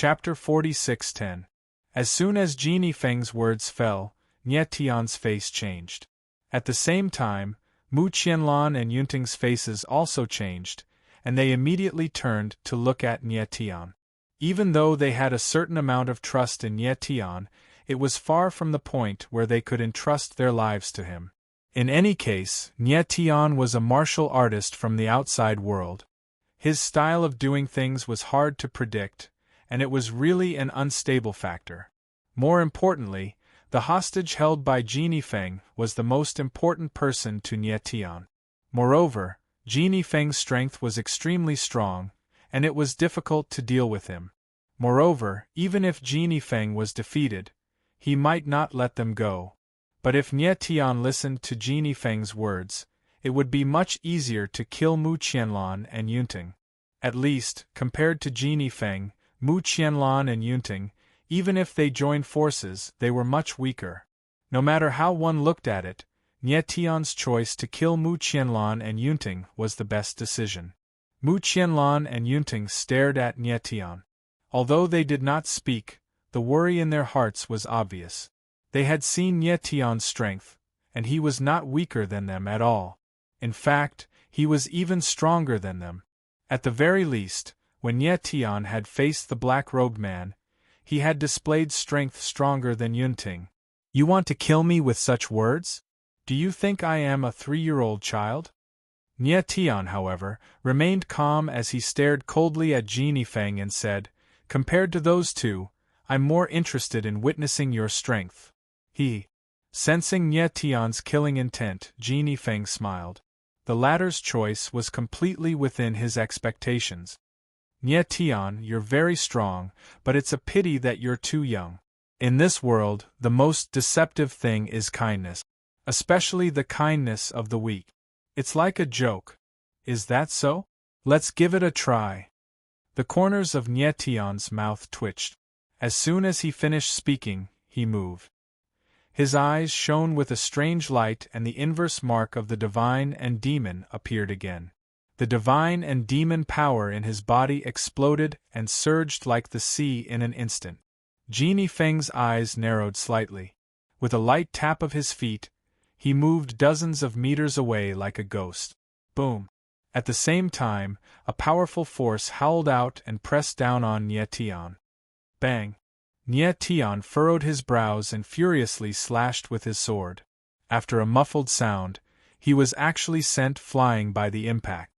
Chapter 46:10. As soon as Genie Feng's words fell, Nie Tian's face changed. At the same time, Mu Qianlan and Yunting's faces also changed, and they immediately turned to look at Nie Tian. Even though they had a certain amount of trust in Nie Tian, it was far from the point where they could entrust their lives to him. In any case, Nie Tian was a martial artist from the outside world. His style of doing things was hard to predict, and it was really an unstable factor. More importantly, the hostage held by Genie Feng was the most important person to Nie Tian. Moreover, Genie Feng's strength was extremely strong, and it was difficult to deal with him. Moreover, even if Genie Feng was defeated, he might not let them go. But if Nie Tian listened to Genie Feng's words, it would be much easier to kill Mu Qianlan and Yunting. At least, compared to Genie Feng, Mu Qianlan and Yunting, even if they joined forces, they were much weaker. No matter how one looked at it, Nie Tian's choice to kill Mu Qianlan and Yunting was the best decision. Mu Qianlan and Yunting stared at Nie Tian. Although they did not speak, the worry in their hearts was obvious. They had seen Nie Tian's strength, and he was not weaker than them at all. In fact, he was even stronger than them. At the very least, when Nie Tian had faced the black-robed man, he had displayed strength stronger than Yunting. "You want to kill me with such words? Do you think I am a 3-year-old child?" Nie Tian, however, remained calm as he stared coldly at Genie Feng and said, "Compared to those two, I'm more interested in witnessing your strength." Sensing Nie Tian's killing intent, Genie Feng smiled. The latter's choice was completely within his expectations. "Nie Tian, you're very strong, but it's a pity that you're too young. In this world, the most deceptive thing is kindness. Especially the kindness of the weak. It's like a joke. Is that so? Let's give it a try." The corners of Nie Tian's mouth twitched. As soon as he finished speaking, he moved. His eyes shone with a strange light, and the inverse mark of the divine and demon appeared again. The divine and demon power in his body exploded and surged like the sea in an instant. Genie Feng's eyes narrowed slightly. With a light tap of his feet, he moved dozens of meters away like a ghost. Boom! At the same time, a powerful force howled out and pressed down on Nie Tian. Bang! Nie Tian furrowed his brows and furiously slashed with his sword. After a muffled sound, he was actually sent flying by the impact.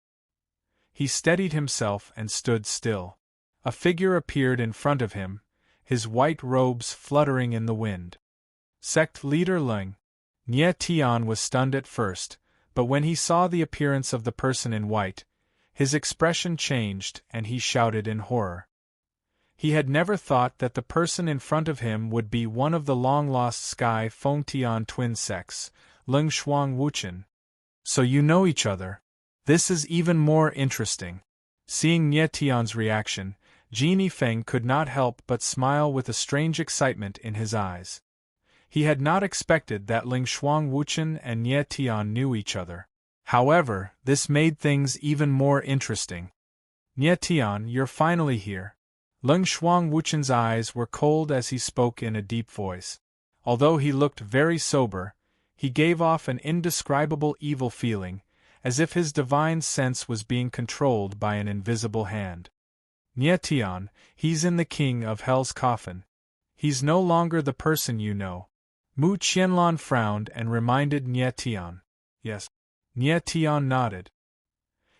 He steadied himself and stood still. A figure appeared in front of him, his white robes fluttering in the wind. Sect Leader Leng. Nie Tian was stunned at first, but when he saw the appearance of the person in white, his expression changed and he shouted in horror. He had never thought that the person in front of him would be one of the long-lost Sky Fengtian twin sects, Leng Shuang Wuchen. "So you know each other. This is even more interesting." Seeing Nie Tian's reaction, Genie Feng could not help but smile with a strange excitement in his eyes. He had not expected that Leng Shuang Wuchen and Nie Tian knew each other. However, this made things even more interesting. "Nie Tian, you're finally here." Leng Shuang Wuchen's eyes were cold as he spoke in a deep voice. Although he looked very sober, he gave off an indescribable evil feeling, as if his divine sense was being controlled by an invisible hand. "Nie Tian, he's in the King of Hell's coffin. He's no longer the person you know." Mu Qianlan frowned and reminded Nie Tian. "Yes." Nie Tian nodded.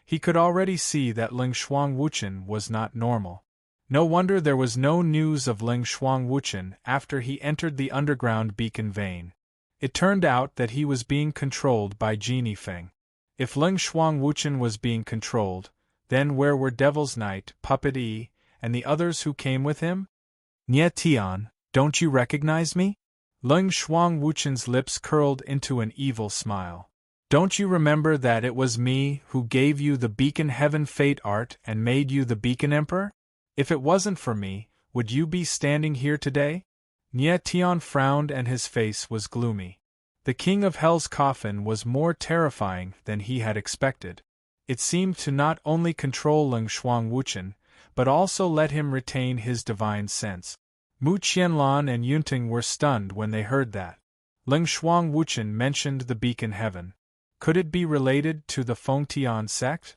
He could already see that Leng Shuang Wuchen was not normal. No wonder there was no news of Leng Shuang Wuchen after he entered the underground beacon vein. It turned out that he was being controlled by Genie Feng. If Leng Shuang Wuchen was being controlled, then where were Devil's Knight, Puppet E, and the others who came with him? "Nie Tian, don't you recognize me?" Leng Shuang Wuchen's lips curled into an evil smile. "Don't you remember that it was me who gave you the Beacon Heaven Fate art and made you the Beacon Emperor? If it wasn't for me, would you be standing here today?" Nie Tian frowned and his face was gloomy. The King of Hell's coffin was more terrifying than he had expected. It seemed to not only control Leng Shuang Wuchen, but also let him retain his divine sense. Mu Qianlan and Yunting were stunned when they heard that. Ling Shuang Wuchen mentioned the beacon heaven. Could it be related to the Fengtian sect?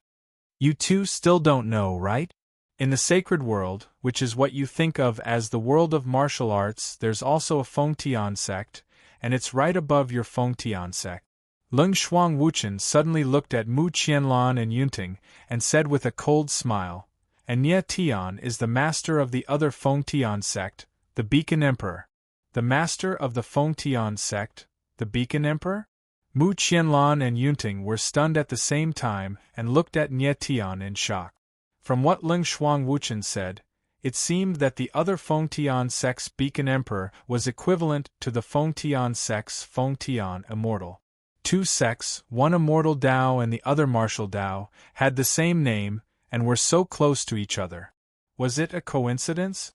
You two still don't know, right? In the sacred world, which is what you think of as the world of martial arts, there's also a Fengtian sect, and it's right above your Fengtian sect. Ling Shuang Wuchen suddenly looked at Mu Qianlan and Yunting and said with a cold smile, and Nie Tian is the master of the other Fengtian sect, the Beacon Emperor. The master of the Fengtian sect, the Beacon Emperor? Mu Qianlan and Yunting were stunned at the same time and looked at Nie Tian in shock. From what Ling Shuang Wuchen said, it seemed that the other Fengtian sect's Beacon Emperor was equivalent to the Fengtian sect's Fengtian Immortal. Two sects, one immortal Dao and the other martial Dao, had the same name and were so close to each other. Was it a coincidence?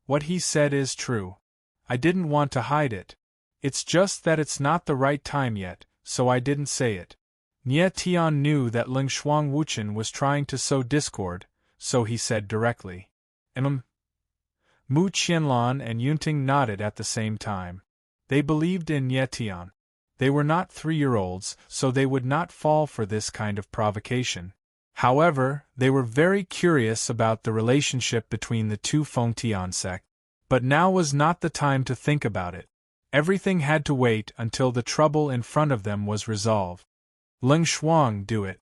What he said is true. I didn't want to hide it. It's just that it's not the right time yet, so I didn't say it. Nie Tian knew that Ling Shuang Wuchen was trying to sow discord, so he said directly. Mu Qianlan and Yunting nodded at the same time. They believed in Nie Tian. They were not 3-year-olds, so they would not fall for this kind of provocation. However, they were very curious about the relationship between the two Fengtian sects. But now was not the time to think about it. Everything had to wait until the trouble in front of them was resolved. Ling Shuang, do it.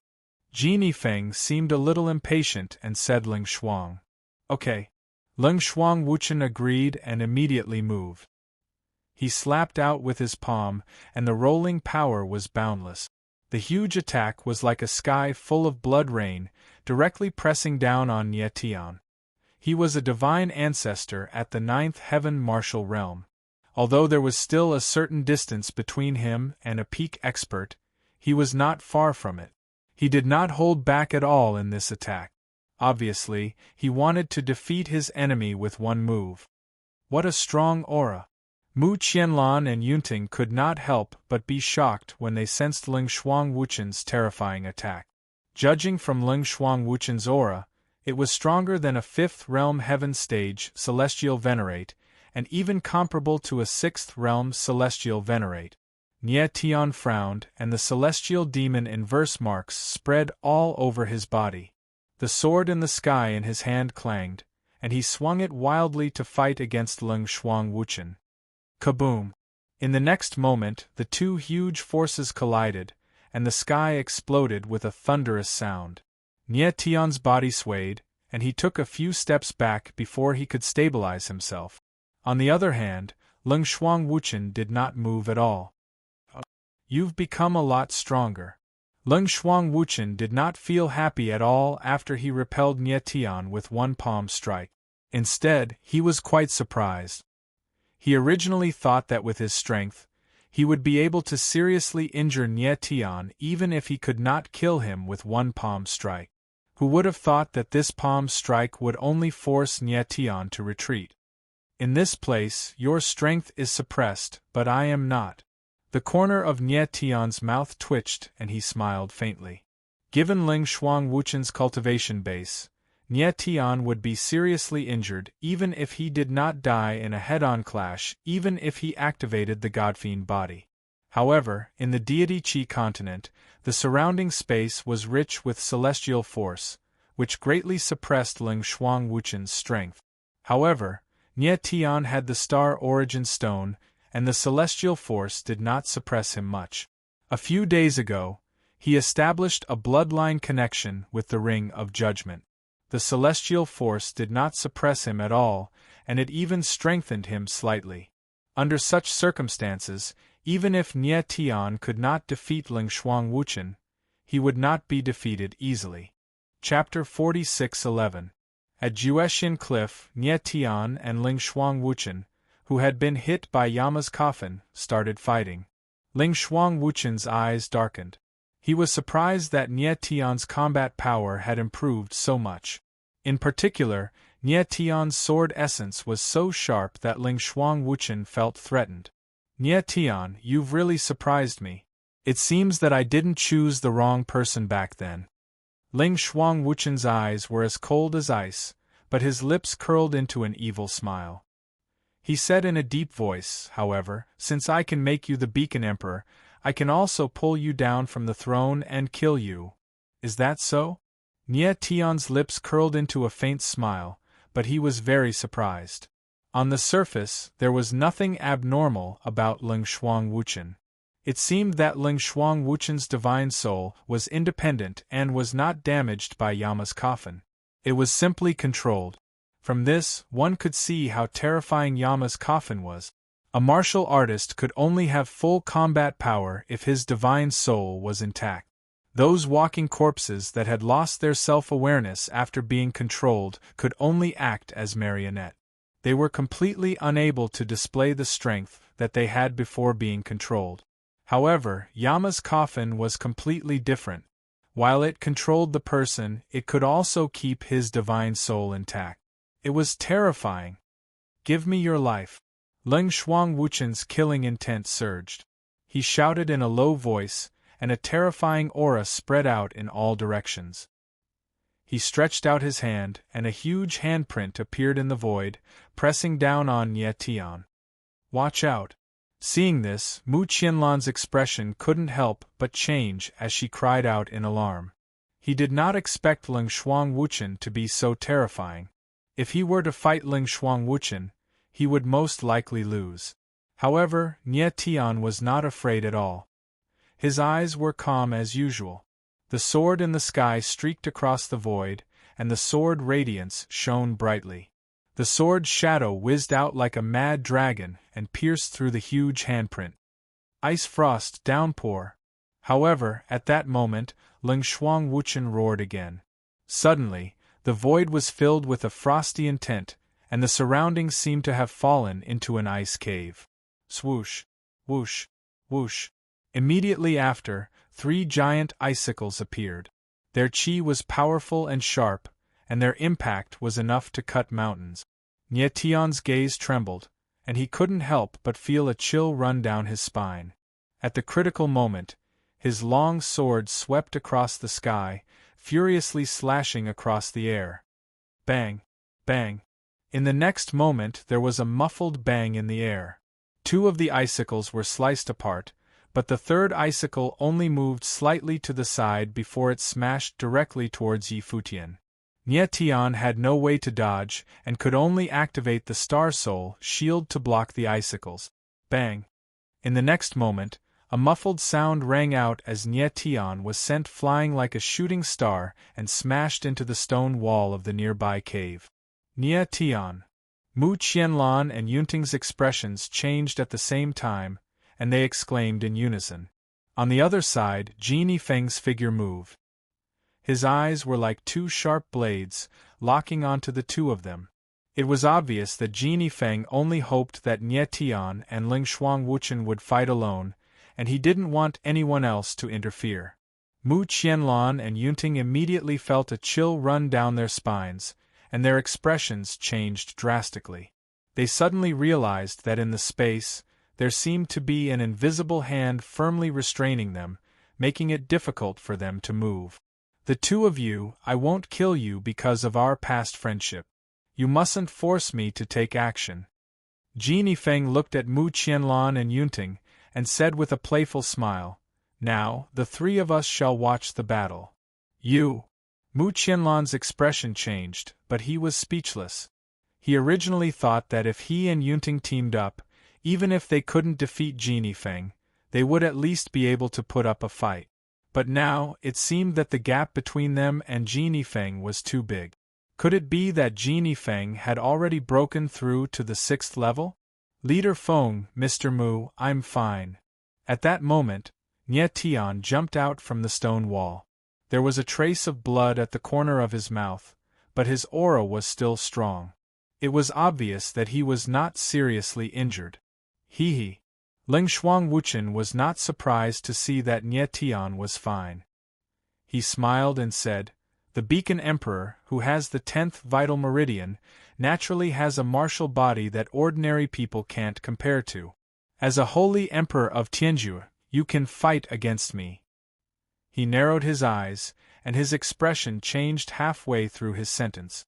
Ji Feng seemed a little impatient and said Ling Shuang. Okay. Ling Shuang Wuchen agreed and immediately moved. He slapped out with his palm, and the rolling power was boundless. The huge attack was like a sky full of blood rain, directly pressing down on Nie Tian. He was a divine ancestor at the 9th heaven martial realm. Although there was still a certain distance between him and a peak expert, he was not far from it. He did not hold back at all in this attack. Obviously, he wanted to defeat his enemy with one move. What a strong aura! Mu Qianlan and Yunting could not help but be shocked when they sensed Ling Shuang Wuchen's terrifying attack. Judging from Ling Shuang Wuchen's aura, it was stronger than a 5th realm heaven stage celestial venerate, and even comparable to a 6th realm celestial venerate. Nie Tian frowned, and the celestial demon inverse marks spread all over his body. The sword in the sky in his hand clanged, and he swung it wildly to fight against Ling Shuang Wuchen. Kaboom! In the next moment, the two huge forces collided, and the sky exploded with a thunderous sound. Nie Tian's body swayed, and he took a few steps back before he could stabilize himself. On the other hand, Ling Shuang Wuchen did not move at all. You've become a lot stronger. Ling Shuang Wuchen did not feel happy at all after he repelled Nie Tian with one palm strike. Instead, he was quite surprised. He originally thought that with his strength, he would be able to seriously injure Nie Tian even if he could not kill him with one palm strike. Who would have thought that this palm strike would only force Nie Tian to retreat? In this place, your strength is suppressed, but I am not. The corner of Nie Tian's mouth twitched and he smiled faintly. Given Ling Shuang Wuchen's cultivation base, Nie Tian would be seriously injured even if he did not die in a head-on clash, even if he activated the Godfiend body. However, in the deity Qi continent, the surrounding space was rich with celestial force, which greatly suppressed Ling Shuang Wuchen's strength. However, Nie Tian had the star origin stone, and the celestial force did not suppress him much. A few days ago, he established a bloodline connection with the Ring of Judgment. The celestial force did not suppress him at all, and it even strengthened him slightly. Under such circumstances, even if Nie Tian could not defeat Ling Shuang Wuchen, he would not be defeated easily. Chapter 46:11. At Juexian Cliff, Nie Tian and Ling Shuang Wuchen, who had been hit by Yama's coffin, started fighting. Ling Shuang Wuchen's eyes darkened. He was surprised that Nie Tian's combat power had improved so much. In particular, Nie Tian's sword essence was so sharp that Ling Shuang Wuchen felt threatened. Nie Tian, you've really surprised me. It seems that I didn't choose the wrong person back then. Ling Shuang Wuchen's eyes were as cold as ice, but his lips curled into an evil smile. He said in a deep voice, however, "Since I can make you the Beacon Emperor, I can also pull you down from the throne and kill you. Is that so?" Nie Tian's lips curled into a faint smile, but he was very surprised. On the surface, there was nothing abnormal about Ling Shuang Wuchen. It seemed that Ling Shuang Wuchen's divine soul was independent and was not damaged by Yama's coffin. It was simply controlled. From this, one could see how terrifying Yama's coffin was. A martial artist could only have full combat power if his divine soul was intact. Those walking corpses that had lost their self-awareness after being controlled could only act as marionette. They were completely unable to display the strength that they had before being controlled. However, Yama's coffin was completely different. While it controlled the person, it could also keep his divine soul intact. It was terrifying. "Give me your life." Ling Shuang Wuchen's killing intent surged. He shouted in a low voice, and a terrifying aura spread out in all directions. He stretched out his hand, and a huge handprint appeared in the void, pressing down on Nie Tian. "Watch out." Seeing this, Mu Qianlan's expression couldn't help but change as she cried out in alarm. He did not expect Ling Shuang Wuchen to be so terrifying. If he were to fight Ling Shuang Wuchen, he would most likely lose. However, Nie Tian was not afraid at all. His eyes were calm as usual. The sword in the sky streaked across the void, and the sword radiance shone brightly. The sword's shadow whizzed out like a mad dragon and pierced through the huge handprint. Ice frost downpour. However, at that moment, Ling Shuang Wuchen roared again. Suddenly, the void was filled with a frosty intent, and the surroundings seemed to have fallen into an ice cave. Swoosh, whoosh, whoosh. Immediately after, 3 giant icicles appeared. Their chi was powerful and sharp, and their impact was enough to cut mountains. Nie Tian's gaze trembled, and he couldn't help but feel a chill run down his spine. At the critical moment, his long sword swept across the sky, furiously slashing across the air. Bang! Bang! In the next moment there was a muffled bang in the air. 2 of the icicles were sliced apart, but the third icicle only moved slightly to the side before it smashed directly towards Yi Futian. Nie Tian had no way to dodge, and could only activate the Star Soul shield to block the icicles. Bang! In the next moment, a muffled sound rang out as Nie Tian was sent flying like a shooting star and smashed into the stone wall of the nearby cave. Nie Tian. Mu Qianlan and Yunting's expressions changed at the same time, and they exclaimed in unison. On the other side, Jin Feng's figure moved. His eyes were like 2 sharp blades, locking onto the 2 of them. It was obvious that Jin Feng only hoped that Nie Tian and Ling Shuang Wuchen would fight alone, and he didn't want anyone else to interfere. Mu Qianlan and Yunting immediately felt a chill run down their spines, and their expressions changed drastically. They suddenly realized that in the space, there seemed to be an invisible hand firmly restraining them, making it difficult for them to move. "The 2 of you, I won't kill you because of our past friendship. You mustn't force me to take action." Jin Feng looked at Mu Qianlan and Yunting, and said with a playful smile, "Now, the 3 of us shall watch the battle." "You!" Mu Qianlan's expression changed, but he was speechless. He originally thought that if he and Yunting teamed up, even if they couldn't defeat Jin Feng, they would at least be able to put up a fight. But now, it seemed that the gap between them and Jin Feng was too big. Could it be that Jin Feng had already broken through to the 6th level? "Leader Feng, Mr. Mu, I'm fine." At that moment, Nie Tian jumped out from the stone wall. There was a trace of blood at the corner of his mouth, but his aura was still strong. It was obvious that he was not seriously injured. Hee. Ling Shuang Wuchen was not surprised to see that Nie Tian was fine. He smiled and said, "The Beacon Emperor, who has the 10th vital meridian, naturally has a martial body that ordinary people can't compare to. As a holy emperor of Tianzhu, you can fight against me." He narrowed his eyes, and his expression changed halfway through his sentence.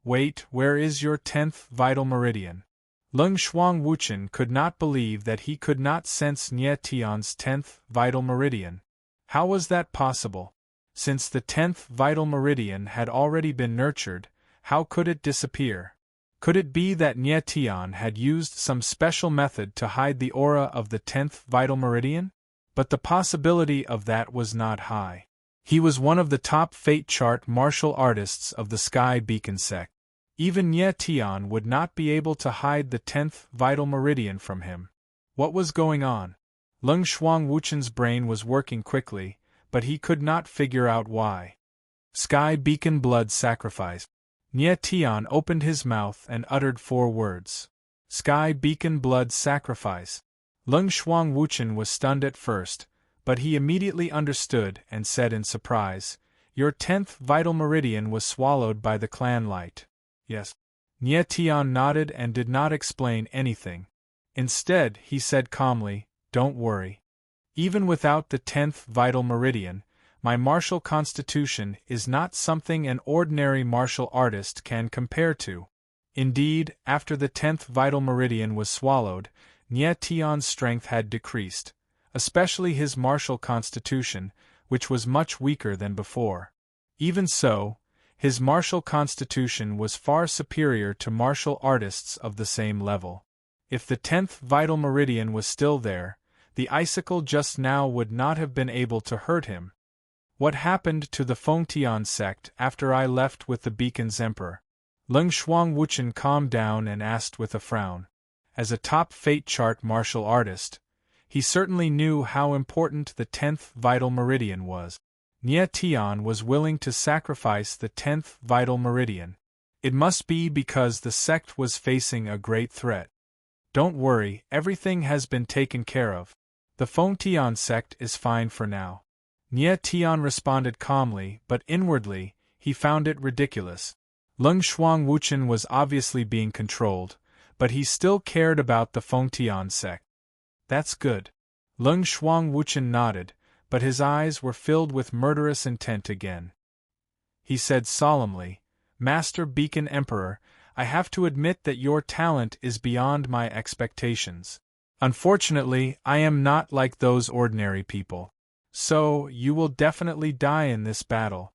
Wait, where is your 10th vital meridian? Lung Shuang Wuchen could not believe that he could not sense Nie Tian's 10th vital meridian. How was that possible? Since the 10th vital meridian had already been nurtured, how could it disappear? Could it be that Nie Tian had used some special method to hide the aura of the 10th vital meridian? But the possibility of that was not high. He was one of the top fate chart martial artists of the Sky Beacon sect. Even Nie Tian would not be able to hide the 10th vital meridian from him. What was going on? Lung Shuang Wuchen's brain was working quickly, but he could not figure out why. Sky Beacon blood sacrifice. Nie Tian opened his mouth and uttered 4 words. Sky Beacon blood sacrifice. Lung Shuang Wuchen was stunned at first, but he immediately understood and said in surprise, "Your 10th vital meridian was swallowed by the clan light." Yes. Nie Tian nodded and did not explain anything. Instead, he said calmly, "Don't worry. Even without the 10th vital meridian, my martial constitution is not something an ordinary martial artist can compare to." Indeed, after the 10th vital meridian was swallowed, Nie Tian's strength had decreased, especially his martial constitution, which was much weaker than before. Even so, his martial constitution was far superior to martial artists of the same level. If the 10th vital meridian was still there, the icicle just now would not have been able to hurt him. What happened to the Fengtian sect after I left with the Beacon's emperor? Lung Shuang Wuchen calmed down and asked with a frown. As a top fate chart martial artist, he certainly knew how important the 10th vital meridian was. Nie Tian was willing to sacrifice the 10th vital meridian. It must be because the sect was facing a great threat. Don't worry, everything has been taken care of. The Fengtian sect is fine for now. Nie Tian responded calmly, but inwardly, he found it ridiculous. Lung Shuang Wuchen was obviously being controlled, but he still cared about the Fengtian sect. That's good. Lung Shuang Wuchen nodded, but his eyes were filled with murderous intent again. He said solemnly, "Master Beacon Emperor, I have to admit that your talent is beyond my expectations. Unfortunately, I am not like those ordinary people. So, you will definitely die in this battle.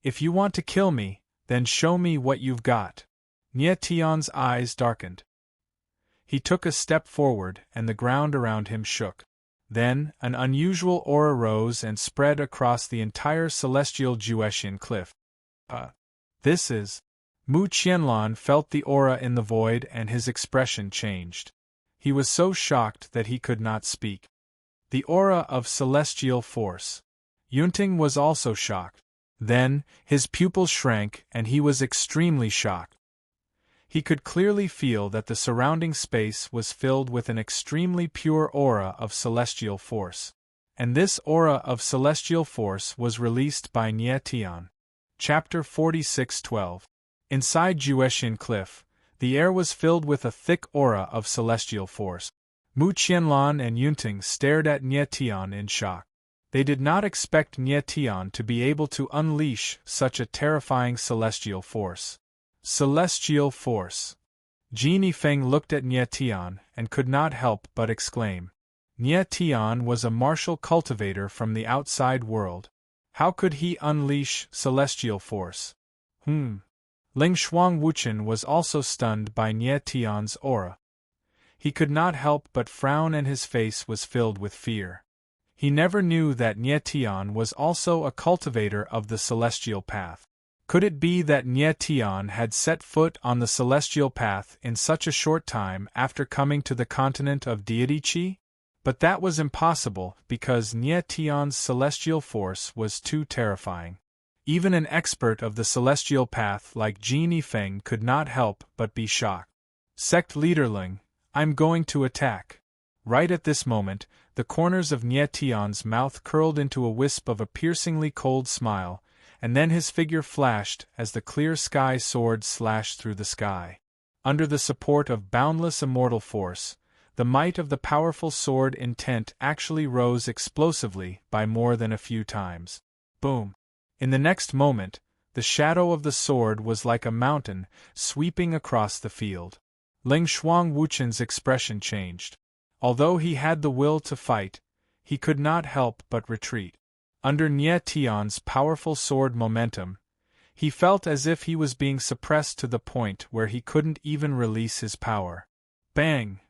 If you want to kill me, then show me what you've got." Nie Tian's eyes darkened. He took a step forward and the ground around him shook. Then, an unusual aura rose and spread across the entire celestial Juetian cliff. This is... Mu Qianlan felt the aura in the void and his expression changed. He was so shocked that he could not speak. The aura of celestial force. Yunting was also shocked. Then, his pupils shrank and he was extremely shocked. He could clearly feel that the surrounding space was filled with an extremely pure aura of celestial force. And this aura of celestial force was released by Nie Tian. Chapter 46:12. Inside Juetian Cliff, the air was filled with a thick aura of celestial force. Mu Qianlan and Yunting stared at Nie Tian in shock. They did not expect Nie Tian to be able to unleash such a terrifying celestial force. Celestial force. Jini Feng looked at Nie Tian and could not help but exclaim. Nie Tian was a martial cultivator from the outside world. How could he unleash celestial force? Ling Shuang Wuchen was also stunned by Nie Tian's aura. He could not help but frown and his face was filled with fear. He never knew that Nie Tian was also a cultivator of the celestial path. Could it be that Nie Tian had set foot on the celestial path in such a short time after coming to the continent of deity Qi? But that was impossible because Nie Tian's celestial force was too terrifying. Even an expert of the celestial path like Jini Feng could not help but be shocked. Sect leader Ling, I'm going to attack. Right at this moment, the corners of Nie Tian's mouth curled into a wisp of a piercingly cold smile, and then his figure flashed as the clear sky sword slashed through the sky. Under the support of boundless immortal force, the might of the powerful sword intent actually rose explosively by more than a few times. Boom! In the next moment, The shadow of the sword was like a mountain, sweeping across the field. Ling Shuang Wuchen's expression changed. Although he had the will to fight, he could not help but retreat. Under Nie Tian's powerful sword momentum, he felt as if he was being suppressed to the point where he couldn't even release his power. Bang!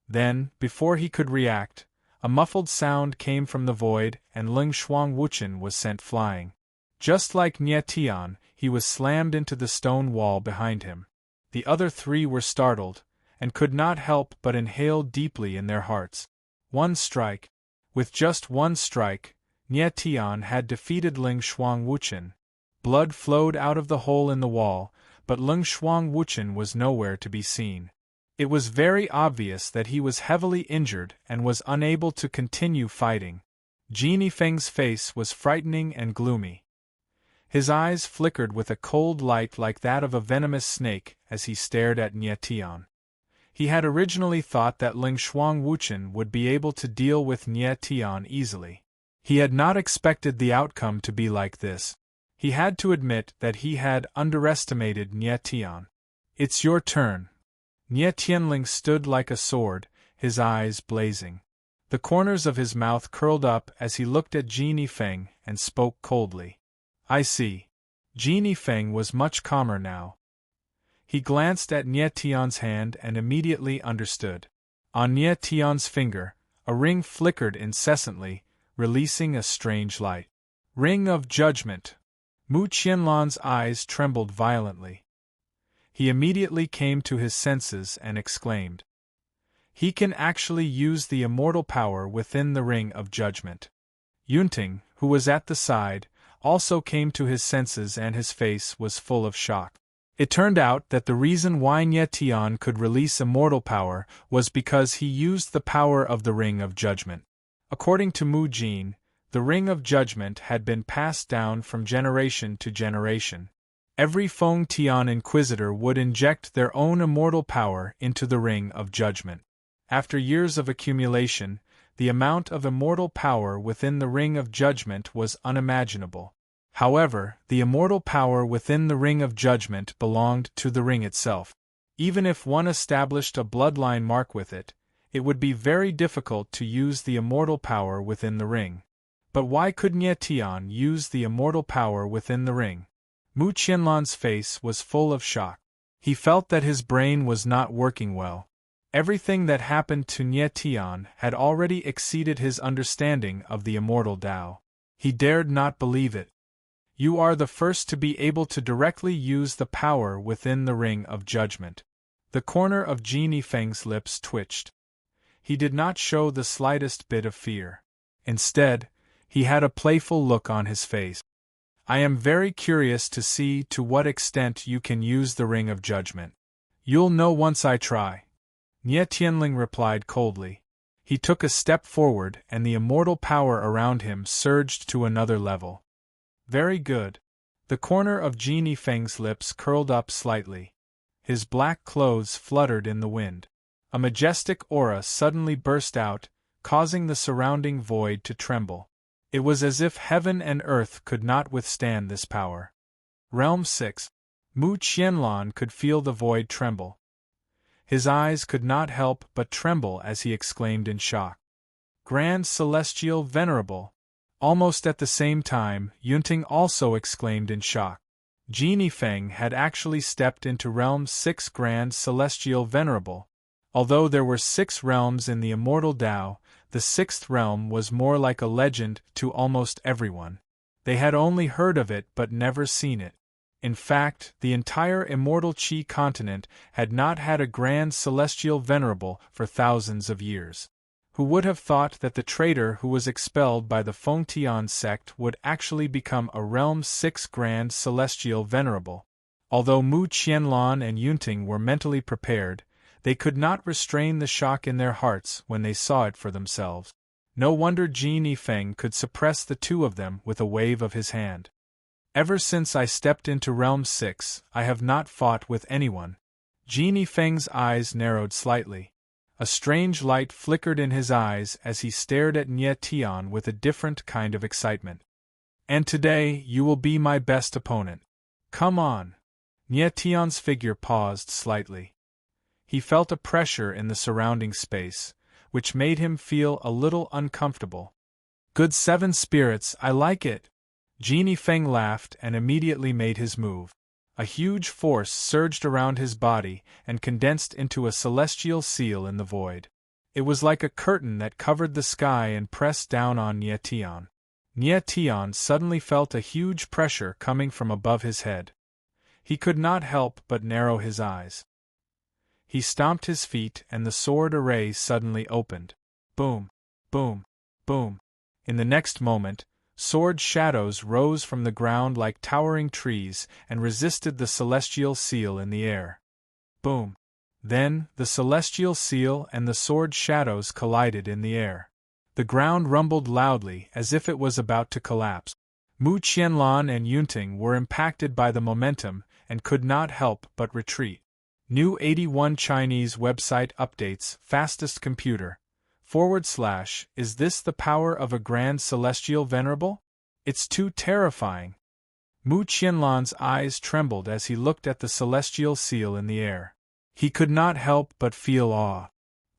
Then, before he could react, a muffled sound came from the void and Ling Shuang Wuchen was sent flying. Just like Nie Tian, he was slammed into the stone wall behind him. The other three were startled, and could not help but inhale deeply in their hearts. One strike. With just one strike, Nie Tian had defeated Ling Shuang Wuchen. Blood flowed out of the hole in the wall, but Ling Shuang Wuchen was nowhere to be seen. It was very obvious that he was heavily injured and was unable to continue fighting. Jin Yifeng's face was frightening and gloomy. His eyes flickered with a cold light like that of a venomous snake as he stared at Nie Tian. He had originally thought that Ling Shuang Wuchen would be able to deal with Nie Tian easily. He had not expected the outcome to be like this. He had to admit that he had underestimated Nie Tian. "It's your turn." Nie Tianling stood like a sword, his eyes blazing. The corners of his mouth curled up as he looked at Jin Yifeng and spoke coldly. "I see." Jin Yifeng was much calmer now. He glanced at Nie Tian's hand and immediately understood. On Nie Tian's finger, a ring flickered incessantly, releasing a strange light. Ring of Judgment! Mu Qianlan's eyes trembled violently. He immediately came to his senses and exclaimed. He can actually use the immortal power within the Ring of Judgment. Yunting, who was at the side, also came to his senses and his face was full of shock. It turned out that the reason why Nie Tian could release immortal power was because he used the power of the Ring of Judgment. According to Mu Jin, the Ring of Judgment had been passed down from generation to generation. Every Feng Tian Inquisitor would inject their own immortal power into the Ring of Judgment. After years of accumulation, the amount of immortal power within the Ring of Judgment was unimaginable. However, the immortal power within the Ring of Judgment belonged to the ring itself. Even if one established a bloodline mark with it, it would be very difficult to use the immortal power within the ring. But why could Nie Tian use the immortal power within the ring? Mu Qianlan's face was full of shock. He felt that his brain was not working well. Everything that happened to Nie Tian had already exceeded his understanding of the immortal Tao. He dared not believe it. You are the first to be able to directly use the power within the Ring of Judgment. The corner of Jin Yifeng's lips twitched. He did not show the slightest bit of fear. Instead, he had a playful look on his face. I am very curious to see to what extent you can use the Ring of Judgment. You'll know once I try. Nie Tianling replied coldly. He took a step forward and the immortal power around him surged to another level. Very good. The corner of Jin Yifeng's lips curled up slightly. His black clothes fluttered in the wind. A majestic aura suddenly burst out, causing the surrounding void to tremble. It was as if heaven and earth could not withstand this power. Realm 6. Mu Qianlan could feel the void tremble. His eyes could not help but tremble as he exclaimed in shock. Grand Celestial Venerable! Almost at the same time, Yunting also exclaimed in shock. Jin Yifeng had actually stepped into Realm 6 Grand Celestial Venerable. Although there were 6 realms in the immortal Tao, the 6th realm was more like a legend to almost everyone. They had only heard of it but never seen it. In fact, the entire immortal Qi continent had not had a Grand Celestial Venerable for thousands of years. Who would have thought that the traitor who was expelled by the Fengtian sect would actually become a Realm 6 Grand Celestial Venerable? Although Mu Qianlan and Yunting were mentally prepared, they could not restrain the shock in their hearts when they saw it for themselves. No wonder Jin Yifeng could suppress the two of them with a wave of his hand. Ever since I stepped into Realm 6, I have not fought with anyone. Jin Yifeng's eyes narrowed slightly. A strange light flickered in his eyes as he stared at Nie Tian with a different kind of excitement. And today, you will be my best opponent. Come on. Nie Tian's figure paused slightly. He felt a pressure in the surrounding space, which made him feel a little uncomfortable. Good seven spirits, I like it. Genie Feng laughed and immediately made his move. A huge force surged around his body and condensed into a celestial seal in the void. It was like a curtain that covered the sky and pressed down on Nie Tian. Nie Tian suddenly felt a huge pressure coming from above his head. He could not help but narrow his eyes. He stomped his feet and the sword array suddenly opened. Boom, boom, boom. In the next moment, sword shadows rose from the ground like towering trees and resisted the celestial seal in the air. Boom. Then, the celestial seal and the sword shadows collided in the air. The ground rumbled loudly as if it was about to collapse. Mu Qianlan and Yunting were impacted by the momentum and could not help but retreat. New 81 Chinese website updates fastest computer. / Is this the power of a grand celestial venerable? It's too terrifying. Mu Qianlan's eyes trembled as he looked at the celestial seal in the air. He could not help but feel awe.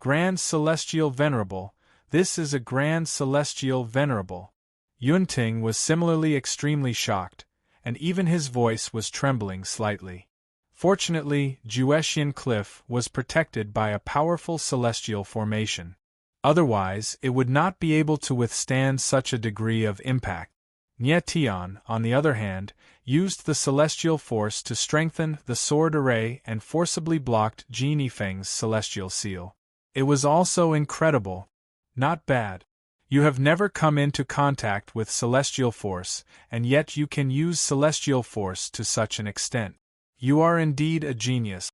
Grand celestial venerable, this is a grand celestial venerable. Yunting was similarly extremely shocked, and even his voice was trembling slightly. Fortunately, Juexian Cliff was protected by a powerful celestial formation. Otherwise, it would not be able to withstand such a degree of impact. Nie Tian, on the other hand, used the celestial force to strengthen the sword array and forcibly blocked Genie Feng's celestial seal. It was also incredible. Not bad. You have never come into contact with celestial force, and yet you can use celestial force to such an extent. You are indeed a genius.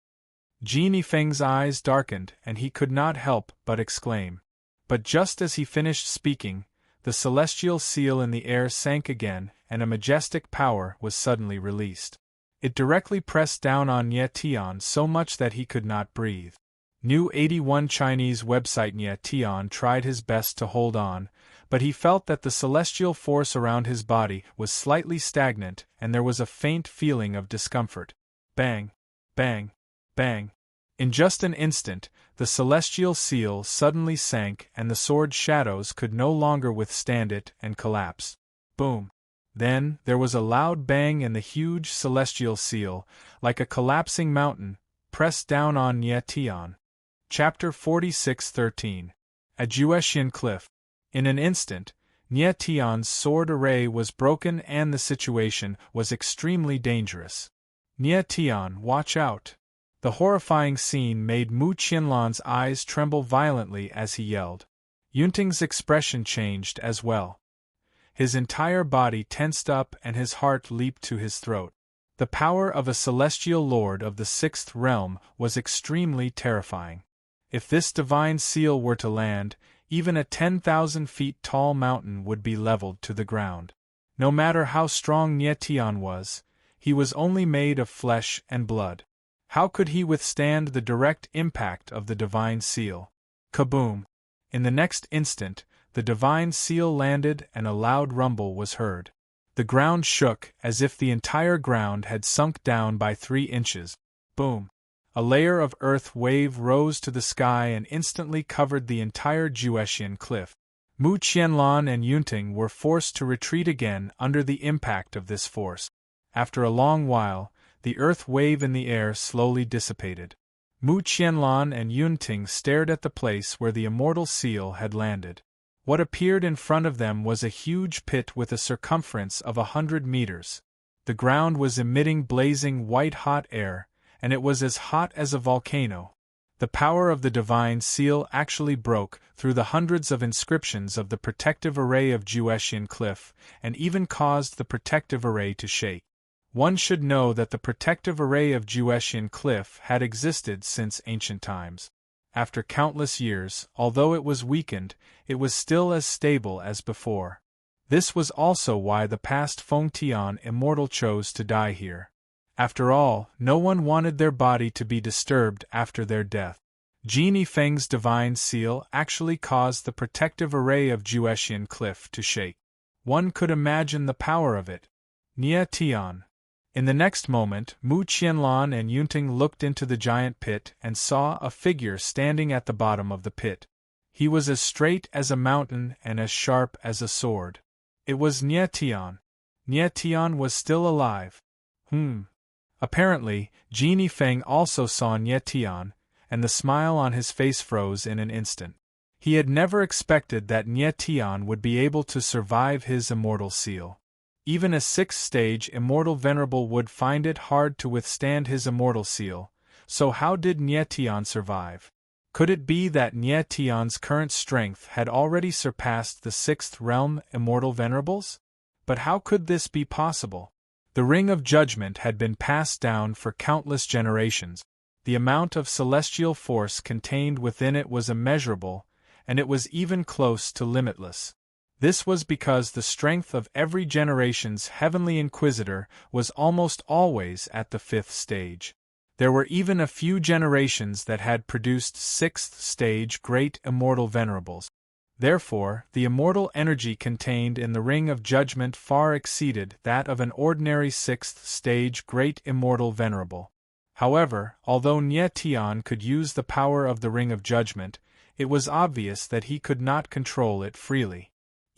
Genie Feng's eyes darkened and he could not help but exclaim. But just as he finished speaking, the celestial seal in the air sank again and a majestic power was suddenly released. It directly pressed down on Nie Tian so much that he could not breathe. New 81 Chinese website. Nie Tian tried his best to hold on, but he felt that the celestial force around his body was slightly stagnant and there was a faint feeling of discomfort. Bang, bang, bang. In just an instant, the celestial seal suddenly sank and the sword shadows could no longer withstand it and collapsed. Boom. Then, there was a loud bang and the huge celestial seal, like a collapsing mountain, pressed down on Nie Tian. Chapter 46:13. At Juexian Cliff. In an instant, Nie Tian's sword array was broken and the situation was extremely dangerous. Nie Tian, watch out! The horrifying scene made Mu Qianlan's eyes tremble violently as he yelled. Yunting's expression changed as well. His entire body tensed up and his heart leaped to his throat. The power of a celestial lord of the sixth realm was extremely terrifying. If this divine seal were to land, even a 10,000 feet tall mountain would be leveled to the ground. No matter how strong Nie Tian was, he was only made of flesh and blood. How could he withstand the direct impact of the divine seal? Kaboom! In the next instant, the divine seal landed and a loud rumble was heard. The ground shook as if the entire ground had sunk down by 3 inches. Boom! A layer of earth wave rose to the sky and instantly covered the entire Juexian Cliff. Mu Qianlan and Yunting were forced to retreat again under the impact of this force. After a long while, the earth wave in the air slowly dissipated. Mu Qianlan and Yunting stared at the place where the immortal seal had landed. What appeared in front of them was a huge pit with a circumference of 100 meters. The ground was emitting blazing white-hot air, and it was as hot as a volcano. The power of the divine seal actually broke through the hundreds of inscriptions of the protective array of Juexian Cliff, and even caused the protective array to shake. One should know that the protective array of Juexian Cliff had existed since ancient times. After countless years, although it was weakened, it was still as stable as before. This was also why the past Feng Tian immortal chose to die here. After all, no one wanted their body to be disturbed after their death. Genie Feng's divine seal actually caused the protective array of Juexian Cliff to shake. One could imagine the power of it. Nie Tian. In the next moment, Mu Qianlan and Yunting looked into the giant pit and saw a figure standing at the bottom of the pit. He was as straight as a mountain and as sharp as a sword. It was Nie Tian. Nie Tian was still alive. Apparently, Genie Feng also saw Nie Tian, and the smile on his face froze in an instant. He had never expected that Nie Tian would be able to survive his immortal seal. Even a 6th-stage immortal venerable would find it hard to withstand his immortal seal, so how did Nie Tian survive? Could it be that Nie Tian's current strength had already surpassed the 6th realm immortal venerables? But how could this be possible? The Ring of Judgment had been passed down for countless generations. The amount of celestial force contained within it was immeasurable, and it was even close to limitless. This was because the strength of every generation's heavenly inquisitor was almost always at the 5th stage. There were even a few generations that had produced 6th stage great immortal venerables. Therefore, the immortal energy contained in the Ring of Judgment far exceeded that of an ordinary 6th stage great immortal venerable. However, although Nie Tian could use the power of the Ring of Judgment, it was obvious that he could not control it freely.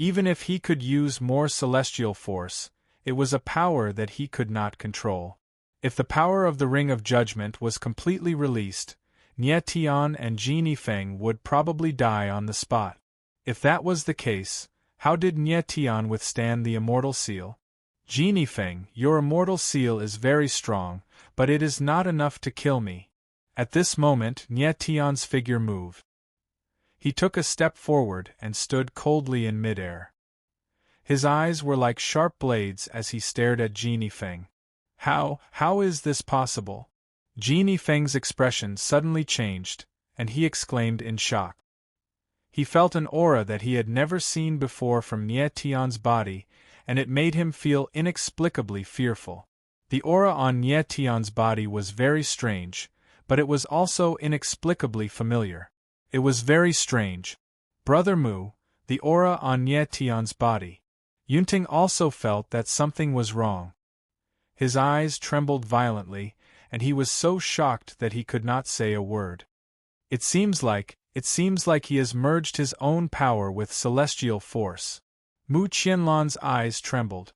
Even if he could use more celestial force, it was a power that he could not control. If the power of the Ring of Judgment was completely released, Nie Tian and Genie Feng would probably die on the spot. If that was the case, how did Nie Tian withstand the immortal seal? Genie Feng, your immortal seal is very strong, but it is not enough to kill me. At this moment, Nie Tian's figure moved. He took a step forward and stood coldly in midair. His eyes were like sharp blades as he stared at Genie Feng. How is this possible? Genie Feng's expression suddenly changed, and he exclaimed in shock. He felt an aura that he had never seen before from Nie Tian's body, and it made him feel inexplicably fearful. The aura on Nie Tian's body was very strange, but it was also inexplicably familiar. It was very strange. Brother Mu, the aura on Nie Tian's body. Yunting also felt that something was wrong. His eyes trembled violently, and he was so shocked that he could not say a word. It seems like he has merged his own power with celestial force. Mu Qianlan's eyes trembled.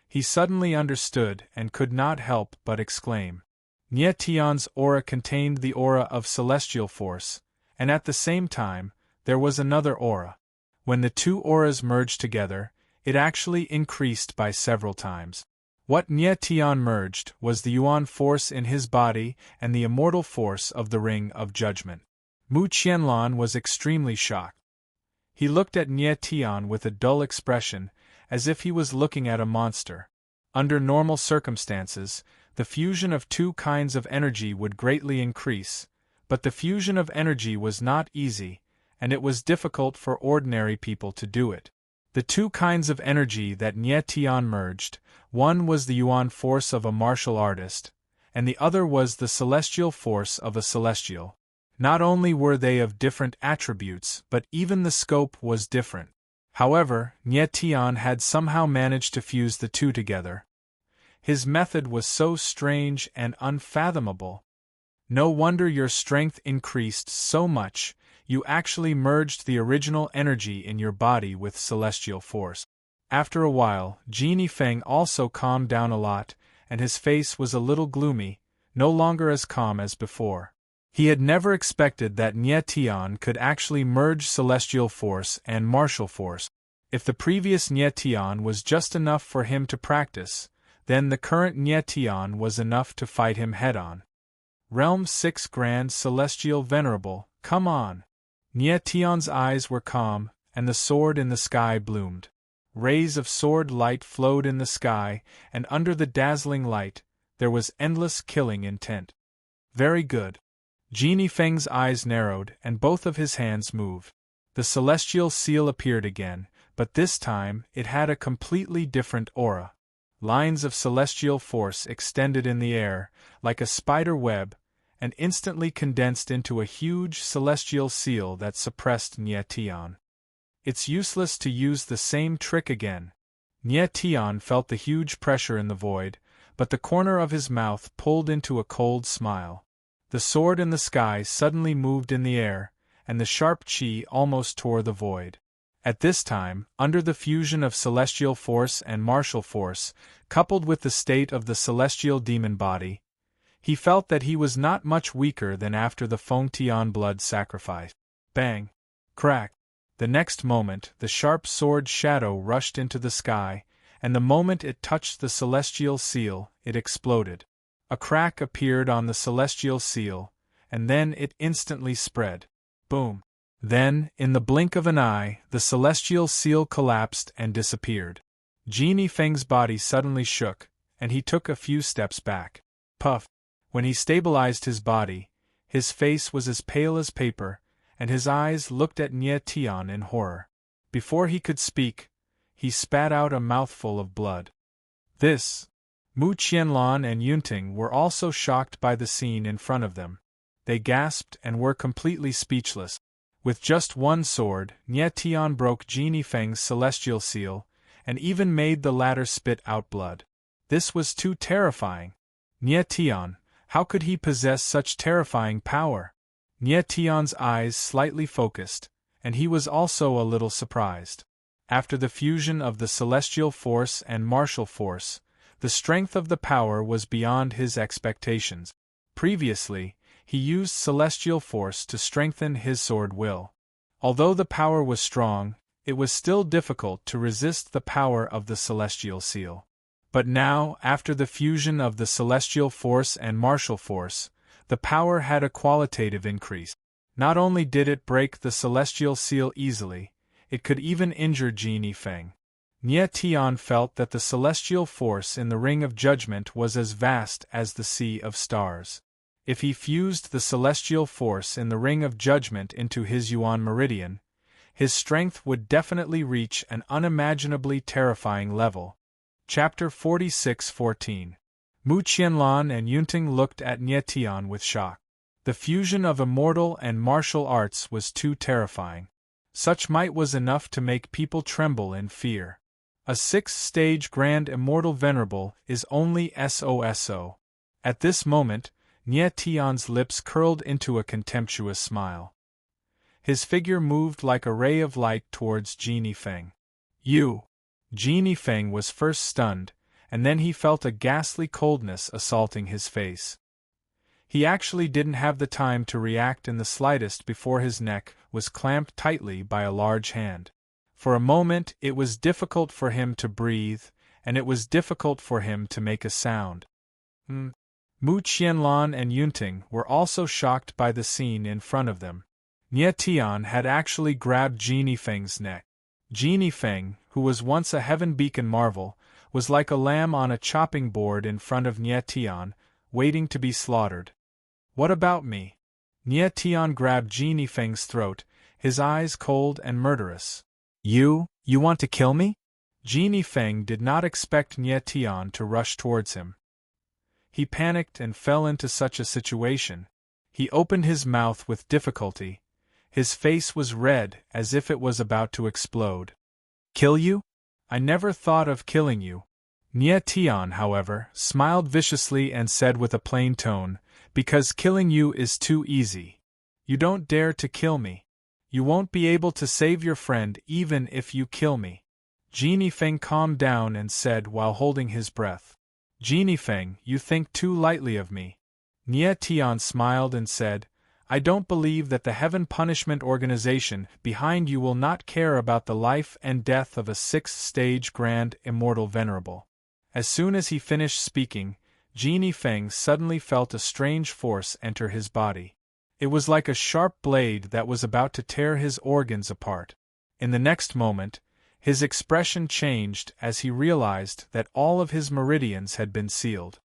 He suddenly understood and could not help but exclaim. Nie Tian's aura contained the aura of celestial force, and at the same time, there was another aura. When the two auras merged together, it actually increased by several times. What Nie Tian merged was the Yuan force in his body and the immortal force of the Ring of Judgment. Mu Qianlan was extremely shocked. He looked at Nie Tian with a dull expression, as if he was looking at a monster. Under normal circumstances, the fusion of two kinds of energy would greatly increase, but the fusion of energy was not easy, and it was difficult for ordinary people to do it. The two kinds of energy that Nie Tian merged, one was the Yuan force of a martial artist, and the other was the celestial force of a celestial. Not only were they of different attributes, but even the scope was different. However, Nie Tian had somehow managed to fuse the two together. His method was so strange and unfathomable. No wonder your strength increased so much, you actually merged the original energy in your body with celestial force. After a while, Genie Feng also calmed down a lot, and his face was a little gloomy, no longer as calm as before. He had never expected that Nie Tian could actually merge celestial force and martial force. If the previous Nie Tian was just enough for him to practice, then the current Nie Tian was enough to fight him head-on. Realm 6 Grand Celestial Venerable, come on! Nie Tian's eyes were calm, and the sword in the sky bloomed. Rays of sword light flowed in the sky, and under the dazzling light, there was endless killing intent. Very good. Genie Feng's eyes narrowed, and both of his hands moved. The celestial seal appeared again, but this time it had a completely different aura. Lines of celestial force extended in the air, like a spider web, and instantly condensed into a huge celestial seal that suppressed Nie Tian. It's useless to use the same trick again. Nie Tian felt the huge pressure in the void, but the corner of his mouth pulled into a cold smile. The sword in the sky suddenly moved in the air, and the sharp chi almost tore the void. At this time, under the fusion of celestial force and martial force, coupled with the state of the celestial demon body, he felt that he was not much weaker than after the Feng Tian blood sacrifice. Bang! Crack! The next moment, the sharp sword shadow rushed into the sky, and the moment it touched the celestial seal, it exploded. A crack appeared on the celestial seal, and then it instantly spread. Boom! Then, in the blink of an eye, the celestial seal collapsed and disappeared. Genie Feng's body suddenly shook, and he took a few steps back. Puff! When he stabilized his body, his face was as pale as paper, and his eyes looked at Nie Tian in horror. Before he could speak, he spat out a mouthful of blood. This! Mu Qianlan and Yunting were also shocked by the scene in front of them. They gasped and were completely speechless. With just one sword, Nie Tian broke Genie Feng's celestial seal, and even made the latter spit out blood. This was too terrifying. Nie Tian, how could he possess such terrifying power? Nie Tian's eyes slightly focused, and he was also a little surprised. After the fusion of the celestial force and martial force, the strength of the power was beyond his expectations. Previously, he used celestial force to strengthen his sword will. Although the power was strong, it was still difficult to resist the power of the celestial seal. But now, after the fusion of the celestial force and martial force, the power had a qualitative increase. Not only did it break the celestial seal easily, it could even injure Genie Feng. Nie Tian felt that the celestial force in the Ring of Judgment was as vast as the sea of stars. If he fused the celestial force in the Ring of Judgment into his Yuan Meridian, his strength would definitely reach an unimaginably terrifying level. Chapter 46:14. Mu Qianlan and Yunting looked at Nie Tian with shock. The fusion of immortal and martial arts was too terrifying. Such might was enough to make people tremble in fear. A sixth-stage Grand Immortal Venerable is only SOSO. At this moment, Nie Tian's lips curled into a contemptuous smile. His figure moved like a ray of light towards Genie Feng. You! Genie Feng was first stunned, and then he felt a ghastly coldness assaulting his face. He actually didn't have the time to react in the slightest before his neck was clamped tightly by a large hand. For a moment it was difficult for him to breathe, and it was difficult for him to make a sound. Mu Qianlan and Yunting were also shocked by the scene in front of them. Nie Tian had actually grabbed Genie Feng's neck. Genie Feng, who was once a heaven beacon marvel, was like a lamb on a chopping board in front of Nie Tian, waiting to be slaughtered. What about me? Nie Tian grabbed Genie Feng's throat, his eyes cold and murderous. You want to kill me? Genie Feng did not expect Nie Tian to rush towards him. He panicked and fell into such a situation. He opened his mouth with difficulty. His face was red as if it was about to explode. Kill you? I never thought of killing you. Nie Tian, however, smiled viciously and said with a plain tone, because killing you is too easy. You don't dare to kill me. You won't be able to save your friend even if you kill me. Genie Feng calmed down and said while holding his breath. Genie Feng, you think too lightly of me. Nie Tian smiled and said, I don't believe that the Heaven Punishment Organization behind you will not care about the life and death of a sixth-stage Grand Immortal Venerable. As soon as he finished speaking, Genie Feng suddenly felt a strange force enter his body. It was like a sharp blade that was about to tear his organs apart. In the next moment, his expression changed as he realized that all of his meridians had been sealed.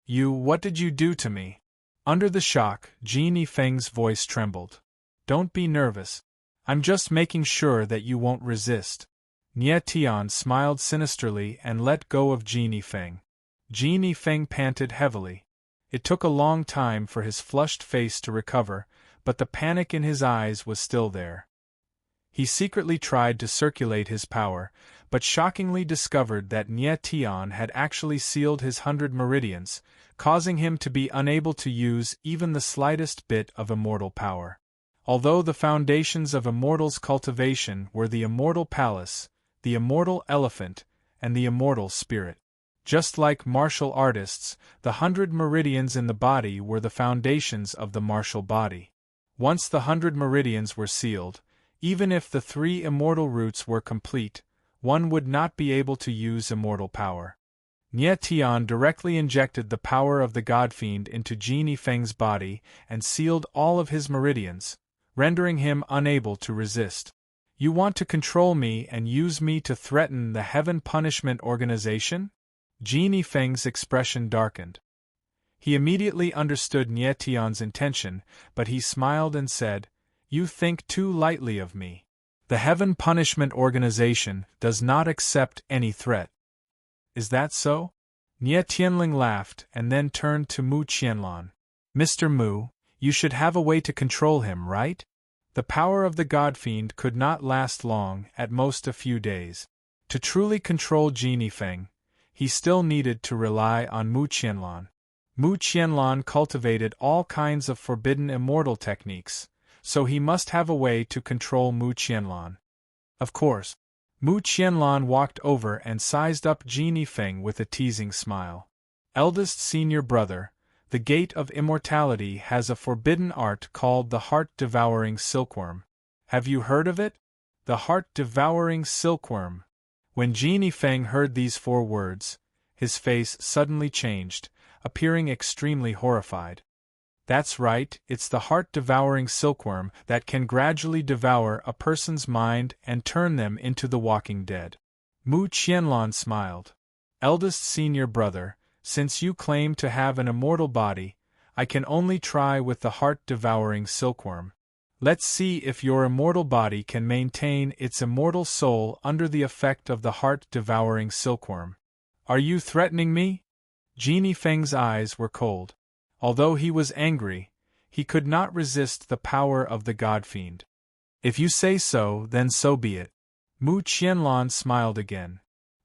What did you do to me? Under the shock, Genie Feng's voice trembled. Don't be nervous. I'm just making sure that you won't resist. Nie Tian smiled sinisterly and let go of Genie Feng. Genie Feng panted heavily. It took a long time for his flushed face to recover, but the panic in his eyes was still there. He secretly tried to circulate his power, but shockingly discovered that Nye Tian had actually sealed his 100 meridians, causing him to be unable to use even the slightest bit of immortal power. Although the foundations of immortals' cultivation were the immortal palace, the immortal elephant, and the immortal spirit. Just like martial artists, the 100 meridians in the body were the foundations of the martial body. Once the 100 meridians were sealed, even if the 3 immortal roots were complete, one would not be able to use immortal power. Nye Tian directly injected the power of the Godfiend into Jin Feng's body and sealed all of his meridians, rendering him unable to resist. You want to control me and use me to threaten the Heaven Punishment Organization? Jin Feng's expression darkened. He immediately understood Nye Tian's intention, but he smiled and said, "You think too lightly of me. The Heaven Punishment Organization does not accept any threat." "Is that so?" Nye Tianling laughed and then turned to Mu Qianlan. "Mr. Mu, you should have a way to control him, right? The power of the Godfiend could not last long, at most a few days. To truly control Jin Feng, he still needed to rely on Mu Qianlan. Mu Qianlan cultivated all kinds of forbidden immortal techniques, so he must have a way to control Mu Qianlan. Of course. Mu Qianlan walked over and sized up Jin Feng with a teasing smile. "Eldest senior brother, the Gate of Immortality has a forbidden art called the Heart-Devouring Silkworm. Have you heard of it? The Heart-Devouring Silkworm." When Jin Feng heard these 4 words, his face suddenly changed, appearing extremely horrified. "That's right, it's the heart-devouring silkworm that can gradually devour a person's mind and turn them into the walking dead." Mu Qianlan smiled. "Eldest senior brother, since you claim to have an immortal body, I can only try with the heart-devouring silkworm. Let's see if your immortal body can maintain its immortal soul under the effect of the heart-devouring silkworm. Are you threatening me?" Jin Feng's eyes were cold. Although he was angry, he could not resist the power of the Godfiend. "If you say so, then so be it." Mu Qianlan smiled again.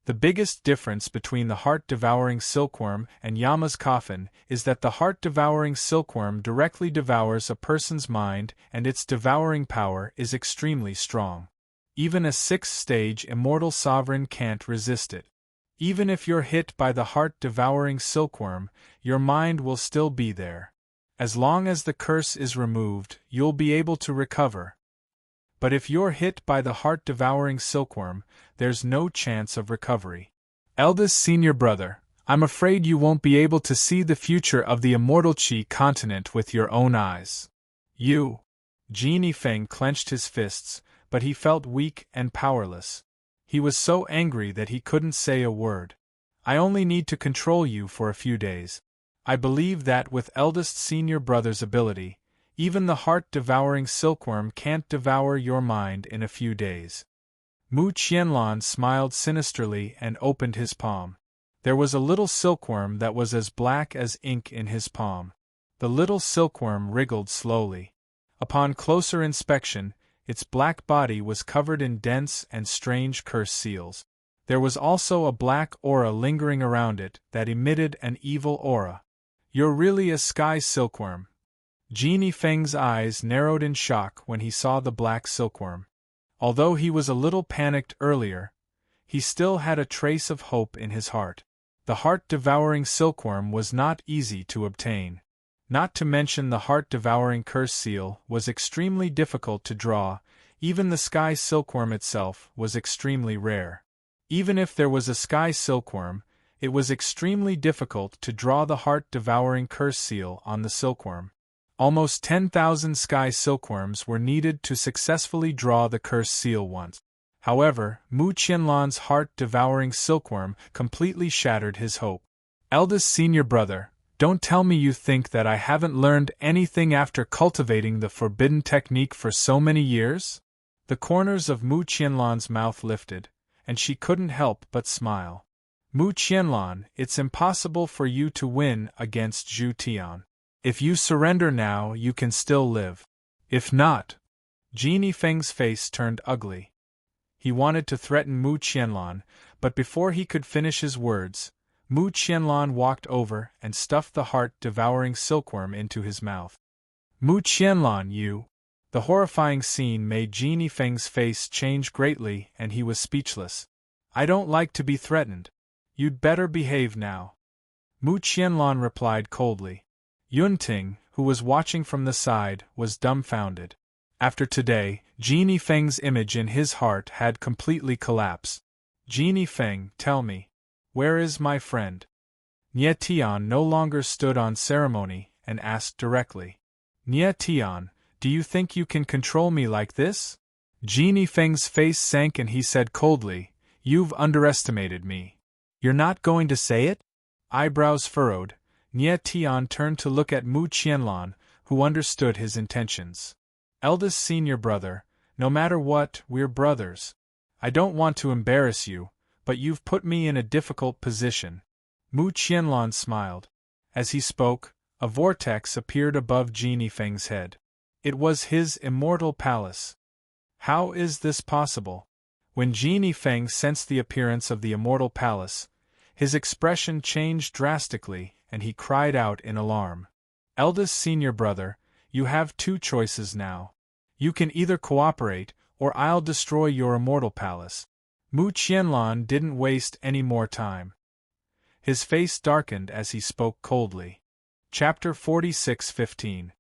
The biggest difference between the heart-devouring silkworm and Yama's coffin is that the heart-devouring silkworm directly devours a person's mind and its devouring power is extremely strong. Even a 6th-stage immortal sovereign can't resist it. Even if you're hit by the heart-devouring silkworm, your mind will still be there. As long as the curse is removed, you'll be able to recover. But if you're hit by the heart-devouring silkworm, there's no chance of recovery. Eldest senior brother, I'm afraid you won't be able to see the future of the immortal Qi continent with your own eyes. You. Jin Feng clenched his fists, but he felt weak and powerless. He was so angry that he couldn't say a word. "I only need to control you for a few days. I believe that with eldest senior brother's ability, even the heart-devouring silkworm can't devour your mind in a few days." Mu Qianlan smiled sinisterly and opened his palm. There was a little silkworm that was as black as ink in his palm. The little silkworm wriggled slowly. Upon closer inspection, its black body was covered in dense and strange curse seals. There was also a black aura lingering around it that emitted an evil aura. "You're really a sky silkworm." Jin Feng's eyes narrowed in shock when he saw the black silkworm. Although he was a little panicked earlier, he still had a trace of hope in his heart. The heart-devouring silkworm was not easy to obtain. Not to mention the heart-devouring curse seal was extremely difficult to draw. Even the sky silkworm itself was extremely rare. Even if there was a sky silkworm, it was extremely difficult to draw the heart-devouring curse seal on the silkworm. Almost 10,000 sky silkworms were needed to successfully draw the curse seal once. However, Mu Qianlan's heart-devouring silkworm completely shattered his hope. "Eldest senior brother, don't tell me you think that I haven't learned anything after cultivating the forbidden technique for so many years?" The corners of Mu Qianlan's mouth lifted, and she couldn't help but smile. "Mu Qianlan, it's impossible for you to win against Zhu Tian. If you surrender now, you can still live. If not..." Genie Feng's face turned ugly. He wanted to threaten Mu Qianlan, but before he could finish his words, Mu Qianlan walked over and stuffed the heart-devouring silkworm into his mouth. Mu Qianlan, you! The horrifying scene made Genie Feng's face change greatly and he was speechless. I don't like to be threatened. You'd better behave now. Mu Qianlan replied coldly. Yunting, who was watching from the side, was dumbfounded. After today, Genie Feng's image in his heart had completely collapsed. Genie Feng, tell me, where is my friend? Nie Tian no longer stood on ceremony and asked directly. Nie Tian, do you think you can control me like this? Genie Feng's face sank and he said coldly, You've underestimated me. You're not going to say it? Eyebrows furrowed, Nie Tian turned to look at Mu Qianlan, who understood his intentions. Eldest senior brother, no matter what, we're brothers. I don't want to embarrass you, but you've put me in a difficult position. Mu Qianlan smiled. As he spoke, a vortex appeared above Genie Feng's head. It was his immortal palace. How is this possible? When Genie Feng sensed the appearance of the immortal palace, his expression changed drastically, and he cried out in alarm. Eldest senior brother, you have two choices now. You can either cooperate, or I'll destroy your immortal palace. Mu Qianlan didn't waste any more time. His face darkened as he spoke coldly. Chapter 46:15.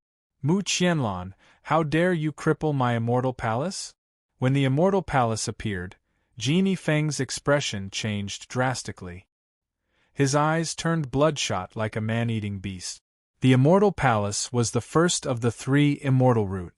Mu Qianlan, how dare you cripple my immortal palace? When the immortal palace appeared, Genie Feng's expression changed drastically. His eyes turned bloodshot like a man-eating beast. The immortal palace was the first of the three immortal root.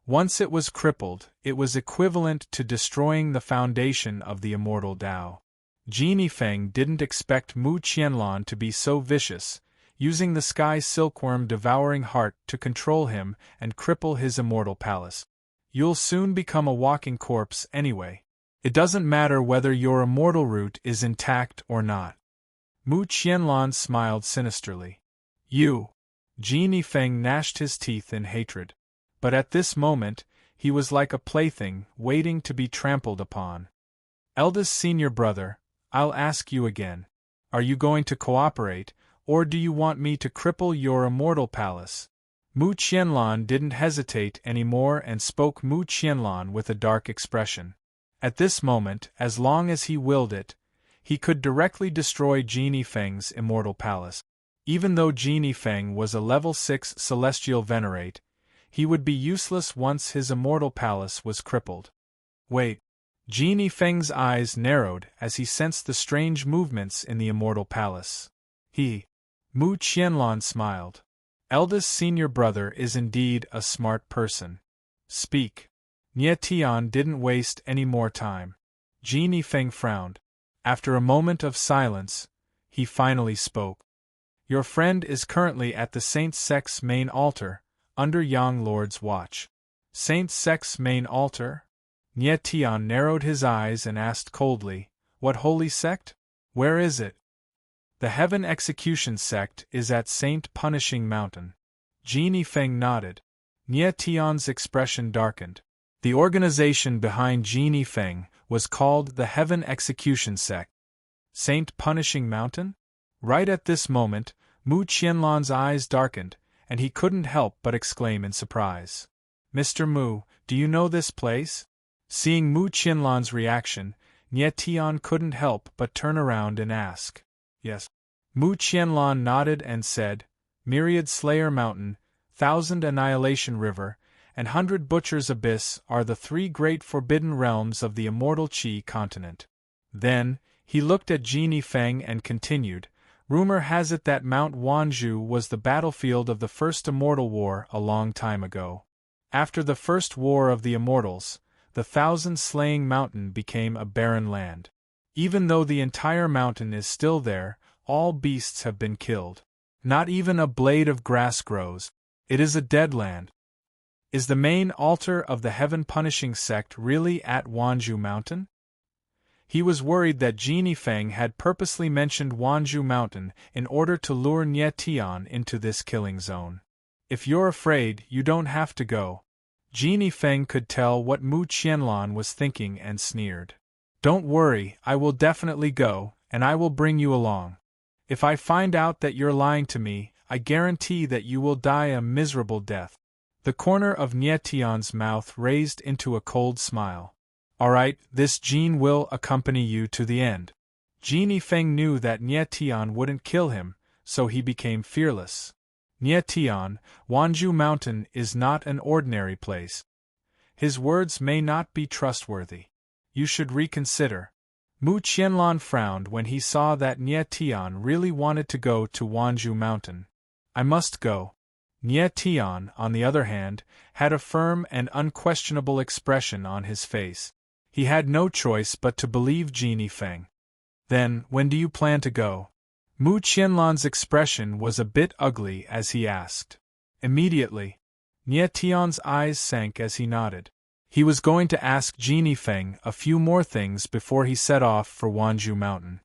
Once it was crippled, it was equivalent to destroying the foundation of the immortal Tao. Genie Feng didn't expect Mu Qianlan to be so vicious, using the sky silkworm devouring heart to control him and cripple his immortal palace. You'll soon become a walking corpse anyway. It doesn't matter whether your immortal root is intact or not. Mu Qianlan smiled sinisterly. You! Genie Feng gnashed his teeth in hatred. But at this moment, he was like a plaything waiting to be trampled upon. Eldest senior brother, I'll ask you again. Are you going to cooperate, or do you want me to cripple your immortal palace? Mu Qianlan didn't hesitate anymore and spoke Mu Qianlan with a dark expression. At this moment, as long as he willed it, he could directly destroy Genie Feng's immortal palace. Even though Genie Feng was a level 6 celestial venerate, he would be useless once his immortal palace was crippled. Wait. Genie Feng's eyes narrowed as he sensed the strange movements in the immortal palace. Mu Qianlan smiled. Eldest senior brother is indeed a smart person. Speak. Nie Tian didn't waste any more time. Genie Feng frowned. After a moment of silence, he finally spoke. Your friend is currently at the Saint Sect's main altar, under Yang Lord's watch. Saint Sect's main altar? Nie Tian narrowed his eyes and asked coldly, What holy sect? Where is it? The Heaven Execution Sect is at Saint Punishing Mountain. Genie Feng nodded. Nie Tian's expression darkened. The organization behind Genie Feng was called the Heaven Execution Sect. Saint Punishing Mountain? Right at this moment, Mu Qianlan's eyes darkened, and he couldn't help but exclaim in surprise. Mr. Mu, do you know this place? Seeing Mu Qianlan's reaction, Nie Tian couldn't help but turn around and ask. Yes. Mu Qianlan nodded and said, Myriad Slayer Mountain, Thousand Annihilation River, and 100 Butchers Abyss are the three great forbidden realms of the immortal Qi continent. Then, he looked at Genie Feng and continued, Rumor has it that Mount Wanzhou was the battlefield of the First Immortal War a long time ago. After the First War of the Immortals, the Thousand-Slaying Mountain became a barren land. Even though the entire mountain is still there, all beasts have been killed. Not even a blade of grass grows. It is a dead land. Is the main altar of the Heaven Punishing Sect really at Wanzhou Mountain? He was worried that Genie Feng had purposely mentioned Wanzhou Mountain in order to lure Nie Tian into this killing zone. If you're afraid, you don't have to go. Genie Feng could tell what Mu Qianlan was thinking and sneered. Don't worry, I will definitely go, and I will bring you along. If I find out that you're lying to me, I guarantee that you will die a miserable death. The corner of Nie Tian's mouth raised into a cold smile. All right, this Jin will accompany you to the end. Genie Feng knew that Nie Tian wouldn't kill him, so he became fearless. Nie Tian, Wanzhou Mountain is not an ordinary place. His words may not be trustworthy. You should reconsider. Mu Qianlan frowned when he saw that Nie Tian really wanted to go to Wanzhou Mountain. I must go. Nie Tian, on the other hand, had a firm and unquestionable expression on his face. He had no choice but to believe Genie Feng. Then, when do you plan to go? Mu Qianlan's expression was a bit ugly as he asked. Immediately. Nie Tian's eyes sank as he nodded. He was going to ask Genie Feng a few more things before he set off for Wanzhou Mountain.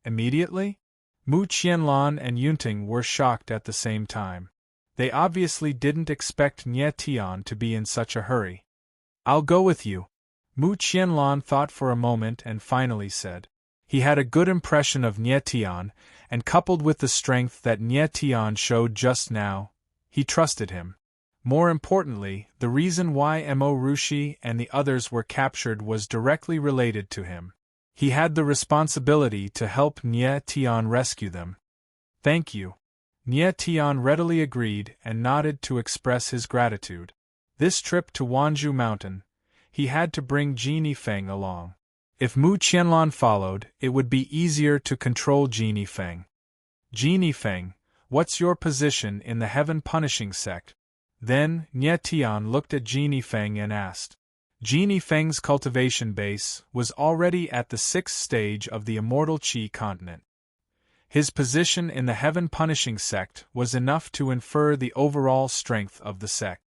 Immediately? Mu Qianlan and Yunting were shocked at the same time. They obviously didn't expect Nie Tian to be in such a hurry. I'll go with you. Mu Qianlan thought for a moment and finally said. He had a good impression of Nie Tian, and coupled with the strength that Nie Tian showed just now, he trusted him. More importantly, the reason why Mo Rushi and the others were captured was directly related to him. He had the responsibility to help Nie Tian rescue them. Thank you. Nie Tian readily agreed and nodded to express his gratitude. This trip to Wanzhou Mountain, he had to bring Genie Feng along. If Mu Qianlan followed, it would be easier to control Genie Feng. Genie Feng, what's your position in the heaven-punishing sect? Then, Nie Tian looked at Genie Feng and asked. Genie Feng's cultivation base was already at the 6th stage of the immortal Qi continent. His position in the heaven-punishing sect was enough to infer the overall strength of the sect.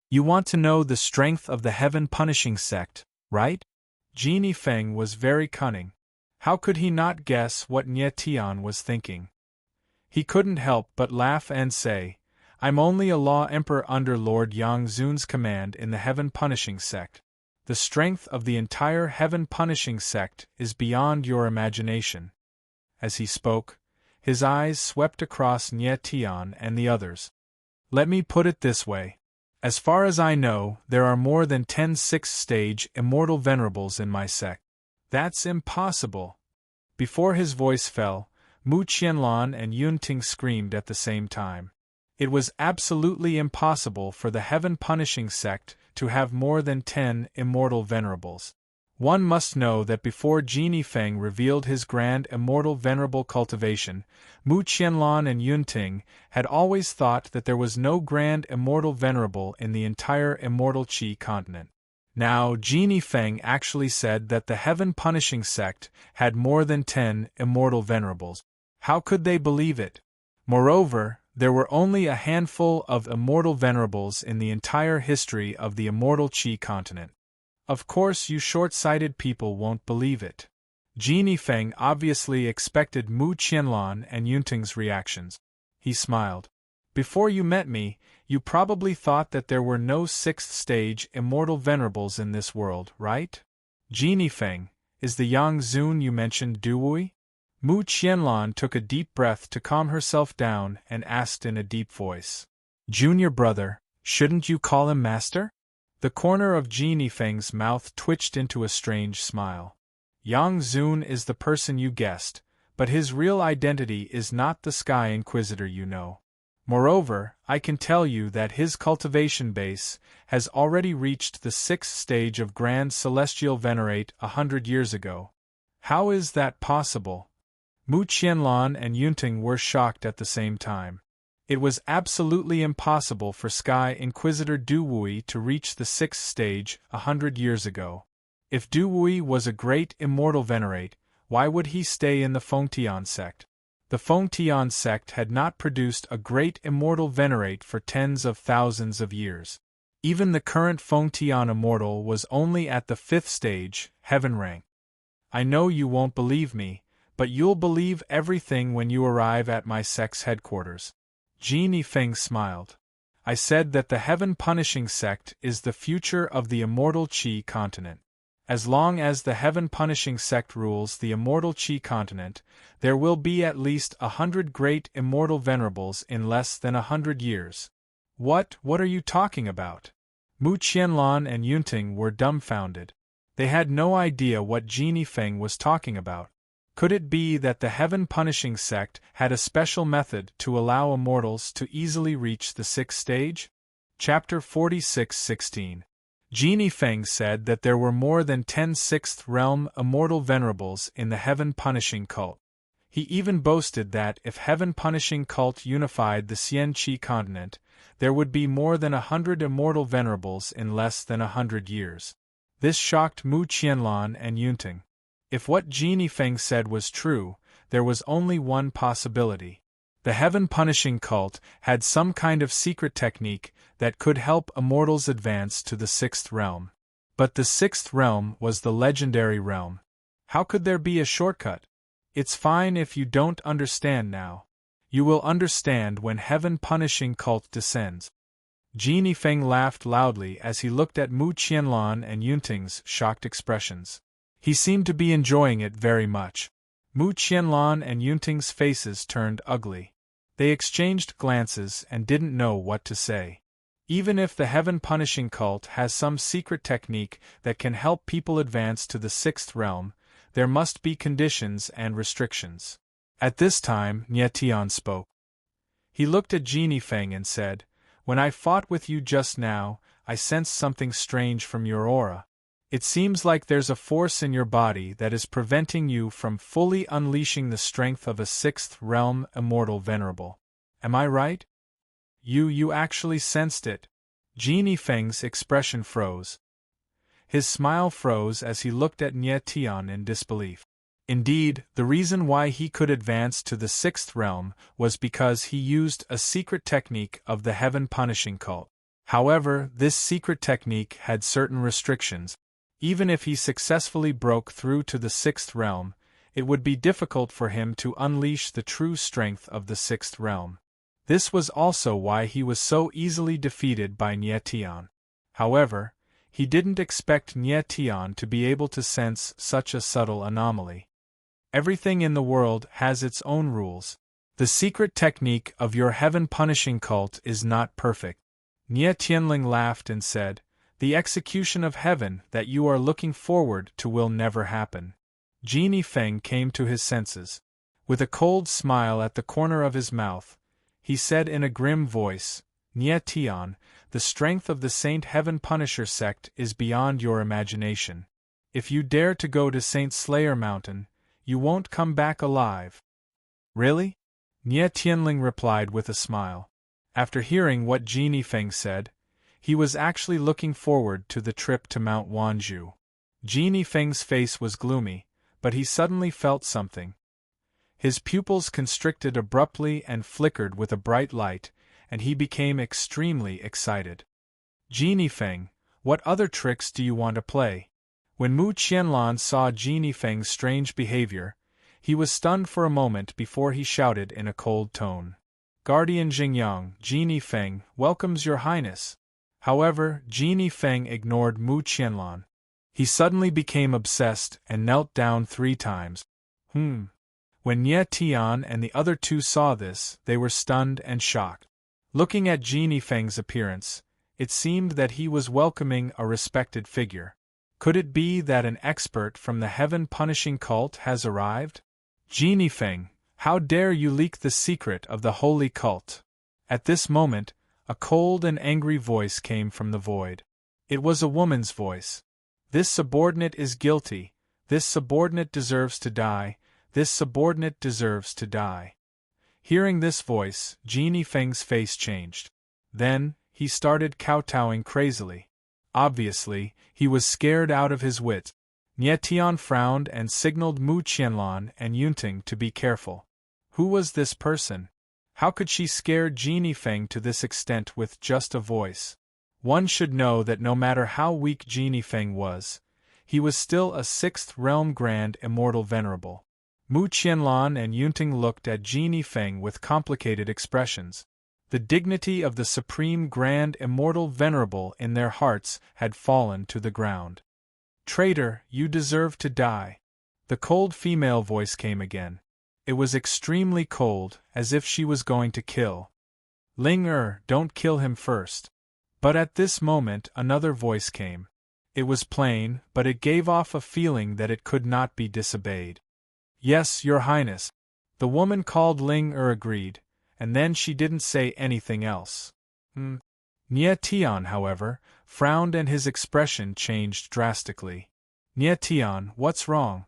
You want to know the strength of the heaven-punishing sect, right? Genie Feng was very cunning. How could he not guess what Nie Tian was thinking? He couldn't help but laugh and say, I'm only a law emperor under Lord Yang Zun's command in the heaven-punishing sect. The strength of the entire heaven-punishing sect is beyond your imagination. As he spoke, his eyes swept across Nie Tian and the others. Let me put it this way. As far as I know, there are more than 10 6th-stage immortal venerables in my sect. That's impossible. Before his voice fell, Mu Qianlan and Yunting screamed at the same time. It was absolutely impossible for the heaven-punishing sect to have more than 10 immortal venerables. One must know that before Genie Feng revealed his grand immortal venerable cultivation, Mu Qianlan and Yunting had always thought that there was no grand immortal venerable in the entire immortal Qi continent. Now Genie Feng actually said that the heaven-punishing sect had more than 10 immortal venerables. How could they believe it? Moreover, there were only a handful of immortal venerables in the entire history of the immortal Qi continent. Of course you short-sighted people won't believe it. Genie Feng obviously expected Mu Qianlan and Yunting's reactions. He smiled. Before you met me, you probably thought that there were no 6th-stage immortal venerables in this world, right? Genie Feng, is the Yang Zun you mentioned Duwui? Mu Qianlan took a deep breath to calm herself down and asked in a deep voice. Junior brother, shouldn't you call him master? The corner of Genie Feng's mouth twitched into a strange smile. Yang Zun is the person you guessed, but his real identity is not the Sky Inquisitor you know. Moreover, I can tell you that his cultivation base has already reached the 6th stage of Grand Celestial Venerate 100 years ago. How is that possible? Mu Qianlan and Yunting were shocked at the same time. It was absolutely impossible for Sky Inquisitor Duwui to reach the 6th stage 100 years ago. If Duwui was a great immortal venerate, why would he stay in the Fengtian sect? The Fengtian sect had not produced a great immortal venerate for tens of thousands of years. Even the current Fengtian immortal was only at the 5th stage, heaven rank. I know you won't believe me, but you'll believe everything when you arrive at my sect's headquarters. Genie Feng smiled. I said that the heaven-punishing sect is the future of the immortal Qi continent. As long as the heaven-punishing sect rules the immortal Qi continent, there will be at least 100 great immortal venerables in less than 100 years. What are you talking about? Mu Qianlan and Yunting were dumbfounded. They had no idea what Genie Feng was talking about. Could it be that the heaven-punishing sect had a special method to allow immortals to easily reach the sixth stage? Chapter 46:16. Genie Feng said that there were more than 10 sixth realm immortal venerables in the heaven-punishing cult. He even boasted that if heaven-punishing cult unified the Xian Qi continent, there would be more than 100 immortal venerables in less than 100 years. This shocked Mu Qianlan and Yunting. If what Genie Feng said was true, there was only one possibility. The heaven-punishing cult had some kind of secret technique that could help immortals advance to the sixth realm. But the sixth realm was the legendary realm. How could there be a shortcut? It's fine if you don't understand now. You will understand when heaven-punishing cult descends. Genie Feng laughed loudly as he looked at Mu Qianlan and Yunting's shocked expressions. He seemed to be enjoying it very much. Mu Qianlan and Yunting's faces turned ugly. They exchanged glances and didn't know what to say. Even if the heaven-punishing cult has some secret technique that can help people advance to the sixth realm, there must be conditions and restrictions. At this time, Nie Tian spoke. He looked at Genie Feng and said, "When I fought with you just now, I sensed something strange from your aura. It seems like there's a force in your body that is preventing you from fully unleashing the strength of a sixth realm immortal venerable. Am I right?" You actually sensed it." Genie Feng's expression froze. His smile froze as he looked at Nie Tian in disbelief. Indeed, the reason why he could advance to the sixth realm was because he used a secret technique of the heaven-punishing cult. However, this secret technique had certain restrictions. Even if he successfully broke through to the sixth realm, it would be difficult for him to unleash the true strength of the sixth realm. This was also why he was so easily defeated by Nie Tian. However, he didn't expect Nie Tian to be able to sense such a subtle anomaly. Everything in the world has its own rules. The secret technique of your heaven-punishing cult is not perfect. Nie Tianling laughed and said, "The execution of heaven that you are looking forward to will never happen." Genie Feng came to his senses. With a cold smile at the corner of his mouth, he said in a grim voice, "Nie Tian, the strength of the Saint Heaven Punisher sect is beyond your imagination. If you dare to go to Saint Slayer Mountain, you won't come back alive." "Really?" Nie Tianling replied with a smile. After hearing what Genie Feng said, he was actually looking forward to the trip to Mount Wanzhou. Genie Feng's face was gloomy, but he suddenly felt something. His pupils constricted abruptly and flickered with a bright light, and he became extremely excited. "Genie Feng, what other tricks do you want to play?" When Mu Qianlan saw Genie Feng's strange behavior, he was stunned for a moment before he shouted in a cold tone, "Guardian Jingyang, Genie Feng, welcomes your highness." However, Genie Feng ignored Mu Qianlan. He suddenly became obsessed and knelt down 3 times. When Nie Tian and the other two saw this, they were stunned and shocked. Looking at Genie Feng's appearance, it seemed that he was welcoming a respected figure. Could it be that an expert from the heaven-punishing cult has arrived? "Genie Feng, how dare you leak the secret of the holy cult?" At this moment, a cold and angry voice came from the void. It was a woman's voice. "This subordinate is guilty. This subordinate deserves to die. This subordinate deserves to die." Hearing this voice, Genie Feng's face changed. Then, he started kowtowing crazily. Obviously, he was scared out of his wits. Nie Tian frowned and signaled Mu Qianlan and Yunting to be careful. Who was this person? How could she scare Genie Feng to this extent with just a voice? One should know that no matter how weak Genie Feng was, he was still a sixth realm grand immortal venerable. Mu Qianlan and Yunting looked at Genie Feng with complicated expressions. The dignity of the supreme grand immortal venerable in their hearts had fallen to the ground. "Traitor, you deserve to die." The cold female voice came again. It was extremely cold, as if she was going to kill. "Ling don't kill him first." But at this moment another voice came. It was plain, but it gave off a feeling that it could not be disobeyed. "Yes, Your Highness." The woman called Ling agreed, and then she didn't say anything else. Nie Tian, however, frowned and his expression changed drastically. "Nie Tian, what's wrong?"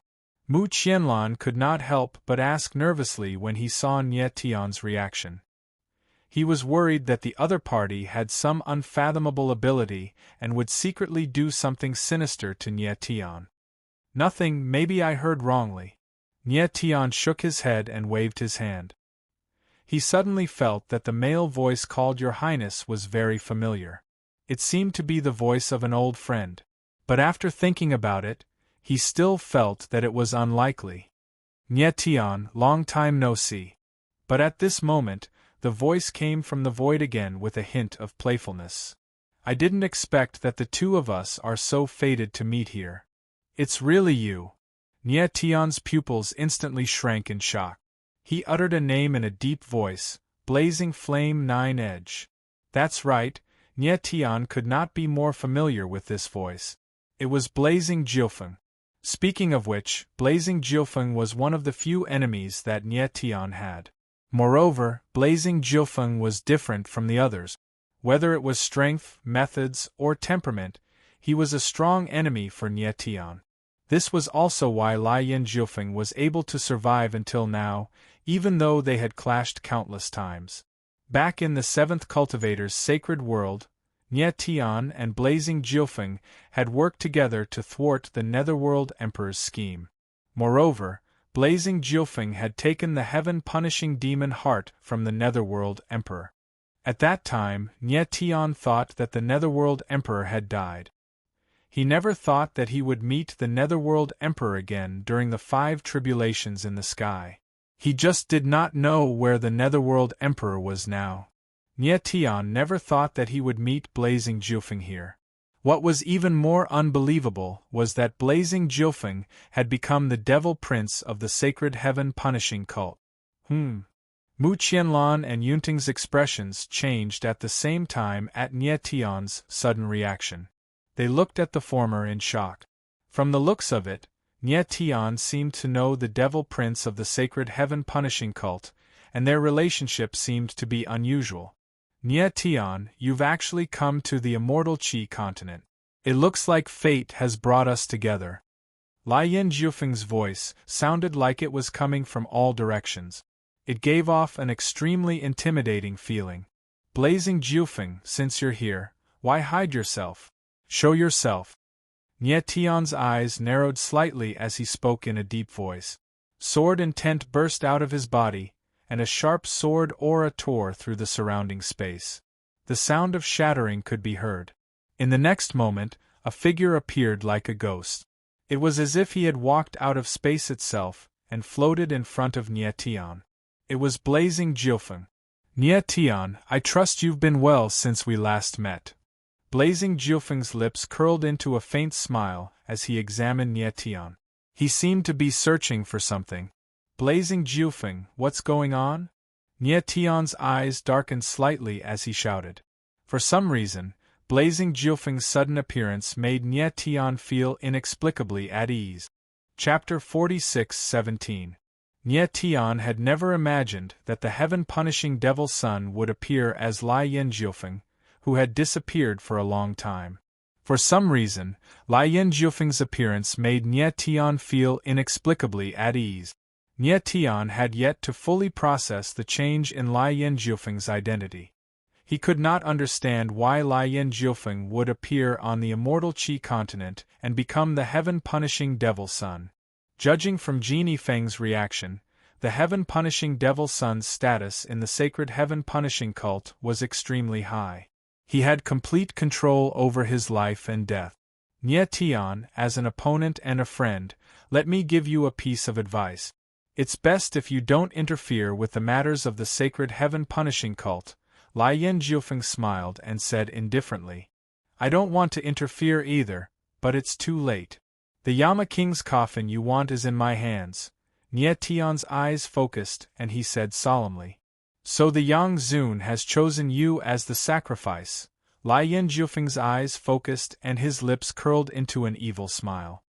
Mu Qianlan could not help but ask nervously when he saw Nie Tian's reaction. He was worried that the other party had some unfathomable ability and would secretly do something sinister to Nie Tian. "Nothing, maybe I heard wrongly." Nie Tian shook his head and waved his hand. He suddenly felt that the male voice called Your Highness was very familiar. It seemed to be the voice of an old friend. But after thinking about it, he still felt that it was unlikely. "Nie Tian, long time no see." But at this moment, the voice came from the void again with a hint of playfulness. "I didn't expect that the two of us are so fated to meet here. It's really you." Nie Tian's pupils instantly shrank in shock. He uttered a name in a deep voice, Blazing Flame Nine Edge. That's right, Nie Tian could not be more familiar with this voice. It was Blazing Jiufeng. Speaking of which, Blazing Jiufeng was one of the few enemies that Nie Tian had. Moreover, Blazing Jiufeng was different from the others. Whether it was strength, methods, or temperament, he was a strong enemy for Nie Tian. This was also why Lian Jiufeng was able to survive until now, even though they had clashed countless times. Back in the Seventh Cultivator's sacred world, Nie Tian and Blazing Jiufeng had worked together to thwart the Netherworld Emperor's scheme. Moreover, Blazing Jiufeng had taken the heaven-punishing demon heart from the Netherworld Emperor. At that time, Nie Tian thought that the Netherworld Emperor had died. He never thought that he would meet the Netherworld Emperor again during the 5 tribulations in the sky. He just did not know where the Netherworld Emperor was now. Nie Tian never thought that he would meet Blazing Jiufeng here. What was even more unbelievable was that Blazing Jiufeng had become the Devil Prince of the sacred heaven-punishing cult. Mu Qianlan and Yunting's expressions changed at the same time at Nie Tian's sudden reaction. They looked at the former in shock. From the looks of it, Nie Tian seemed to know the Devil Prince of the sacred heaven-punishing cult, and their relationship seemed to be unusual. Nie Tian, you've actually come to the immortal Qi continent. It looks like fate has brought us together. Lian Jiufeng's voice sounded like it was coming from all directions. It gave off an extremely intimidating feeling. Blazing Jiufeng, since you're here, why hide yourself? Show yourself. Nie Tian's eyes narrowed slightly as he spoke in a deep voice. Sword intent burst out of his body, and a sharp sword aura tore through the surrounding space. The sound of shattering could be heard. In the next moment, a figure appeared like a ghost. It was as if he had walked out of space itself and floated in front of Nie Tian. It was Blazing Jiufeng. Nie Tian, I trust you've been well since we last met. Blazing Jiufeng's lips curled into a faint smile as he examined Nie Tian. He seemed to be searching for something. Blazing Jiufeng, what's going on? Nie Tian's eyes darkened slightly as he shouted. For some reason, Blazing Jiufeng's sudden appearance made Nie Tian feel inexplicably at ease. Chapter 46:17. Nie Tian had never imagined that the heaven-punishing Devil's Son would appear as Lian Jiufeng, who had disappeared for a long time. For some reason, Lian Jiufeng's appearance made Nie Tian feel inexplicably at ease. Nie Tian had yet to fully process the change in Lian Jiufeng's identity. He could not understand why Lian Jiufeng would appear on the immortal Qi continent and become the heaven-punishing Devil's Son. Judging from Genie Feng's reaction, the heaven-punishing Devil's Son's status in the sacred heaven-punishing cult was extremely high. He had complete control over his life and death. Nie Tian, as an opponent and a friend, let me give you a piece of advice. It's best if you don't interfere with the matters of the sacred heaven-punishing cult, Lai Yin Jiufeng smiled and said indifferently. I don't want to interfere either, but it's too late. The Yama King's coffin you want is in my hands. Nie Tian's eyes focused and he said solemnly. So the Yang Zun has chosen you as the sacrifice. Lai Yin Jiufeng's eyes focused and his lips curled into an evil smile.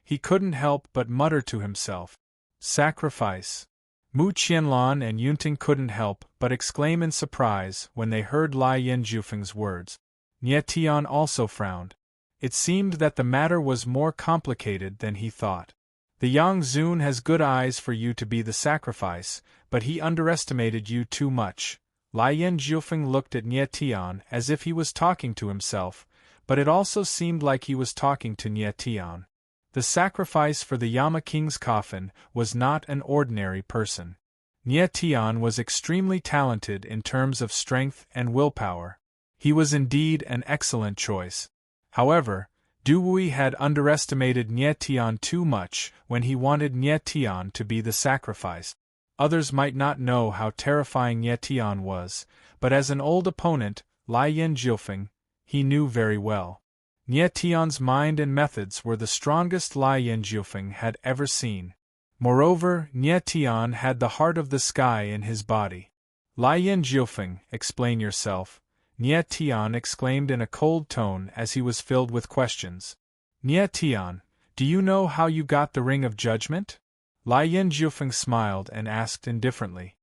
He couldn't help but mutter to himself. Sacrifice. Mu Qianlan and Yunting couldn't help but exclaim in surprise when they heard Lai Yin Jiufeng's words. Nie Tian also frowned. It seemed that the matter was more complicated than he thought. The Yang Zun has good eyes for you to be the sacrifice, but he underestimated you too much. Lai Yin Jiufeng looked at Nie Tian as if he was talking to himself, but it also seemed like he was talking to Nie Tian. The sacrifice for the Yama King's coffin was not an ordinary person. Nie Tian was extremely talented in terms of strength and willpower. He was indeed an excellent choice. However, Du Wei had underestimated Nie Tian too much when he wanted Nie Tian to be the sacrifice. Others might not know how terrifying Nie Tian was, but as an old opponent, Lai Yin Jiufeng, he knew very well. Nie Tian's mind and methods were the strongest Lai Yin Jiufeng had ever seen. Moreover, Nie Tian had the heart of the sky in his body. Lai Yin Jiufeng, explain yourself, Nie Tian exclaimed in a cold tone as he was filled with questions. Nie Tian, do you know how you got the Ring of Judgment? Lai Yin Jiufeng smiled and asked indifferently.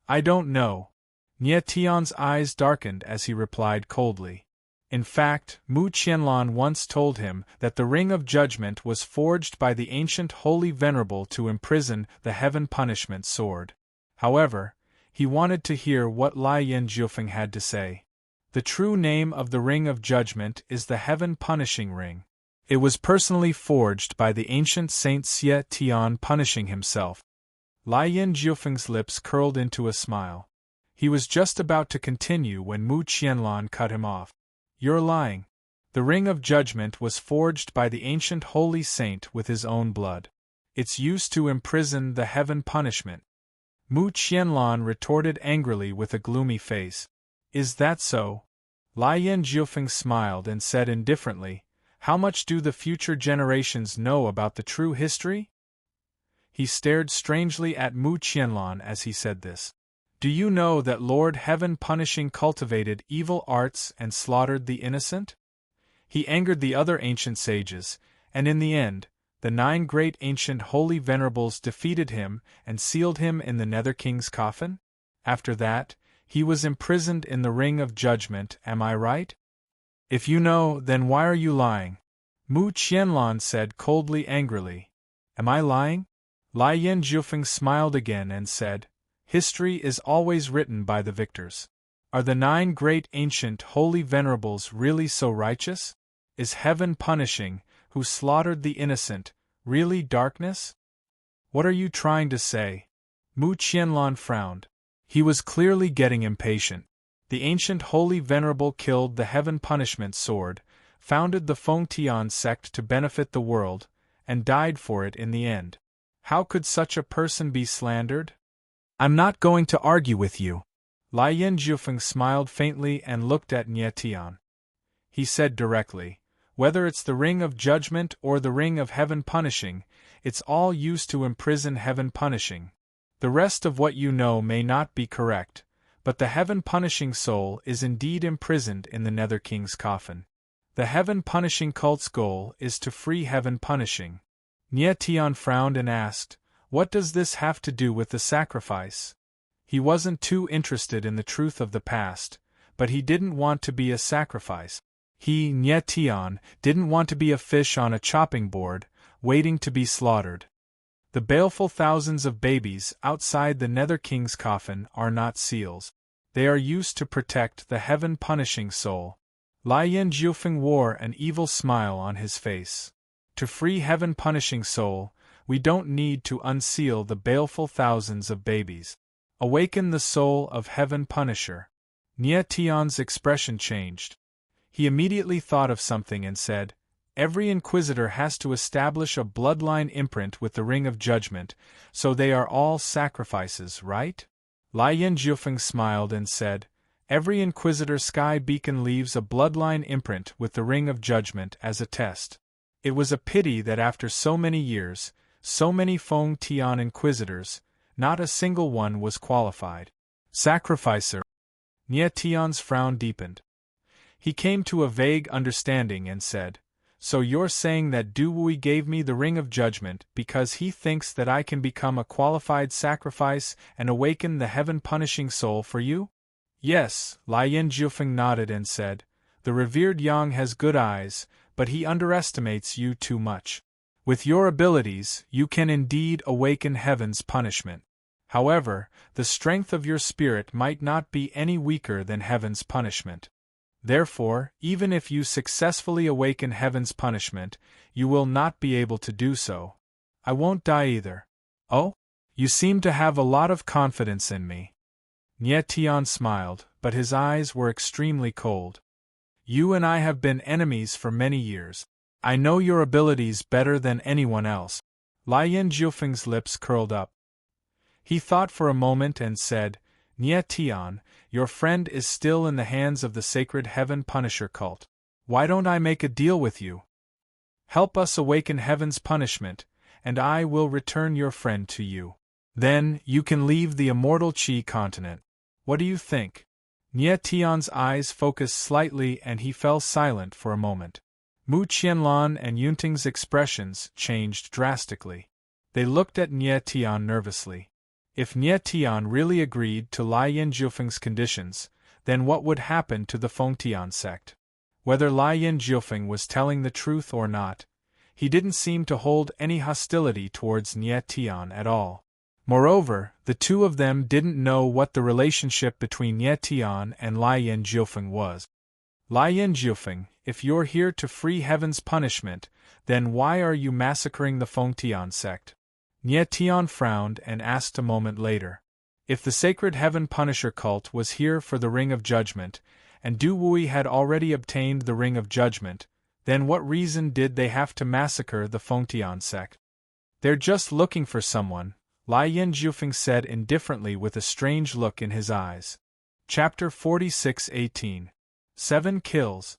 I don't know. Nie Tian's eyes darkened as he replied coldly. In fact, Mu Qianlan once told him that the Ring of Judgment was forged by the ancient Holy Venerable to imprison the Heaven Punishment Sword. However, he wanted to hear what Lai Yin Jiufeng had to say. The true name of the Ring of Judgment is the Heaven Punishing Ring. It was personally forged by the ancient Saint Xie Tian punishing himself. Lai Yin Jiufeng's lips curled into a smile. He was just about to continue when Mu Qianlan cut him off. You're lying. The Ring of Judgment was forged by the ancient holy saint with his own blood. It's used to imprison the heaven punishment. Mu Qianlan retorted angrily with a gloomy face. Is that so? Lai Yin Jiufeng smiled and said indifferently, how much do the future generations know about the true history? He stared strangely at Mu Qianlan as he said this. Do you know that Lord Heaven Punishing cultivated evil arts and slaughtered the innocent? He angered the other ancient sages, and in the end, the 9 great ancient holy venerables defeated him and sealed him in the Nether King's coffin? After that, he was imprisoned in the Ring of Judgment, am I right? If you know, then why are you lying? Mu Qianlan said coldly angrily. Am I lying? Lai Yin Jiufeng smiled again and said, History is always written by the victors. Are the 9 great ancient holy venerables really so righteous? Is heaven punishing, who slaughtered the innocent, really darkness? What are you trying to say? Mu Qianlan frowned. He was clearly getting impatient. The ancient holy venerable killed the heaven punishment sword, founded the Fengtian sect to benefit the world, and died for it in the end. How could such a person be slandered? I'm not going to argue with you. Lai Yin Jiufeng smiled faintly and looked at Nie Tian. He said directly, whether it's the Ring of Judgment or the Ring of Heaven Punishing, it's all used to imprison heaven punishing. The rest of what you know may not be correct, but the heaven punishing soul is indeed imprisoned in the Nether King's coffin. The heaven punishing cult's goal is to free heaven punishing. Nie Tian frowned and asked, what does this have to do with the sacrifice? He wasn't too interested in the truth of the past, but he didn't want to be a sacrifice. He, Nie Tian, didn't want to be a fish on a chopping board, waiting to be slaughtered. The baleful thousands of babies outside the Nether King's coffin are not seals. They are used to protect the heaven-punishing soul. Lai Yin Jiufeng wore an evil smile on his face. To free heaven-punishing soul, we don't need to unseal the baleful thousands of babies. Awaken the soul of Heaven Punisher. Nie Tian's expression changed. He immediately thought of something and said, every inquisitor has to establish a bloodline imprint with the Ring of Judgment, so they are all sacrifices, right? Lai Yin Jiufeng smiled and said, Every Inquisitor sky beacon leaves a bloodline imprint with the Ring of Judgment as a test. It was a pity that after so many years, so many Feng Tian Inquisitors, not a single one was qualified. Sacrificer. Nie Tian's frown deepened. He came to a vague understanding and said, "So you're saying that Du Wui gave me the Ring of Judgment because he thinks that I can become a qualified sacrifice and awaken the heaven-punishing soul for you?" "Yes," Lien Jiufeng nodded and said, "the revered Yang has good eyes, but he underestimates you too much. With your abilities, you can indeed awaken heaven's punishment. However, the strength of your spirit might not be any weaker than heaven's punishment. Therefore, even if you successfully awaken heaven's punishment, you will not be able to do so. I won't die either." "Oh? You seem to have a lot of confidence in me." Nie Tian smiled, but his eyes were extremely cold. "You and I have been enemies for many years. I know your abilities better than anyone else." Lien Jiufeng's lips curled up. He thought for a moment and said, "Nie Tian, your friend is still in the hands of the sacred Heaven Punisher cult. Why don't I make a deal with you? Help us awaken heaven's punishment, and I will return your friend to you. Then, you can leave the immortal Qi continent. What do you think?" Nie Tian's eyes focused slightly and he fell silent for a moment. Mu Qianlan and Yunting's expressions changed drastically. They looked at Nie Tian nervously. If Nie Tian really agreed to Lien Jiufeng's conditions, then what would happen to the Fengtian sect? Whether Lien Jiufeng was telling the truth or not, he didn't seem to hold any hostility towards Nie Tian at all. Moreover, the two of them didn't know what the relationship between Nie Tian and Lien Jiufeng was. "Lien Jiufeng, if you're here to free heaven's punishment, then why are you massacring the Fengtian sect?" Nie Tian frowned and asked a moment later. If the sacred Heaven Punisher cult was here for the Ring of Judgment, and Du Wui had already obtained the Ring of Judgment, then what reason did they have to massacre the Fengtian sect? "They're just looking for someone," Lien Jiufeng said indifferently with a strange look in his eyes. Chapter 46:18. 7 Kills.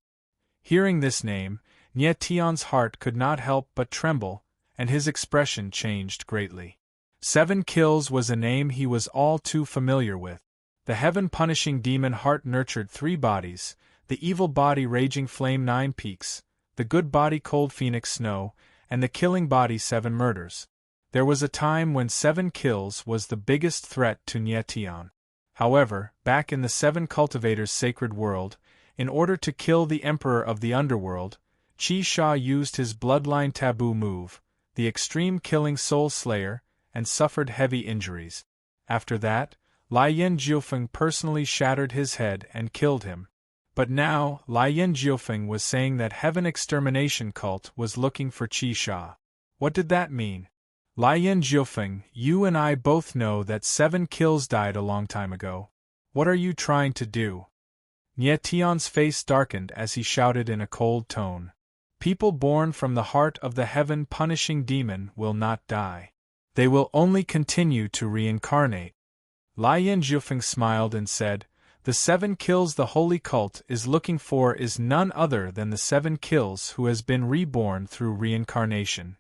Hearing this name, Nie Tian's heart could not help but tremble, and his expression changed greatly. 7 Kills was a name he was all too familiar with. The heaven-punishing demon heart nurtured 3 bodies, the evil body Raging Flame 9 Peaks, the good body Cold Phoenix Snow, and the killing body 7 Murders. There was a time when 7 Kills was the biggest threat to Nie Tian. However, back in the 7 Cultivators' sacred world, in order to kill the Emperor of the Underworld, Qi Sha used his bloodline taboo move, the Extreme Killing Soul Slayer, and suffered heavy injuries. After that, Lien Jiufeng personally shattered his head and killed him. But now, Lien Jiufeng was saying that Heaven Extermination Cult was looking for Qi Sha. What did that mean? "Lien Jiufeng, you and I both know that 7 Kills died a long time ago. What are you trying to do?" Nie Tian's face darkened as he shouted in a cold tone. "People born from the heart of the heaven-punishing demon will not die. They will only continue to reincarnate." Lien Jiufeng smiled and said, "The 7 Kills the holy cult is looking for is none other than the 7 Kills who has been reborn through reincarnation.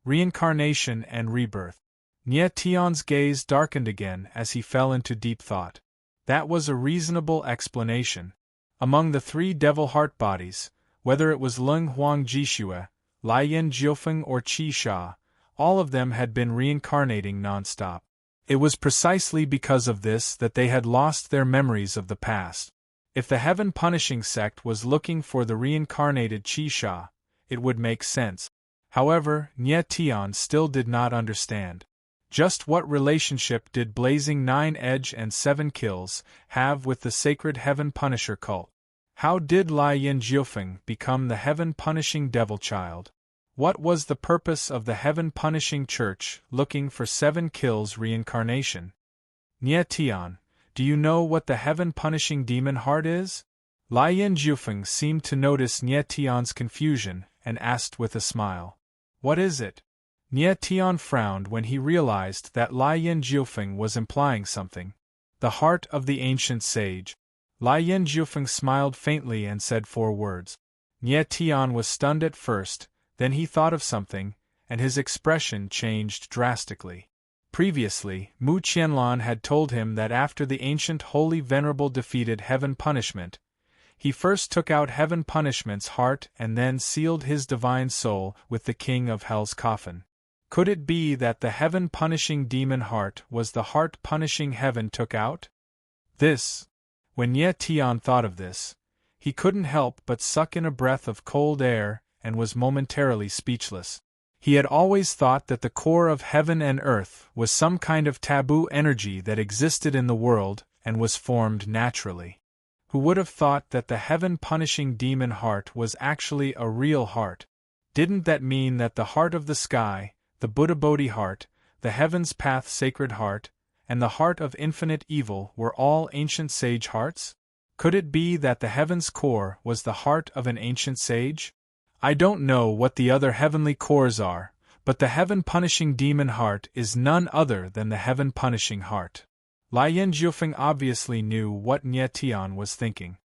Reincarnation and rebirth." Nie Tian's gaze darkened again as he fell into deep thought. That was a reasonable explanation. Among the 3 devil heart bodies, whether it was Lung Huang Jishue, Lien Jiufeng or Qi Sha, all of them had been reincarnating non-stop. It was precisely because of this that they had lost their memories of the past. If the heaven-punishing sect was looking for the reincarnated Qi Sha, it would make sense. However, Nie Tian still did not understand. Just what relationship did Blazing 9 Edge and 7 Kills have with the sacred Heaven Punisher cult? How did Lien Jiufeng become the heaven-punishing devil child? What was the purpose of the heaven-punishing church looking for 7 Kills reincarnation? Nie Tian, do you know what the heaven-punishing demon heart is? Lien Jiufeng seemed to notice Nie Tian's confusion and asked with a smile. What is it? Nie Tian frowned when he realized that Lien Jiufeng was implying something. The heart of the ancient sage. Lai Yin Jiufeng smiled faintly and said 4 words. Nie Tian was stunned at first, then he thought of something, and his expression changed drastically. Previously, Mu Qianlan had told him that after the ancient Holy Venerable defeated Heaven Punishment, he first took out Heaven Punishment's heart and then sealed his divine soul with the King of Hell's coffin. Could it be that the heaven-punishing demon heart was the heart punishing heaven took out? When Nie Tian thought of this, he couldn't help but suck in a breath of cold air and was momentarily speechless. He had always thought that the core of heaven and earth was some kind of taboo energy that existed in the world and was formed naturally. Who would have thought that the heaven-punishing demon heart was actually a real heart? Didn't that mean that the heart of the sky, the Buddha Bodhi heart, the heaven's path sacred heart, and the heart of infinite evil were all ancient sage hearts? Could it be that the heaven's core was the heart of an ancient sage? I don't know what the other heavenly cores are, but the heaven-punishing demon heart is none other than the heaven-punishing heart. Lai Yin Jiufeng obviously knew what Nie Tian was thinking.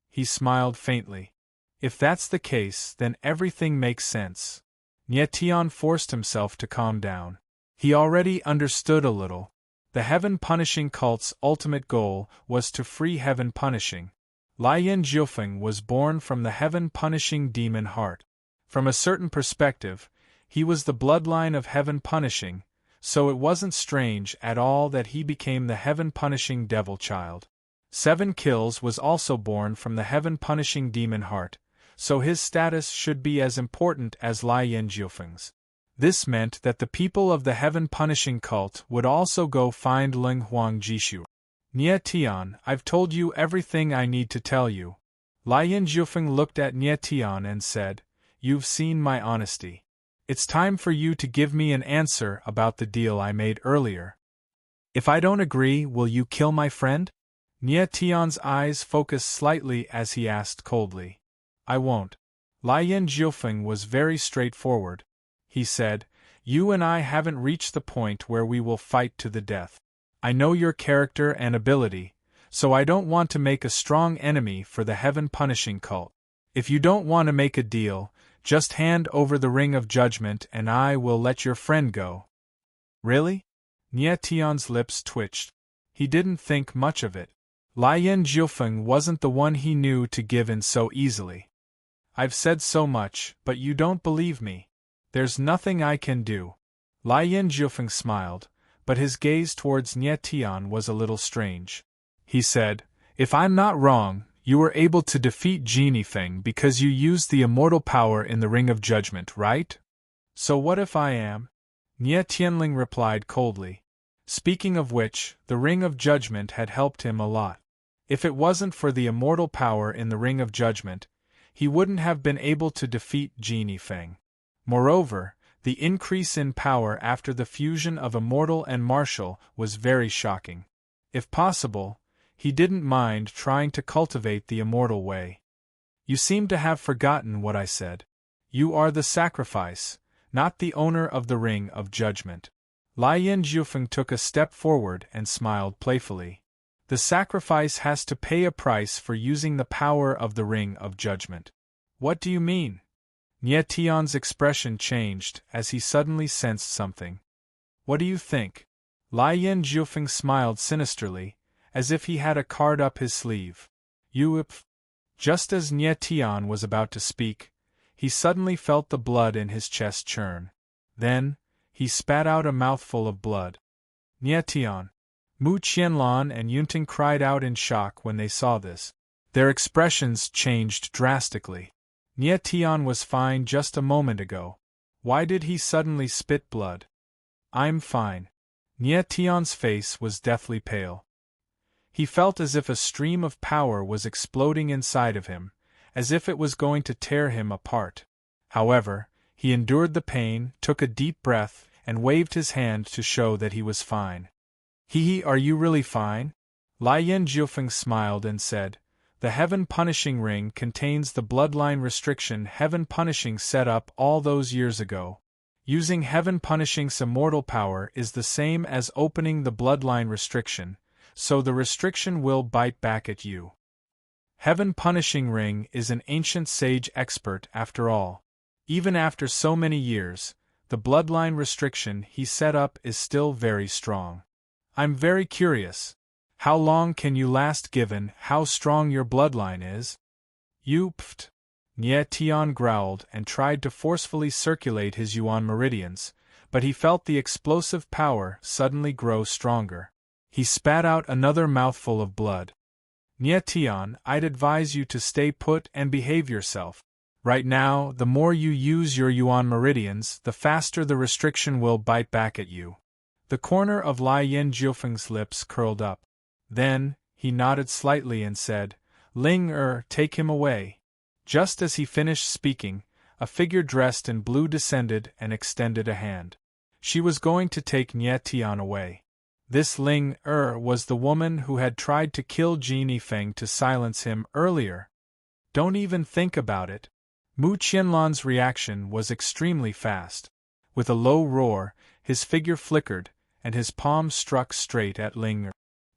He smiled faintly. If that's the case, then everything makes sense. Nie Tian forced himself to calm down. He already understood a little. The heaven-punishing cult's ultimate goal was to free heaven-punishing. Lai Yin Jiufeng was born from the heaven-punishing demon heart. From a certain perspective, he was the bloodline of heaven-punishing, so it wasn't strange at all that he became the heaven-punishing devil child. 7 Kills was also born from the heaven-punishing demon heart, so his status should be as important as Lai Yin Jiufeng's. This meant that the people of the heaven-punishing cult would also go find Ling Huang Jishu. Nie Tian, I've told you everything I need to tell you. Lai Yin Jiufeng looked at Nie Tian and said, "You've seen my honesty. It's time for you to give me an answer about the deal I made earlier. If I don't agree, will you kill my friend?" Nie Tian's eyes focused slightly as he asked coldly. "I won't." Lai Yin Jiufeng was very straightforward. He said, "You and I haven't reached the point where we will fight to the death. I know your character and ability, so I don't want to make a strong enemy for the heaven-punishing cult. If you don't want to make a deal, just hand over the Ring of Judgment and I will let your friend go." "Really?" Nie Tian's lips twitched. He didn't think much of it. Lai Yin Jiufeng wasn't the one he knew to give in so easily. "I've said so much, but you don't believe me. There's nothing I can do." Lai Yin Jiufeng smiled, but his gaze towards Nie Tian was a little strange. He said, "If I'm not wrong, you were able to defeat Genie Feng because you used the immortal power in the Ring of Judgment, right?" "So what if I am?" Nie Tianling replied coldly. Speaking of which, the Ring of Judgment had helped him a lot. If it wasn't for the immortal power in the Ring of Judgment, he wouldn't have been able to defeat Genie Feng. Moreover, the increase in power after the fusion of immortal and martial was very shocking. If possible, he didn't mind trying to cultivate the immortal way. "You seem to have forgotten what I said. You are the sacrifice, not the owner of the Ring of Judgment." Lai Yin Jiufeng took a step forward and smiled playfully. "The sacrifice has to pay a price for using the power of the Ring of Judgment." "What do you mean?" Nie Tian's expression changed as he suddenly sensed something. "What do you think?" Lai Yin Jiufeng smiled sinisterly, as if he had a card up his sleeve. Just as Nie Tian was about to speak, he suddenly felt the blood in his chest churn. Then, he spat out a mouthful of blood. Nie Tian. Mu Qianlan and Yunting cried out in shock when they saw this. Their expressions changed drastically. Nie Tian was fine just a moment ago. Why did he suddenly spit blood? "I'm fine." Nie Tian's face was deathly pale. He felt as if a stream of power was exploding inside of him, as if it was going to tear him apart. However, he endured the pain, took a deep breath, and waved his hand to show that he was fine. Are you really fine?" Lai Yin Jiufeng smiled and said, "The Heaven Punishing Ring contains the bloodline restriction Heaven Punishing set up all those years ago. Using Heaven Punishing's immortal power is the same as opening the bloodline restriction, so the restriction will bite back at you. Heaven Punishing Ring is an ancient sage expert after all. Even after so many years, the bloodline restriction he set up is still very strong. I'm very curious. How long can you last given how strong your bloodline is? You pfft. Nye Tian growled and tried to forcefully circulate his yuan meridians, but he felt the explosive power suddenly grow stronger. He spat out another mouthful of blood. Nye Tian, I'd advise you to stay put and behave yourself. Right now, the more you use your yuan meridians, the faster the restriction will bite back at you. The corner of Lai Yin Jiufeng's lips curled up. Then, he nodded slightly and said, Ling take him away. Just as he finished speaking, a figure dressed in blue descended and extended a hand. She was going to take Nye Tian away. This Ling was the woman who had tried to kill Jin Yifeng to silence him earlier. Don't even think about it. Mu Qianlan's reaction was extremely fast. With a low roar, his figure flickered, and his palm struck straight at Ling.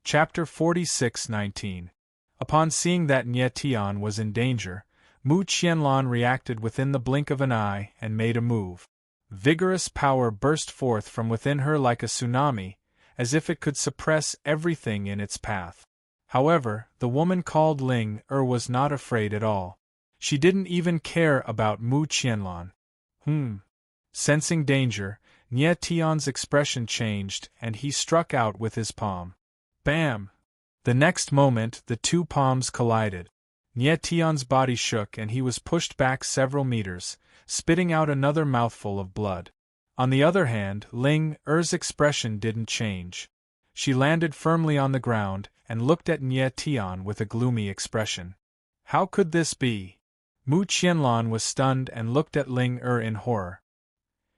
Chapter 46:19. Upon seeing that Nye Tian was in danger, Mu Qianlan reacted within the blink of an eye and made a move. Vigorous power burst forth from within her like a tsunami, as if it could suppress everything in its path. However, the woman called Ling was not afraid at all. She didn't even care about Mu Qianlan. Sensing danger, Nye Tian's expression changed and he struck out with his palm. Bam! The next moment, the two palms collided. Nye Tian's body shook and he was pushed back several meters, spitting out another mouthful of blood. On the other hand, Ling expression didn't change. She landed firmly on the ground and looked at Nye Tian with a gloomy expression. How could this be? Mu Qianlan was stunned and looked at Ling in horror.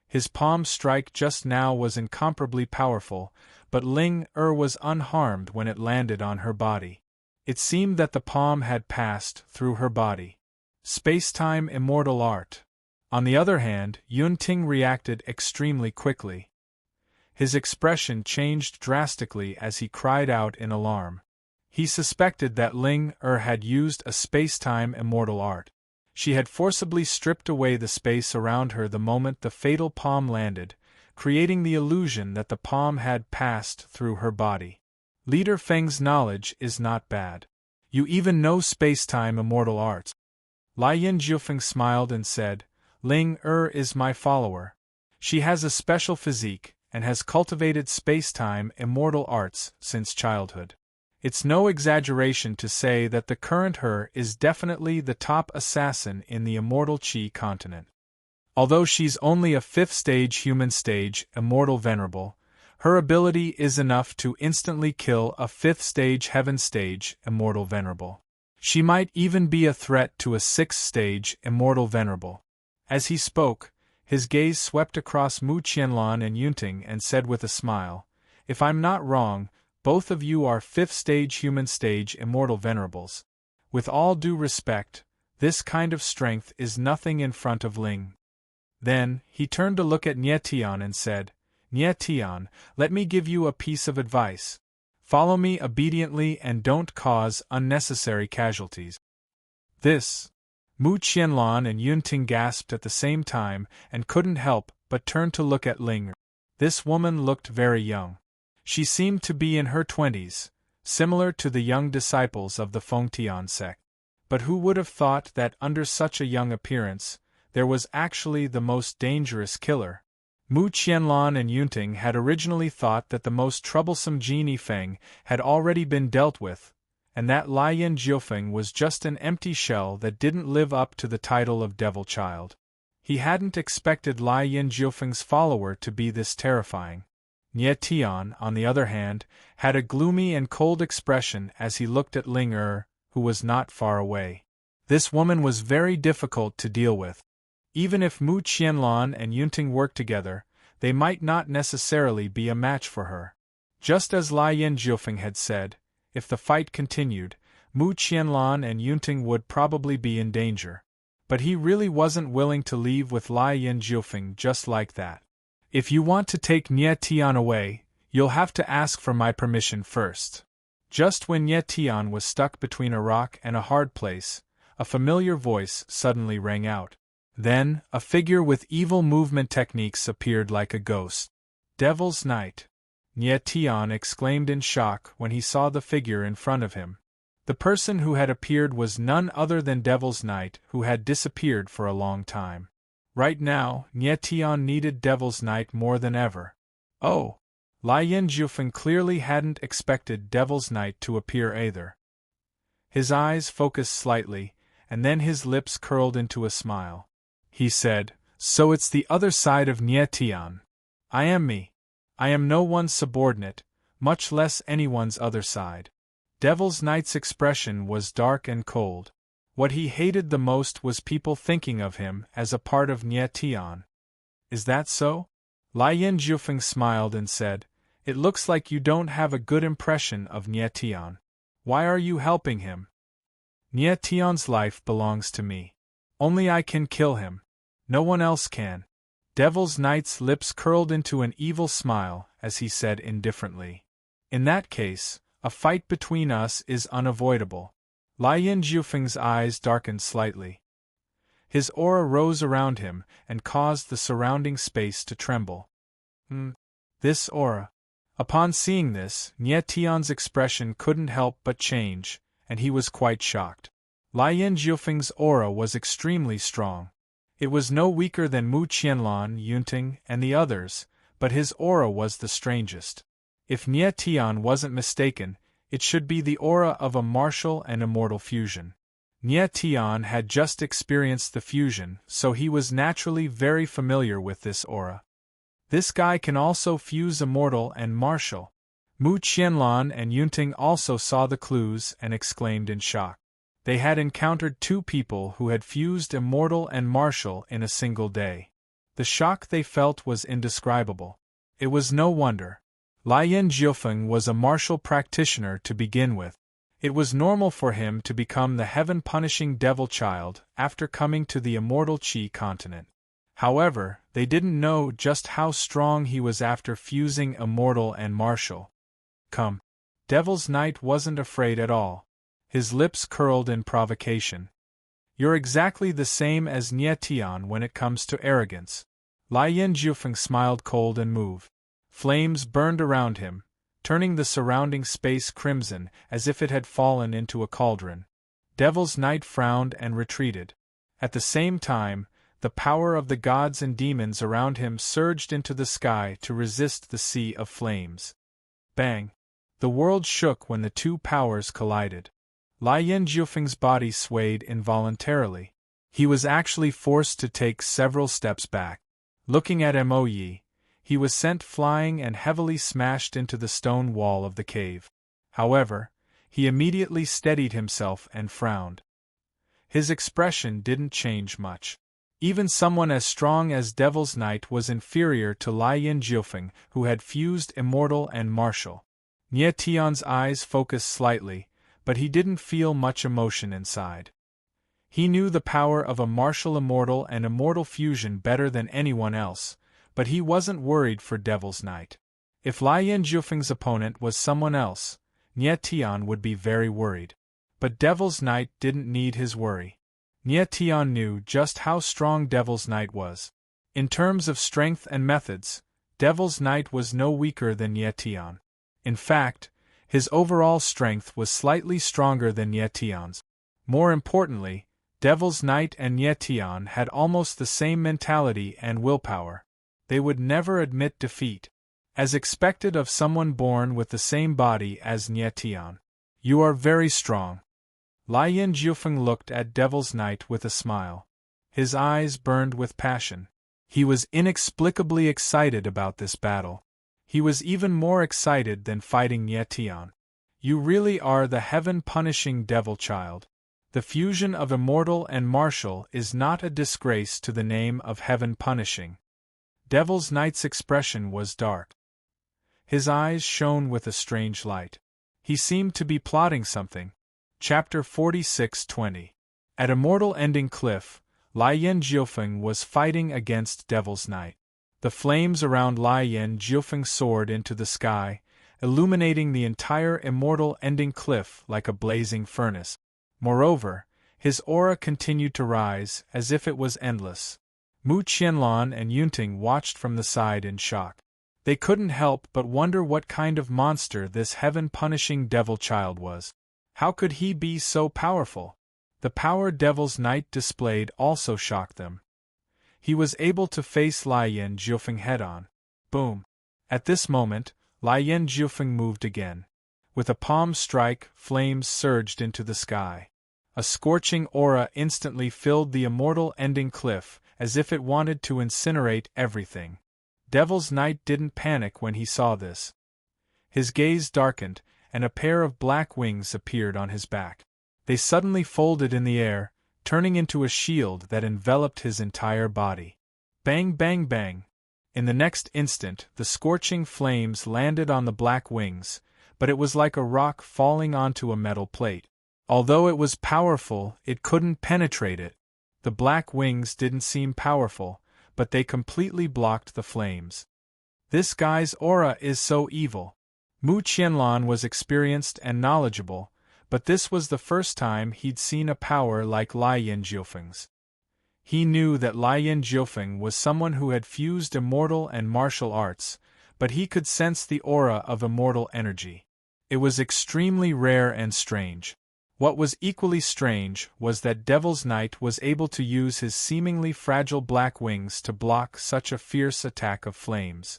His palm strike just now was incomparably powerful, but Ling was unharmed when it landed on her body. It seemed that the palm had passed through her body. Space-time immortal art. On the other hand, Yunting reacted extremely quickly. His expression changed drastically as he cried out in alarm. He suspected that Ling had used a space-time immortal art. She had forcibly stripped away the space around her the moment the fatal palm landed, creating the illusion that the palm had passed through her body. Leader Feng's knowledge is not bad. You even know space-time immortal arts. Lai Yin Jiufeng smiled and said, Ling is my follower. She has a special physique, and has cultivated space-time immortal arts since childhood. It's no exaggeration to say that the current her is definitely the top assassin in the immortal Qi continent. Although she's only a 5th stage human stage immortal venerable, her ability is enough to instantly kill a 5th stage heaven stage immortal venerable. She might even be a threat to a 6th stage immortal venerable. As he spoke, his gaze swept across Mu Qianlan and Yunting and said with a smile, If I'm not wrong, both of you are 5th stage human stage immortal venerables. With all due respect, this kind of strength is nothing in front of Ling. Then, he turned to look at Nye Tian and said, Nye Tian, let me give you a piece of advice. Follow me obediently and don't cause unnecessary casualties. This. Mu Qianlan and Yunting gasped at the same time and couldn't help but turn to look at Ling. This woman looked very young. She seemed to be in her 20s, similar to the young disciples of the Fengtian sect. But who would have thought that under such a young appearance, there was actually the most dangerous killer? Mu Qianlan and Yunting had originally thought that the most troublesome Jin Yifeng had already been dealt with, and that Lai Yin Jiufeng was just an empty shell that didn't live up to the title of Devil Child. He hadn't expected Lai Yin Jiufeng's follower to be this terrifying. Nye Tian, on the other hand, had a gloomy and cold expression as he looked at Ling who was not far away. This woman was very difficult to deal with. Even if Mu Qianlan and Yunting worked together, they might not necessarily be a match for her. Just as Lai Yin Jiufeng had said, if the fight continued, Mu Qianlan and Yunting would probably be in danger. But he really wasn't willing to leave with Lai Yin Jiufeng just like that. If you want to take Nye Tian away, you'll have to ask for my permission first. Just when Nye Tian was stuck between a rock and a hard place, a familiar voice suddenly rang out. Then, a figure with evil movement techniques appeared like a ghost. Devil's Knight! Nye Tian exclaimed in shock when he saw the figure in front of him. The person who had appeared was none other than Devil's Knight, who had disappeared for a long time. Right now, Nye Tian needed Devil's Knight more than ever. Oh! Lien Jiufeng clearly hadn't expected Devil's Knight to appear either. His eyes focused slightly, and then his lips curled into a smile. He said, "So it's the other side of Nye Tian. I am me. I am no one's subordinate, much less anyone's other side." Devil's Knight's expression was dark and cold. What he hated the most was people thinking of him as a part of Nye Tian. "Is that so?" Lien Jiufeng smiled and said, "It looks like you don't have a good impression of Nye Tian. Why are you helping him?" "Nye Tian's life belongs to me. Only I can kill him. No one else can." Devil's Knight's lips curled into an evil smile as he said indifferently, "In that case, a fight between us is unavoidable." Lien Jiufeng's eyes darkened slightly. His aura rose around him and caused the surrounding space to tremble. This aura. Upon seeing this, Nye Tian's expression couldn't help but change, and he was quite shocked. Lien Jiufeng's aura was extremely strong. It was no weaker than Mu Qianlan, Yunting, and the others, but his aura was the strangest. If Nye Tian wasn't mistaken, it should be the aura of a martial and immortal fusion. Nye Tian had just experienced the fusion, so he was naturally very familiar with this aura. This guy can also fuse immortal and martial. Mu Qianlan and Yunting also saw the clues and exclaimed in shock. They had encountered two people who had fused immortal and martial in a single day. The shock they felt was indescribable. It was no wonder. Lien Jiufeng was a martial practitioner to begin with. It was normal for him to become the heaven-punishing devil child after coming to the immortal Qi continent. However, they didn't know just how strong he was after fusing immortal and martial. Come. Devil's Knight wasn't afraid at all. His lips curled in provocation. "You're exactly the same as Nye Tian when it comes to arrogance." Lien Jiufeng smiled cold and moved. Flames burned around him, turning the surrounding space crimson as if it had fallen into a cauldron. Devil's Knight frowned and retreated. At the same time, the power of the gods and demons around him surged into the sky to resist the sea of flames. Bang! The world shook when the two powers collided. Lien Jiufeng's body swayed involuntarily. He was actually forced to take several steps back. Looking at Mo Yi, he was sent flying and heavily smashed into the stone wall of the cave. However, he immediately steadied himself and frowned. His expression didn't change much. Even someone as strong as Devil's Knight was inferior to Lien Jiufeng, who had fused immortal and martial. Nye Tian's eyes focused slightly, but he didn't feel much emotion inside. He knew the power of a martial immortal and immortal fusion better than anyone else, but he wasn't worried for Devil's Knight. If Lien Jiufeng's opponent was someone else, Nye Tian would be very worried. But Devil's Knight didn't need his worry. Nye Tian knew just how strong Devil's Knight was. In terms of strength and methods, Devil's Knight was no weaker than Nye Tian. In fact, his overall strength was slightly stronger than Nye Tian's. More importantly, Devil's Knight and Nye Tian had almost the same mentality and willpower. They would never admit defeat. As expected of someone born with the same body as Nye Tian. "You are very strong." Lien Jiufeng looked at Devil's Knight with a smile. His eyes burned with passion. He was inexplicably excited about this battle. He was even more excited than fighting Nye Tian. "You really are the heaven-punishing devil child. The fusion of immortal and martial is not a disgrace to the name of heaven-punishing." Devil's Knight's expression was dark. His eyes shone with a strange light. He seemed to be plotting something. Chapter 46:20. At Immortal Ending Cliff, Lien Jiufeng was fighting against Devil's Knight. The flames around Lien Jiufeng soared into the sky, illuminating the entire immortal ending cliff like a blazing furnace. Moreover, his aura continued to rise, as if it was endless. Mu Qianlan and Yunting watched from the side in shock. They couldn't help but wonder what kind of monster this heaven-punishing devil child was. How could he be so powerful? The power Devil's Knight displayed also shocked them. He was able to face Lian Jiufeng head-on. Boom! At this moment, Lian Jiufeng moved again. With a palm strike, flames surged into the sky. A scorching aura instantly filled the immortal ending cliff, as if it wanted to incinerate everything. Devil's Knight didn't panic when he saw this. His gaze darkened, and a pair of black wings appeared on his back. They suddenly folded in the air, turning into a shield that enveloped his entire body. Bang, bang, bang! In the next instant, the scorching flames landed on the black wings, but it was like a rock falling onto a metal plate. Although it was powerful, it couldn't penetrate it. The black wings didn't seem powerful, but they completely blocked the flames. This guy's aura is so evil. Mu Qianlan was experienced and knowledgeable, but this was the first time he'd seen a power like Lian Jiufeng's. He knew that Lian Jiufeng was someone who had fused immortal and martial arts, but he could sense the aura of immortal energy. It was extremely rare and strange. What was equally strange was that Devil's Knight was able to use his seemingly fragile black wings to block such a fierce attack of flames.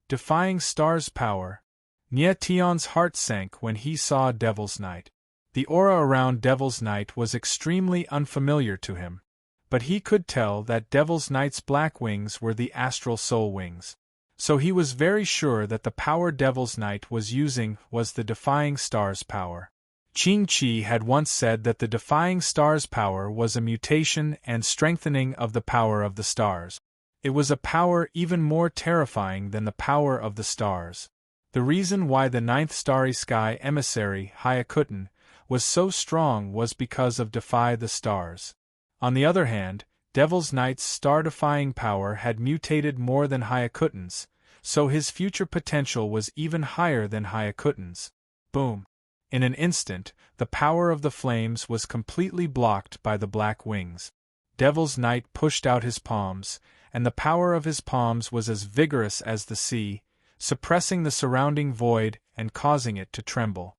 Defying Star's power, Nie Tian's heart sank when he saw Devil's Knight. The aura around Devil's Knight was extremely unfamiliar to him, but he could tell that Devil's Knight's black wings were the astral soul wings. So he was very sure that the power Devil's Knight was using was the Defying Star's power. Qing Qi had once said that the Defying Star's power was a mutation and strengthening of the power of the stars. It was a power even more terrifying than the power of the stars. The reason why the ninth starry sky emissary, Hyakuten, was so strong was because of Defy the Stars. On the other hand, Devil's Knight's star-defying power had mutated more than Hyakuten's, so his future potential was even higher than Hyakuten's. Boom! In an instant, the power of the flames was completely blocked by the black wings. Devil's Knight pushed out his palms, and the power of his palms was as vigorous as the sea, suppressing the surrounding void and causing it to tremble.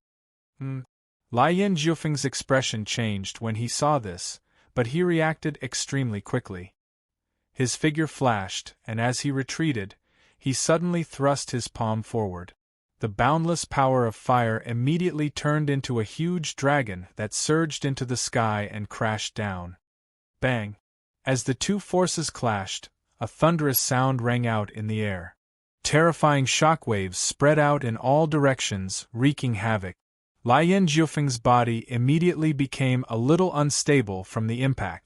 Lian Jiufeng's expression changed when he saw this, but he reacted extremely quickly. His figure flashed, and as he retreated, he suddenly thrust his palm forward. The boundless power of fire immediately turned into a huge dragon that surged into the sky and crashed down. Bang! As the two forces clashed, a thunderous sound rang out in the air. Terrifying shockwaves spread out in all directions, wreaking havoc. Lian Jiufeng's body immediately became a little unstable from the impact.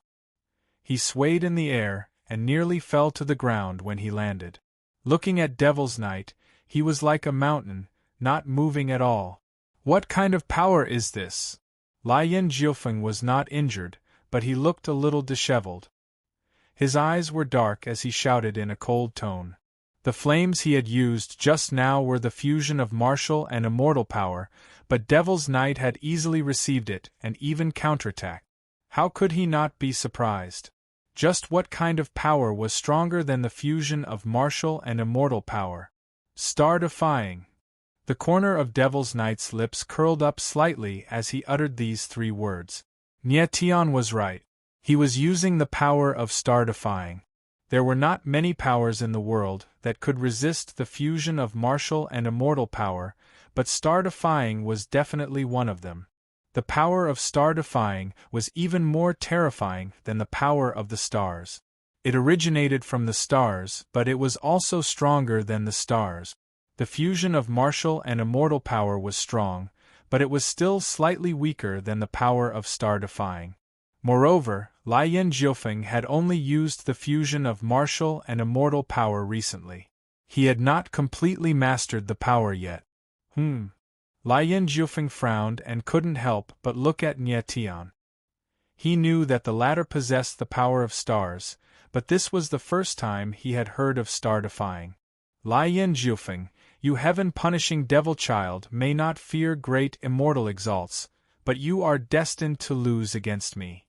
He swayed in the air and nearly fell to the ground when he landed. Looking at Devil's Knight, he was like a mountain, not moving at all. What kind of power is this? Lian Jiufeng was not injured, but he looked a little disheveled. His eyes were dark as he shouted in a cold tone. The flames he had used just now were the fusion of martial and immortal power, but Devil's Knight had easily received it and even counterattacked. How could he not be surprised? Just what kind of power was stronger than the fusion of martial and immortal power? Star-defying. The corner of Devil's Knight's lips curled up slightly as he uttered these three words. Nie Tian was right. He was using the power of star-defying. There were not many powers in the world that could resist the fusion of martial and immortal power, but star-defying was definitely one of them. The power of star-defying was even more terrifying than the power of the stars. It originated from the stars, but it was also stronger than the stars. The fusion of martial and immortal power was strong, but it was still slightly weaker than the power of star-defying. Moreover, Lian Jiufeng had only used the fusion of martial and immortal power recently. He had not completely mastered the power yet. Lian Jiufeng frowned and couldn't help but look at Nie Tian. He knew that the latter possessed the power of stars, but this was the first time he had heard of star-defying. Lian Jiufeng, You heaven-punishing devil child may not fear great immortal exalts, but you are destined to lose against me.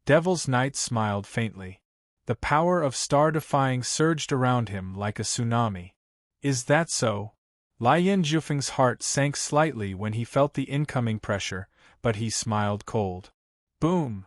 Devil's Knight smiled faintly. The power of star-defying surged around him like a tsunami. Is that so? Lien Jufeng's heart sank slightly when he felt the incoming pressure, but he smiled cold. Boom!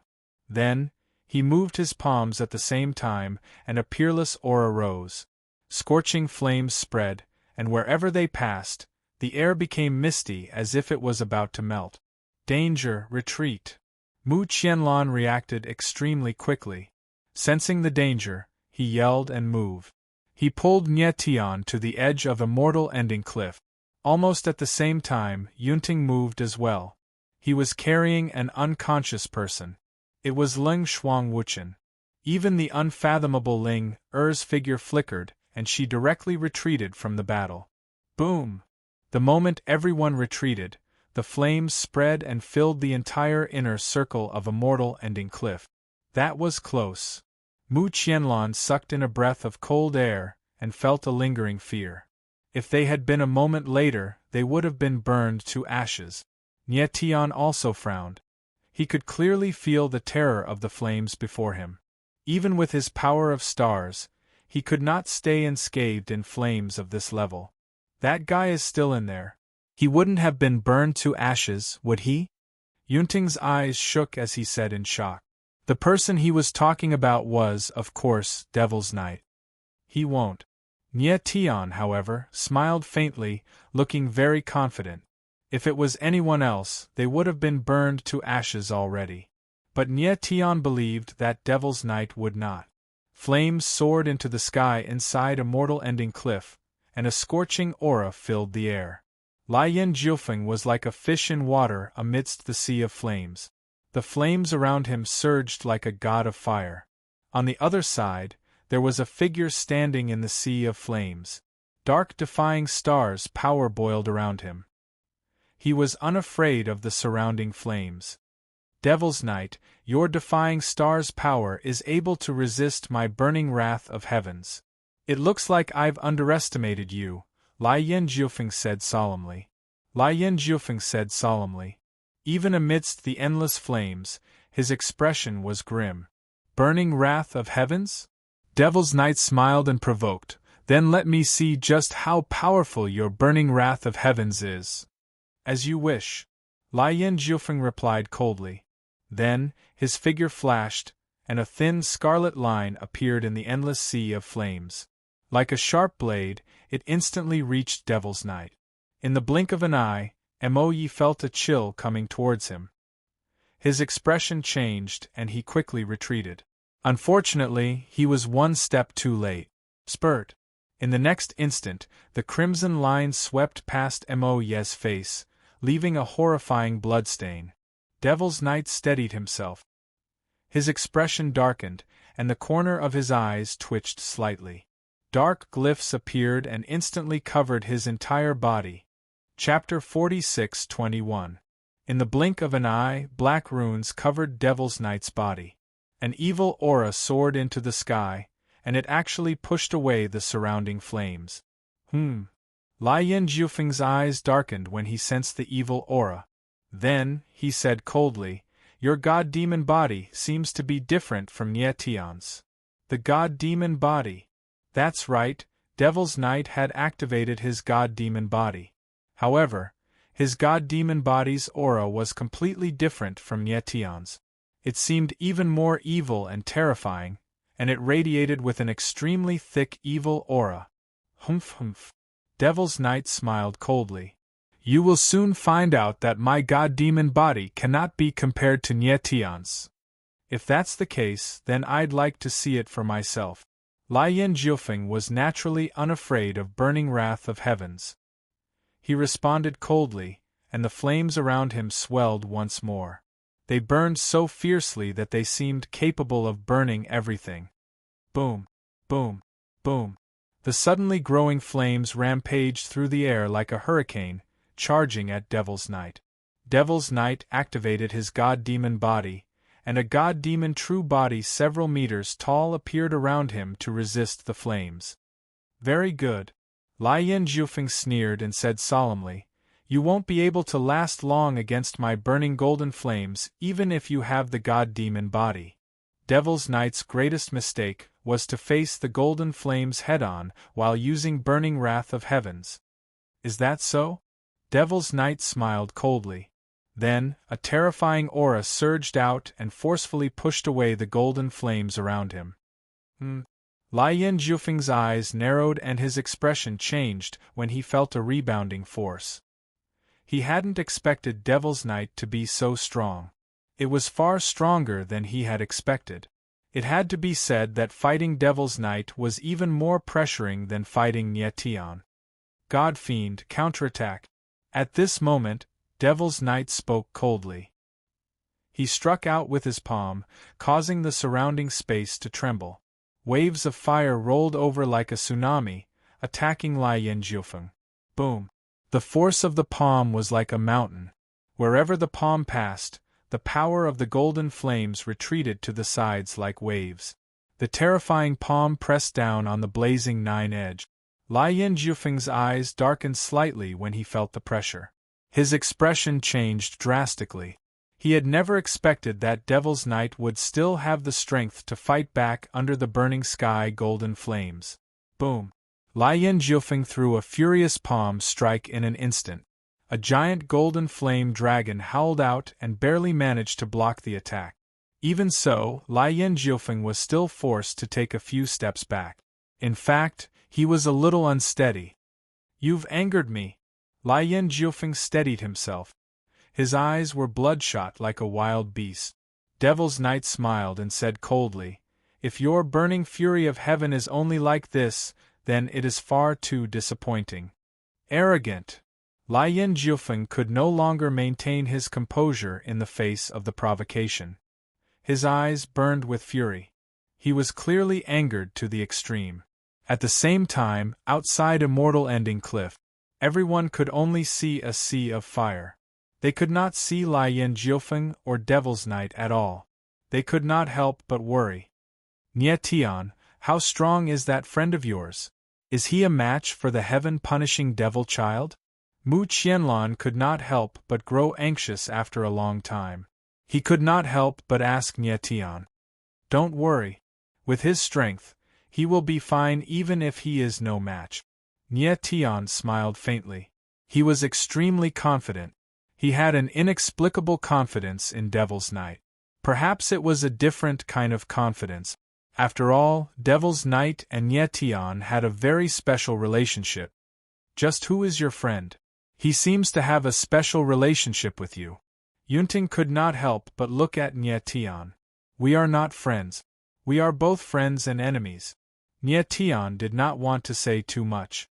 Then, he moved his palms at the same time, and a peerless aura rose. Scorching flames spread, and wherever they passed, the air became misty as if it was about to melt. Danger, retreat! Mu Qianlan reacted extremely quickly. Sensing the danger, he yelled and moved. He pulled Nye Tian to the edge of a mortal-ending cliff. Almost at the same time, Yunting moved as well. He was carrying an unconscious person. It was Ling Shuangwuchen. Even the unfathomable Ling Er's figure flickered, and she directly retreated from the battle. Boom! The moment everyone retreated, the flames spread and filled the entire inner circle of a mortal-ending cliff. That was close. Mu Qianlan sucked in a breath of cold air, and felt a lingering fear. If they had been a moment later, they would have been burned to ashes. Nye Tian also frowned. He could clearly feel the terror of the flames before him. Even with his power of stars, he could not stay unscathed in flames of this level. That guy is still in there. He wouldn't have been burned to ashes, would he? Yunting's eyes shook as he said in shock. The person he was talking about was, of course, Devil's Knight. He won't. Nye Tian, however, smiled faintly, looking very confident. If it was anyone else, they would have been burned to ashes already. But Nye Tian believed that Devil's Knight would not. Flames soared into the sky inside a mortal-ending cliff, and a scorching aura filled the air. Lien Jiufeng was like a fish in water amidst the sea of flames. The flames around him surged like a god of fire. On the other side, there was a figure standing in the sea of flames. Dark defying stars power boiled around him. He was unafraid of the surrounding flames. Devil's Knight, your defying stars' power is able to resist my burning wrath of heavens. It looks like I've underestimated you, Lien Jiufeng said solemnly. Even amidst the endless flames, his expression was grim. Burning wrath of heavens? Devil's Knight smiled and provoked. Then let me see just how powerful your burning wrath of heavens is. As you wish. Lien Jiufeng replied coldly. Then, his figure flashed, and a thin scarlet line appeared in the endless sea of flames. Like a sharp blade, it instantly reached Devil's Knight. In the blink of an eye, Mo felt a chill coming towards him. His expression changed, and he quickly retreated. Unfortunately, he was one step too late. Spurt! In the next instant, the crimson line swept past Mo's face, leaving a horrifying bloodstain. Devil's Knight steadied himself. His expression darkened, and the corner of his eyes twitched slightly. Dark glyphs appeared and instantly covered his entire body. Chapter 46:21. In the blink of an eye, black runes covered Devil's Knight's body. An evil aura soared into the sky, and it actually pushed away the surrounding flames. Lien Jiufeng's eyes darkened when he sensed the evil aura. Then, he said coldly, your god-demon body seems to be different from Nye Tian's. The god-demon body. That's right, Devil's Knight had activated his god-demon body. However, his god-demon body's aura was completely different from Nye Tian's. It seemed even more evil and terrifying, and it radiated with an extremely thick evil aura. Humph. Devil's Knight smiled coldly. You will soon find out that my god-demon body cannot be compared to Nye Tian's. If that's the case, then I'd like to see it for myself. Lien Jiufeng was naturally unafraid of burning wrath of heavens. He responded coldly, and the flames around him swelled once more. They burned so fiercely that they seemed capable of burning everything. Boom, boom, boom. The suddenly growing flames rampaged through the air like a hurricane, charging at Devil's Knight. Devil's Knight activated his god-demon body, and a god-demon true body several meters tall appeared around him to resist the flames. Very good. Lai Yin Zhufeng sneered and said solemnly, "You won't be able to last long against my burning golden flames even if you have the god-demon body." Devil's Knight's greatest mistake was to face the golden flames head-on while using burning wrath of heavens. "Is that so?" Devil's Knight smiled coldly. Then, a terrifying aura surged out and forcefully pushed away the golden flames around him. Lai Yin Zhufeng's eyes narrowed and his expression changed when he felt a rebounding force. He hadn't expected Devil's Knight to be so strong. It was far stronger than he had expected. It had to be said that fighting Devil's Knight was even more pressuring than fighting Nie Tian. God Fiend, counterattack. At this moment, Devil's Knight spoke coldly. He struck out with his palm, causing the surrounding space to tremble. Waves of fire rolled over like a tsunami, attacking Lai Yin Zhufeng. Boom! The force of the palm was like a mountain. Wherever the palm passed, the power of the golden flames retreated to the sides like waves. The terrifying palm pressed down on the blazing nine-edge. Lai Yin Zhufeng's eyes darkened slightly when he felt the pressure. His expression changed drastically. He had never expected that Devil's Knight would still have the strength to fight back under the burning sky golden flames. Boom! Lai Yin Zhufeng threw a furious palm strike in an instant. A giant golden flame dragon howled out and barely managed to block the attack. Even so, Lai Yin Zhufeng was still forced to take a few steps back. In fact, he was a little unsteady. "You've angered me." Lai Yin Zhufeng steadied himself. His eyes were bloodshot like a wild beast. Devil's Knight smiled and said coldly, "If your burning fury of heaven is only like this, then it is far too disappointing." Arrogant! Lai Yin Zhufeng could no longer maintain his composure in the face of the provocation. His eyes burned with fury. He was clearly angered to the extreme. At the same time, outside Immortal Ending Cliff, everyone could only see a sea of fire. They could not see Lai Yin Zhufeng or Devil's Knight at all. They could not help but worry. "Nie Tian, how strong is that friend of yours? Is he a match for the heaven-punishing devil child?" Mu Qianlan could not help but grow anxious after a long time. He could not help but ask Nie Tian. "Don't worry. With his strength, he will be fine even if he is no match." Nie Tian smiled faintly. He was extremely confident. He had an inexplicable confidence in Devil's Knight. Perhaps it was a different kind of confidence. After all, Devil's Knight and Nie Tian had a very special relationship. "Just who is your friend? He seems to have a special relationship with you." Yunting could not help but look at Nie Tian. "We are not friends. We are both friends and enemies." Nie Tian did not want to say too much.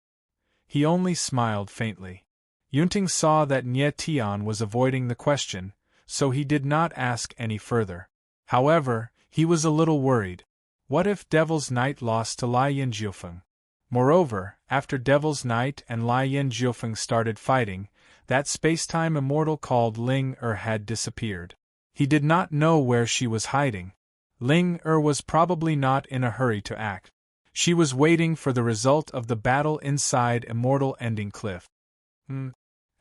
He only smiled faintly. Yunting saw that Nie Tian was avoiding the question, so he did not ask any further. However, he was a little worried. What if Devil's Knight lost to Lai Yin Zhufeng? Moreover, after Devil's Knight and Lai Yin Zhufeng started fighting, that spacetime immortal called Ling had disappeared. He did not know where she was hiding. Ling was probably not in a hurry to act. She was waiting for the result of the battle inside Immortal Ending Cliff.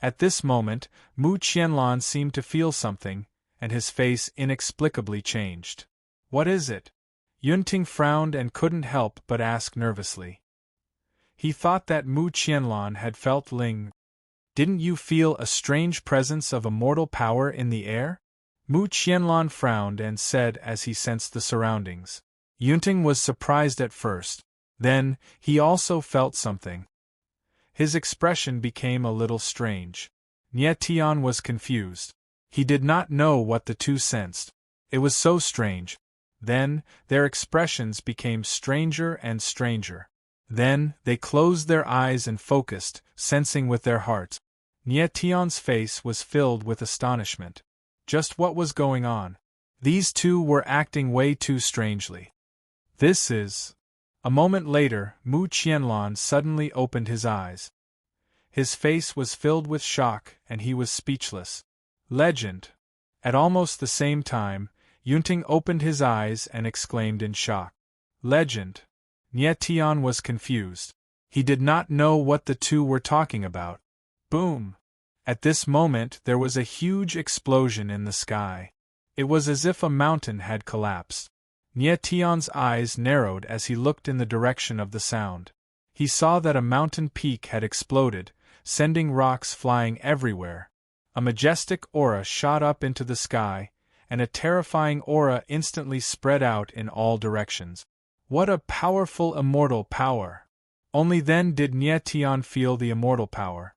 At this moment, Mu Qianlan seemed to feel something, and his face inexplicably changed. "What is it?" Yunting frowned and couldn't help but ask nervously. He thought that Mu Qianlan had felt Ling. "Didn't you feel a strange presence of immortal power in the air?" Mu Qianlan frowned and said as he sensed the surroundings. Yunting was surprised at first. Then, he also felt something. His expression became a little strange. Nie Tian was confused. He did not know what the two sensed. It was so strange. Then, their expressions became stranger and stranger. Then, they closed their eyes and focused, sensing with their hearts. Nie Tian's face was filled with astonishment. Just what was going on? These two were acting way too strangely. This is... A moment later, Mu Qianlan suddenly opened his eyes. His face was filled with shock, and he was speechless. Legend! At almost the same time, Yunting opened his eyes and exclaimed in shock. Legend! Nie Tian was confused. He did not know what the two were talking about. Boom! At this moment there was a huge explosion in the sky. It was as if a mountain had collapsed. Nie Tian's eyes narrowed as he looked in the direction of the sound. He saw that a mountain peak had exploded, sending rocks flying everywhere. A majestic aura shot up into the sky, and a terrifying aura instantly spread out in all directions. What a powerful immortal power! Only then did Nie Tian feel the immortal power.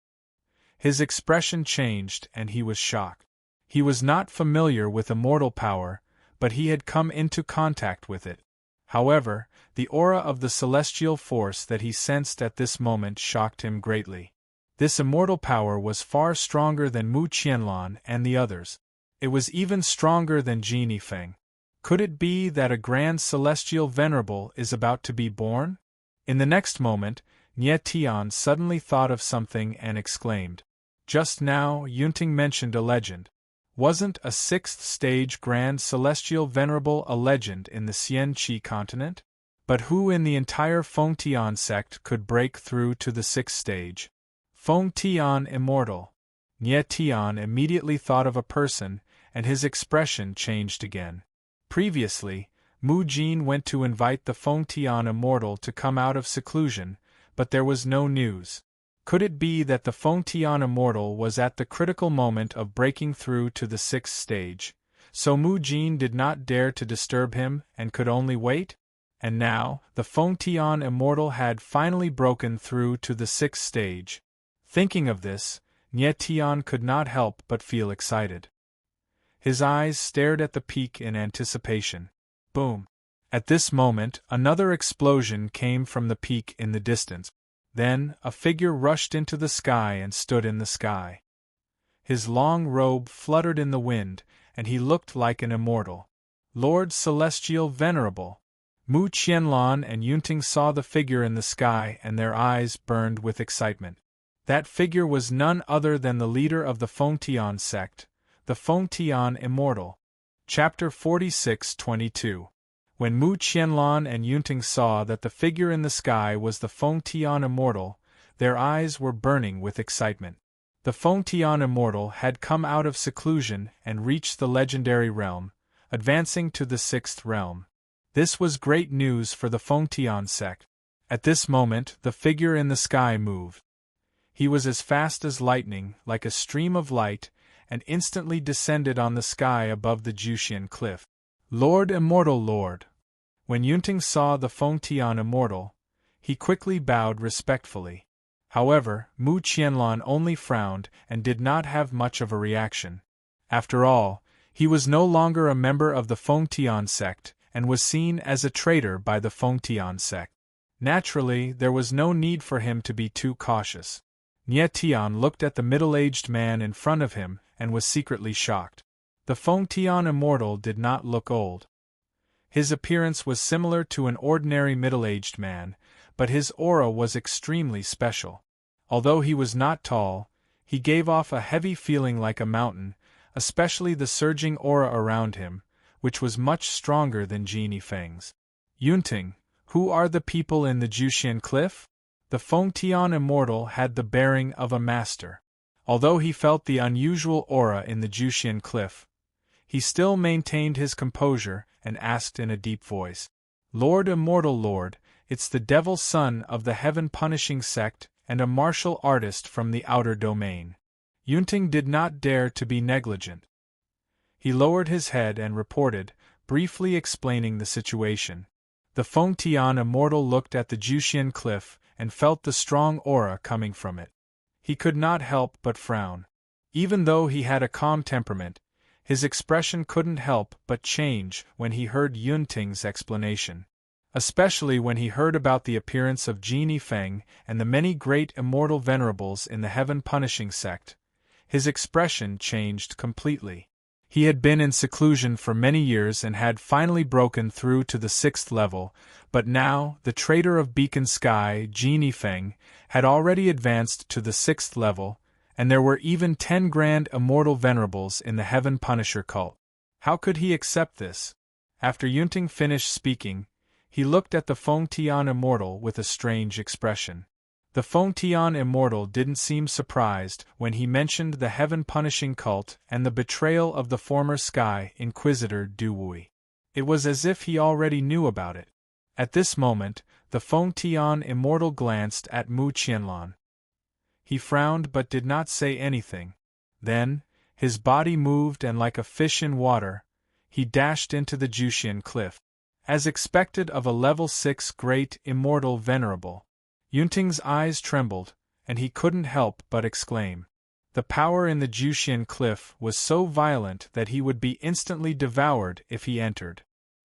His expression changed and he was shocked. He was not familiar with immortal power, but he had come into contact with it. However, the aura of the celestial force that he sensed at this moment shocked him greatly. This immortal power was far stronger than Mu Qianlan and the others. It was even stronger than Jin Yifeng. Could it be that a grand celestial venerable is about to be born? In the next moment, Nie Tian suddenly thought of something and exclaimed. Just now, Yunting mentioned a legend. Wasn't a sixth-stage grand celestial venerable a legend in the Xian-Qi continent? But who in the entire Feng Tian sect could break through to the sixth stage? Feng Tian immortal. Nie Tian immediately thought of a person, and his expression changed again. Previously, Mu Jin went to invite the Feng Tian immortal to come out of seclusion, but there was no news. Could it be that the Feng Tian immortal was at the critical moment of breaking through to the sixth stage, so Mu Jin did not dare to disturb him and could only wait? And now, the Feng Tian immortal had finally broken through to the sixth stage. Thinking of this, Nie Tian could not help but feel excited. His eyes stared at the peak in anticipation. Boom! At this moment, another explosion came from the peak in the distance. Then, a figure rushed into the sky and stood in the sky. His long robe fluttered in the wind, and he looked like an immortal. Lord Celestial Venerable! Mu Qianlan and Yunting saw the figure in the sky and their eyes burned with excitement. That figure was none other than the leader of the Feng Tian sect, the Feng Tian Immortal. Chapter 46-22. When Mu Qianlan and Yunting saw that the figure in the sky was the Feng Tian Immortal, their eyes were burning with excitement. The Feng Tian Immortal had come out of seclusion and reached the legendary realm, advancing to the sixth realm. This was great news for the Feng Tian sect. At this moment, the figure in the sky moved. He was as fast as lightning, like a stream of light, and instantly descended on the sky above the Juxian cliff. Lord Immortal Lord! When Yunting saw the Feng Tian Immortal, he quickly bowed respectfully. However, Mu Qianlan only frowned and did not have much of a reaction. After all, he was no longer a member of the Feng Tian sect, and was seen as a traitor by the Feng Tian sect. Naturally, there was no need for him to be too cautious. Nie Tian looked at the middle-aged man in front of him and was secretly shocked. The Feng Tian Immortal did not look old. His appearance was similar to an ordinary middle-aged man, but his aura was extremely special. Although he was not tall, he gave off a heavy feeling like a mountain, especially the surging aura around him, which was much stronger than Jin Yifeng's. Yunting, who are the people in the Juxian cliff? The Feng Tian Immortal had the bearing of a master. Although he felt the unusual aura in the Juxian cliff, he still maintained his composure and asked in a deep voice, Lord Immortal Lord, it's the Devil Son of the Heaven-Punishing sect and a martial artist from the outer domain. Yunting did not dare to be negligent. He lowered his head and reported, briefly explaining the situation. The Feng Tian Immortal looked at the Juxian cliff and felt the strong aura coming from it. He could not help but frown. Even though he had a calm temperament, his expression couldn't help but change when he heard Yunting's explanation. Especially when he heard about the appearance of Jin Yifeng and the many great immortal venerables in the Heaven-Punishing sect, his expression changed completely. He had been in seclusion for many years and had finally broken through to the sixth level, but now, the traitor of Beacon Sky, Jin Yifeng, had already advanced to the sixth level, and there were even 10 grand immortal venerables in the Heaven Punisher cult. How could he accept this? After Yunting finished speaking, he looked at the Feng Tian Immortal with a strange expression. The Fengtian immortal didn't seem surprised when he mentioned the heaven-punishing cult and the betrayal of the former Sky Inquisitor Du Wui. It was as if he already knew about it. At this moment, the Fengtian immortal glanced at Mu Qianlan. He frowned but did not say anything. Then, his body moved and like a fish in water, he dashed into the Juxian cliff. As expected of a level 6 great immortal venerable, Yunting's eyes trembled, and he couldn't help but exclaim. The power in the Juxian cliff was so violent that he would be instantly devoured if he entered.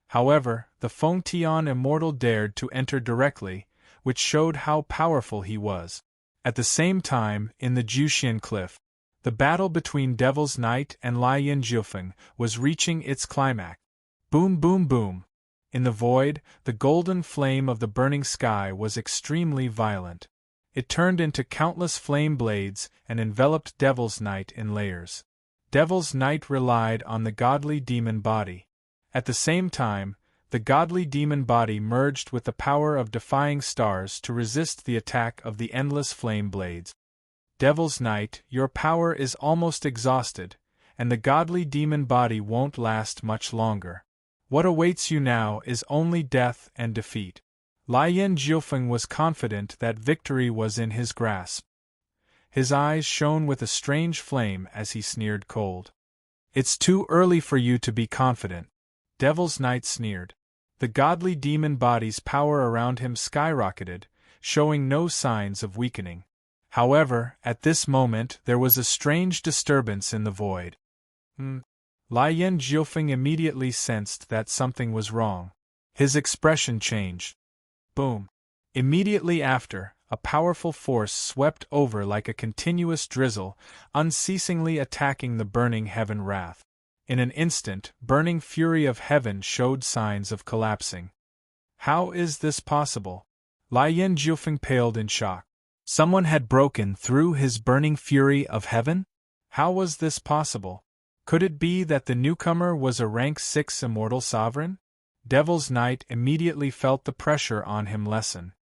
However, the Fengtian immortal dared to enter directly, which showed how powerful he was. At the same time, in the Juxian cliff, the battle between Devil's Knight and Lian Jiufeng was reaching its climax. Boom boom boom. In the void, the golden flame of the burning sky was extremely violent. It turned into countless flame blades and enveloped Devil's Knight in layers. Devil's Knight relied on the godly demon body. At the same time, the godly demon body merged with the power of defying stars to resist the attack of the endless flame blades. Devil's Knight, your power is almost exhausted, and the godly demon body won't last much longer. What awaits you now is only death and defeat. Lian Jiufeng was confident that victory was in his grasp. His eyes shone with a strange flame as he sneered cold. It's too early for you to be confident. Devil's Knight sneered. The godly demon body's power around him skyrocketed, showing no signs of weakening. However, at this moment there was a strange disturbance in the void. Lian Jiufeng immediately sensed that something was wrong. His expression changed. Boom. Immediately after, a powerful force swept over like a continuous drizzle, unceasingly attacking the burning heaven wrath. In an instant, burning fury of heaven showed signs of collapsing. How is this possible? Lian Jiufeng paled in shock. Someone had broken through his burning fury of heaven? How was this possible? Could it be that the newcomer was a rank 6 immortal sovereign? Devil's Knight immediately felt the pressure on him lessen.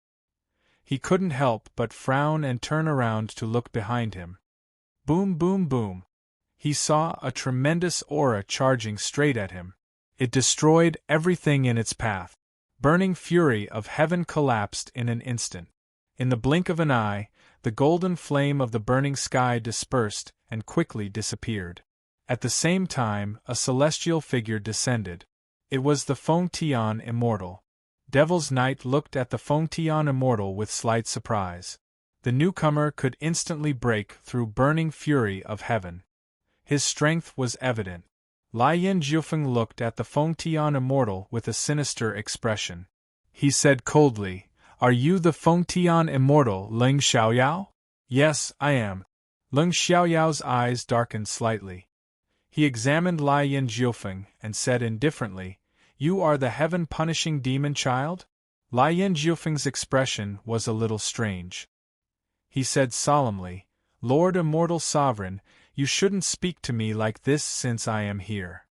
He couldn't help but frown and turn around to look behind him. Boom boom boom. He saw a tremendous aura charging straight at him. It destroyed everything in its path. Burning fury of heaven collapsed in an instant. In the blink of an eye, the golden flame of the burning sky dispersed and quickly disappeared. At the same time, a celestial figure descended. It was the Fengtian immortal. Devil's Knight looked at the Fengtian immortal with slight surprise. The newcomer could instantly break through burning fury of heaven. His strength was evident. Lian Jiufeng looked at the Fengtian immortal with a sinister expression. He said coldly, "Are you the Fengtian immortal Ling Xiaoyao?" "Yes, I am." Ling Xiaoyao's eyes darkened slightly. He examined Lian Jiufeng and said indifferently, "You are the heaven-punishing demon child?" Lian Jiufeng's expression was a little strange. He said solemnly, "Lord Immortal Sovereign, you shouldn't speak to me like this since I am here."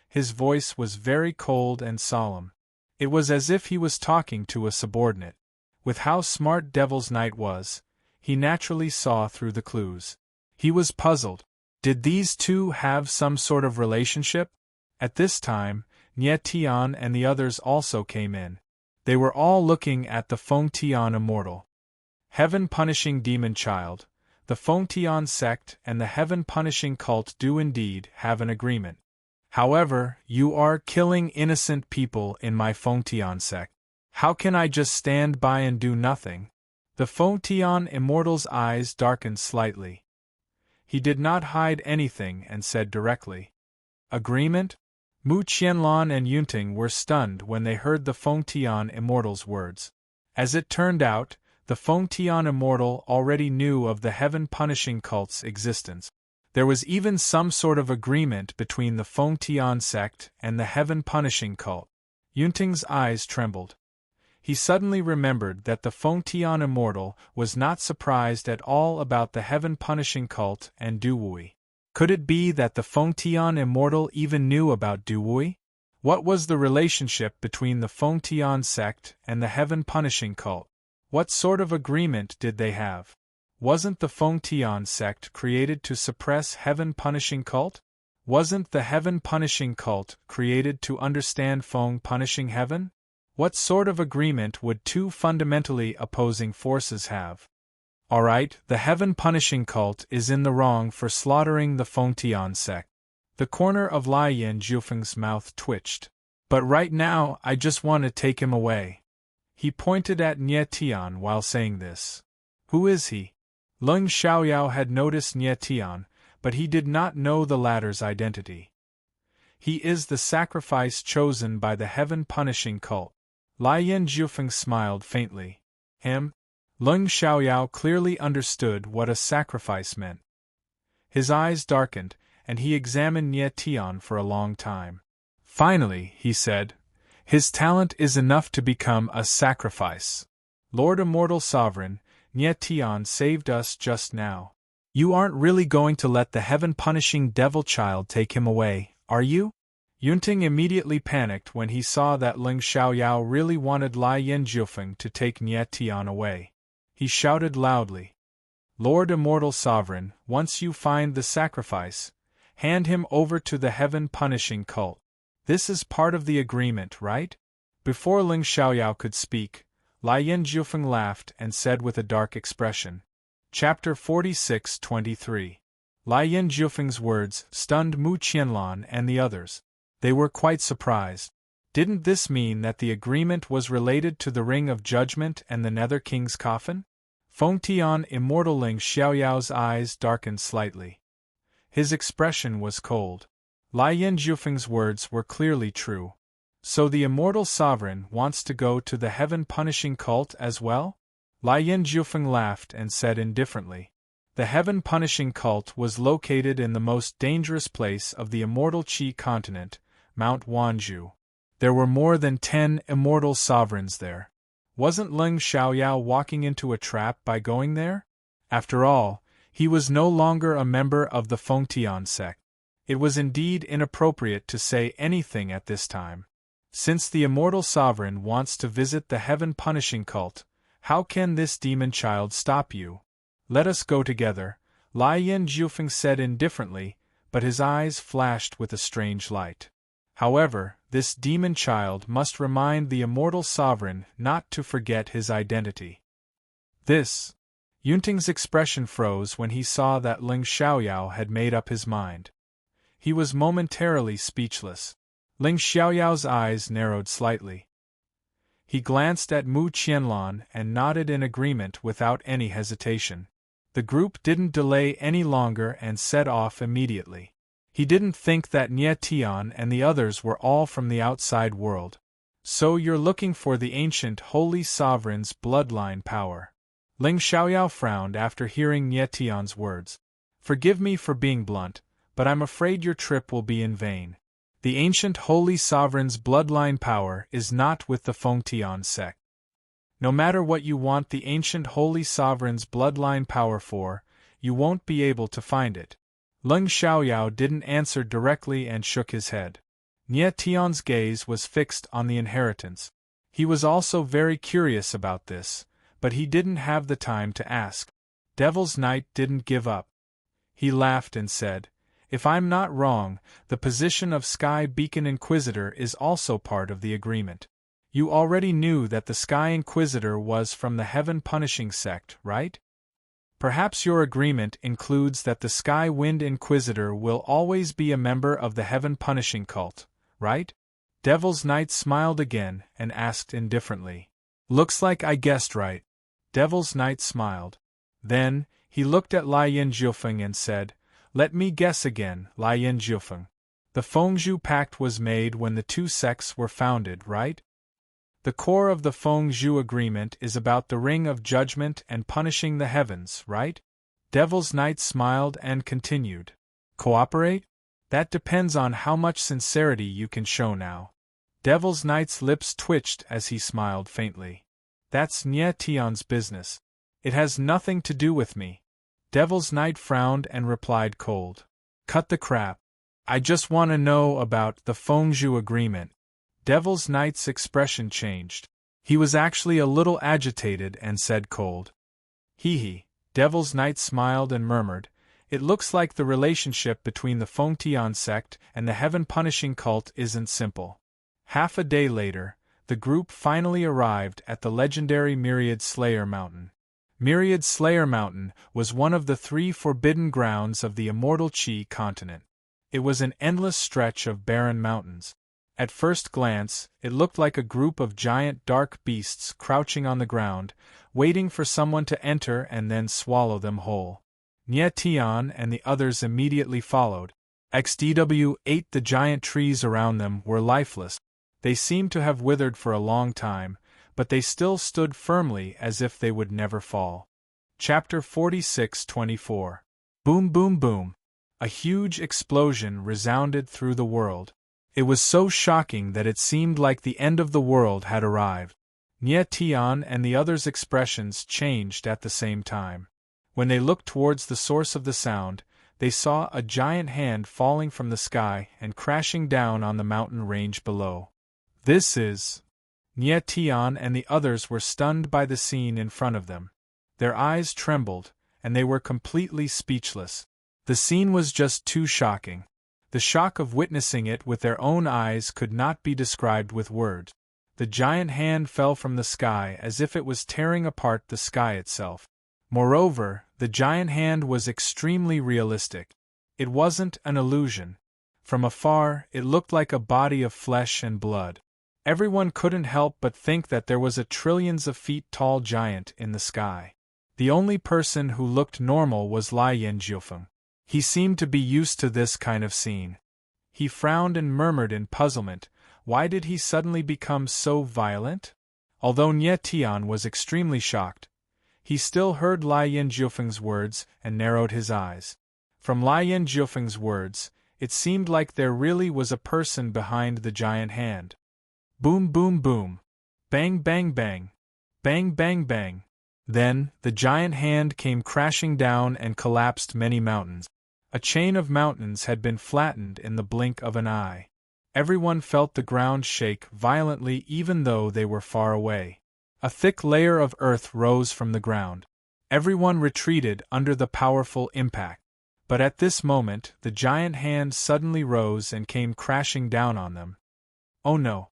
His voice was very cold and solemn. It was as if he was talking to a subordinate. With how smart Devil's Knight was, he naturally saw through the clues. He was puzzled. Did these two have some sort of relationship? At this time, Nie Tian and the others also came in. They were all looking at the Fengtian immortal. Heaven-punishing demon child, the Fengtian sect and the heaven-punishing cult do indeed have an agreement. However, you are killing innocent people in my Fengtian sect. How can I just stand by and do nothing? The Fengtian immortal's eyes darkened slightly. He did not hide anything and said directly, "Agreement?" Mu Qianlan and Yunting were stunned when they heard the Fengtian immortal's words. As it turned out, the Fengtian immortal already knew of the heaven-punishing cult's existence. There was even some sort of agreement between the Fengtian sect and the heaven-punishing cult. Yunting's eyes trembled. He suddenly remembered that the Fengtian immortal was not surprised at all about the heaven-punishing cult and Du Wui. Could it be that the Fengtian immortal even knew about Du Wui? What was the relationship between the Fengtian sect and the heaven-punishing cult? What sort of agreement did they have? Wasn't the Feng Tian sect created to suppress heaven-punishing cult? Wasn't the heaven-punishing cult created to understand Feng punishing heaven? What sort of agreement would two fundamentally opposing forces have? Alright, the heaven-punishing cult is in the wrong for slaughtering the Feng Tian sect. The corner of Lai Yin Jiufeng's mouth twitched. But right now, I just want to take him away. He pointed at Nye Tian while saying this. Who is he? Leng Xiaoyao had noticed Nye Tian, but he did not know the latter's identity. He is the sacrifice chosen by the heaven-punishing cult. Lai Yin Jiufeng smiled faintly. Leng Xiaoyao clearly understood what a sacrifice meant. His eyes darkened, and he examined Nye Tian for a long time. Finally, he said, his talent is enough to become a sacrifice. Lord Immortal Sovereign, Nye Tian saved us just now. You aren't really going to let the heaven-punishing devil child take him away, are you? Yunting immediately panicked when he saw that Leng Xiaoyao really wanted Lai Yin Jiufeng to take Nye Tian away. He shouted loudly. Lord Immortal Sovereign, once you find the sacrifice, hand him over to the heaven-punishing cult. This is part of the agreement, right? Before Leng Xiaoyao could speak, Lai Yin Jiufeng laughed and said with a dark expression. Chapter 46-23. Lai Yin Jiufeng's words stunned Mu Qianlan and the others. They were quite surprised. Didn't this mean that the agreement was related to the Ring of Judgment and the Nether King's coffin? Feng Tian Immortal Leng Xiaoyao's eyes darkened slightly. His expression was cold. Lai Yin Jiufeng's words were clearly true. So the Immortal Sovereign wants to go to the heaven-punishing cult as well? Lai Yin Jiufeng laughed and said indifferently. The heaven-punishing cult was located in the most dangerous place of the Immortal Qi continent, Mount Wanzhou. There were more than 10 immortal sovereigns there. Wasn't Leng Xiaoyao walking into a trap by going there? After all, he was no longer a member of the Feng Tian sect. It was indeed inappropriate to say anything at this time. Since the immortal sovereign wants to visit the heaven-punishing cult, how can this demon child stop you? Let us go together, Lai Yin Jiufeng said indifferently, but his eyes flashed with a strange light. However, this demon child must remind the immortal sovereign not to forget his identity. This. Yunting's expression froze when he saw that Leng Xiaoyao had made up his mind. He was momentarily speechless. Leng Xiaoyao's eyes narrowed slightly. He glanced at Mu Qianlan and nodded in agreement without any hesitation. The group didn't delay any longer and set off immediately. He didn't think that Nye Tian and the others were all from the outside world. So you're looking for the ancient holy sovereign's bloodline power. Leng Xiaoyao frowned after hearing Nye Tian's words. Forgive me for being blunt, but I'm afraid your trip will be in vain. The ancient holy sovereign's bloodline power is not with the Feng Tian sect. No matter what you want the ancient holy sovereign's bloodline power for, you won't be able to find it. Leng Xiaoyao didn't answer directly and shook his head. Nye Tian's gaze was fixed on the inheritance. He was also very curious about this, but he didn't have the time to ask. Devil's Knight didn't give up. He laughed and said, If I'm not wrong, the position of Sky Beacon Inquisitor is also part of the agreement. You already knew that the Sky Inquisitor was from the Heaven Punishing sect, right? Perhaps your agreement includes that the Sky Wind Inquisitor will always be a member of the Heaven Punishing cult, right? Devil's Knight smiled again and asked indifferently. Looks like I guessed right. Devil's Knight smiled. Then, he looked at Lai Yin Jiufeng and said, Let me guess again, Lai Yin Jiufeng. The Fengzhou Pact was made when the two sects were founded, right? The core of the Fengzhou Agreement is about the Ring of Judgment and punishing the heavens, right? Devil's Knight smiled and continued. Cooperate? That depends on how much sincerity you can show now. Devil's Knight's lips twitched as he smiled faintly. That's Nye Tian's business. It has nothing to do with me. Devil's Knight frowned and replied cold. Cut the crap. I just want to know about the Fengzhou Agreement. Devil's Knight's expression changed. He was actually a little agitated and said cold. Hee hee. Devil's Knight smiled and murmured, "It looks like the relationship between the Fengtian sect and the heaven-punishing cult isn't simple." Half a day later, the group finally arrived at the legendary Myriad Slayer Mountain. Myriad Slayer Mountain was one of the 3 forbidden grounds of the immortal Qi continent. It was an endless stretch of barren mountains. At first glance, it looked like a group of giant dark beasts crouching on the ground, waiting for someone to enter and then swallow them whole. Nie Tian and the others immediately followed. XDW-8 The giant trees around them were lifeless. They seemed to have withered for a long time, but they still stood firmly as if they would never fall. Chapter 46-24. Boom boom boom. A huge explosion resounded through the world. It was so shocking that it seemed like the end of the world had arrived. Nie Tian and the others' expressions changed at the same time. When they looked towards the source of the sound, they saw a giant hand falling from the sky and crashing down on the mountain range below. This is... Nie Tian and the others were stunned by the scene in front of them. Their eyes trembled, and they were completely speechless. The scene was just too shocking. The shock of witnessing it with their own eyes could not be described with words. The giant hand fell from the sky as if it was tearing apart the sky itself. Moreover, the giant hand was extremely realistic. It wasn't an illusion. From afar, it looked like a body of flesh and blood. Everyone couldn't help but think that there was a trillions of feet tall giant in the sky. The only person who looked normal was Lai Yanjiufeng. He seemed to be used to this kind of scene. He frowned and murmured in puzzlement, why did he suddenly become so violent? Although Nie Tian was extremely shocked, he still heard Lai Yanjiufeng's words and narrowed his eyes. From Lai Yanjiufeng's words, it seemed like there really was a person behind the giant hand. Boom boom boom. Bang bang bang. Bang bang bang. Then, the giant hand came crashing down and collapsed many mountains. A chain of mountains had been flattened in the blink of an eye. Everyone felt the ground shake violently even though they were far away. A thick layer of earth rose from the ground. Everyone retreated under the powerful impact. But at this moment, the giant hand suddenly rose and came crashing down on them. Oh no!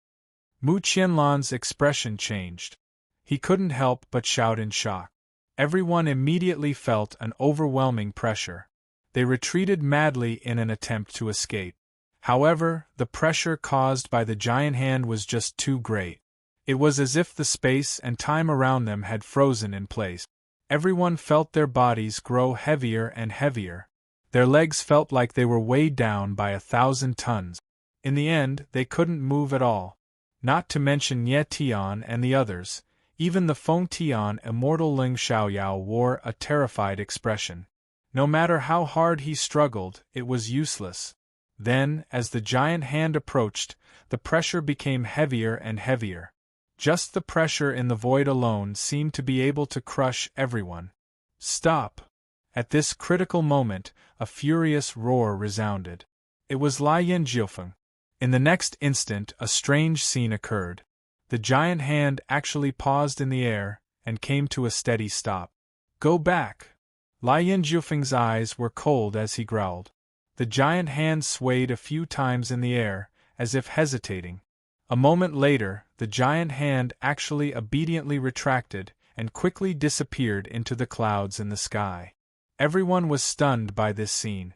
Mu Qianlan's expression changed. He couldn't help but shout in shock. Everyone immediately felt an overwhelming pressure. They retreated madly in an attempt to escape. However, the pressure caused by the giant hand was just too great. It was as if the space and time around them had frozen in place. Everyone felt their bodies grow heavier and heavier. Their legs felt like they were weighed down by 1,000 tons. In the end, they couldn't move at all. Not to mention Nie Tian and the others, even the Fengtian immortal Ling Xiaoyao wore a terrified expression. No matter how hard he struggled, it was useless. Then, as the giant hand approached, the pressure became heavier and heavier. Just the pressure in the void alone seemed to be able to crush everyone. Stop! At this critical moment, a furious roar resounded. It was Lai Yanjiufeng. In the next instant, a strange scene occurred. The giant hand actually paused in the air and came to a steady stop. Go back! Lai Yanjiufeng's eyes were cold as he growled. The giant hand swayed a few times in the air, as if hesitating. A moment later, the giant hand actually obediently retracted and quickly disappeared into the clouds in the sky. Everyone was stunned by this scene.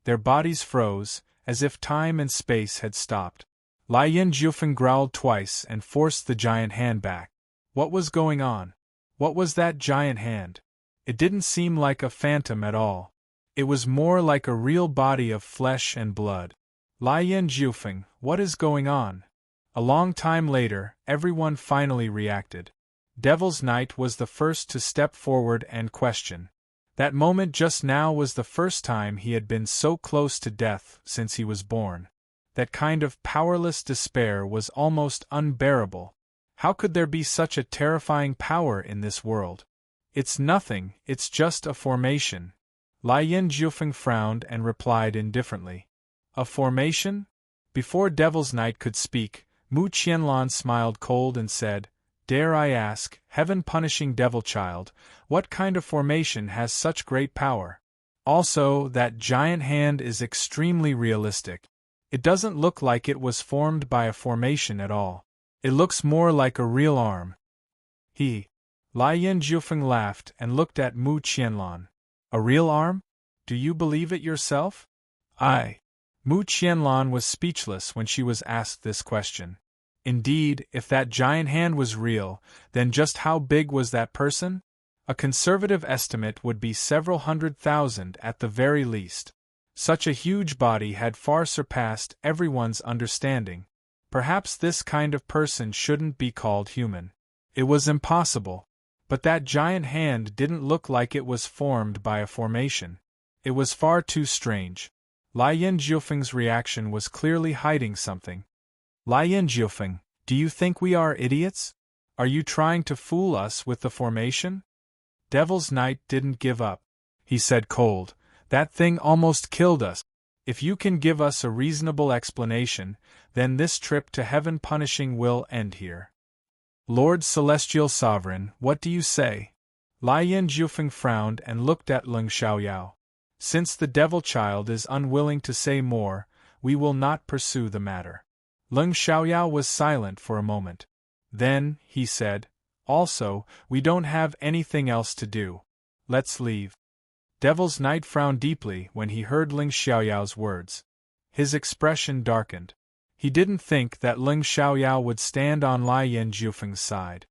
Their bodies froze, as if time and space had stopped. Lai Yanjiufeng growled twice and forced the giant hand back. What was going on? What was that giant hand? It didn't seem like a phantom at all. It was more like a real body of flesh and blood. Lai Yanjiufeng, what is going on? A long time later, everyone finally reacted. Devil's Knight was the first to step forward and question. That moment just now was the first time he had been so close to death since he was born. That kind of powerless despair was almost unbearable. How could there be such a terrifying power in this world? It's nothing, it's just a formation. Lai Yanjiufeng frowned and replied indifferently. A formation? Before Devil's Knight could speak, Mu Qianlan smiled cold and said, Dare I ask, heaven-punishing devil child, what kind of formation has such great power? Also, that giant hand is extremely realistic. It doesn't look like it was formed by a formation at all. It looks more like a real arm. Lai Yin Jiufeng laughed and looked at Mu Qianlan. A real arm? Do you believe it yourself? Mu Qianlan was speechless when she was asked this question. Indeed, if that giant hand was real, then just how big was that person? A conservative estimate would be several 100,000 at the very least. Such a huge body had far surpassed everyone's understanding. Perhaps this kind of person shouldn't be called human. It was impossible. But that giant hand didn't look like it was formed by a formation. It was far too strange. Lai Yin Jiufeng's reaction was clearly hiding something. Lai Yin Jiufeng, do you think we are idiots? Are you trying to fool us with the formation? Devil's Knight didn't give up. He said cold, that thing almost killed us. If you can give us a reasonable explanation, then this trip to heaven punishing will end here. Lord Celestial Sovereign, what do you say? Lai Yin Jiufeng frowned and looked at Leng Xiaoyao. Since the devil child is unwilling to say more, we will not pursue the matter. Leng Xiaoyao was silent for a moment. Then, he said, also, we don't have anything else to do. Let's leave. Devil's Knight frowned deeply when he heard Leng Xiaoyao's words. His expression darkened. He didn't think that Leng Xiaoyao would stand on Lai Yin Jiufeng's side.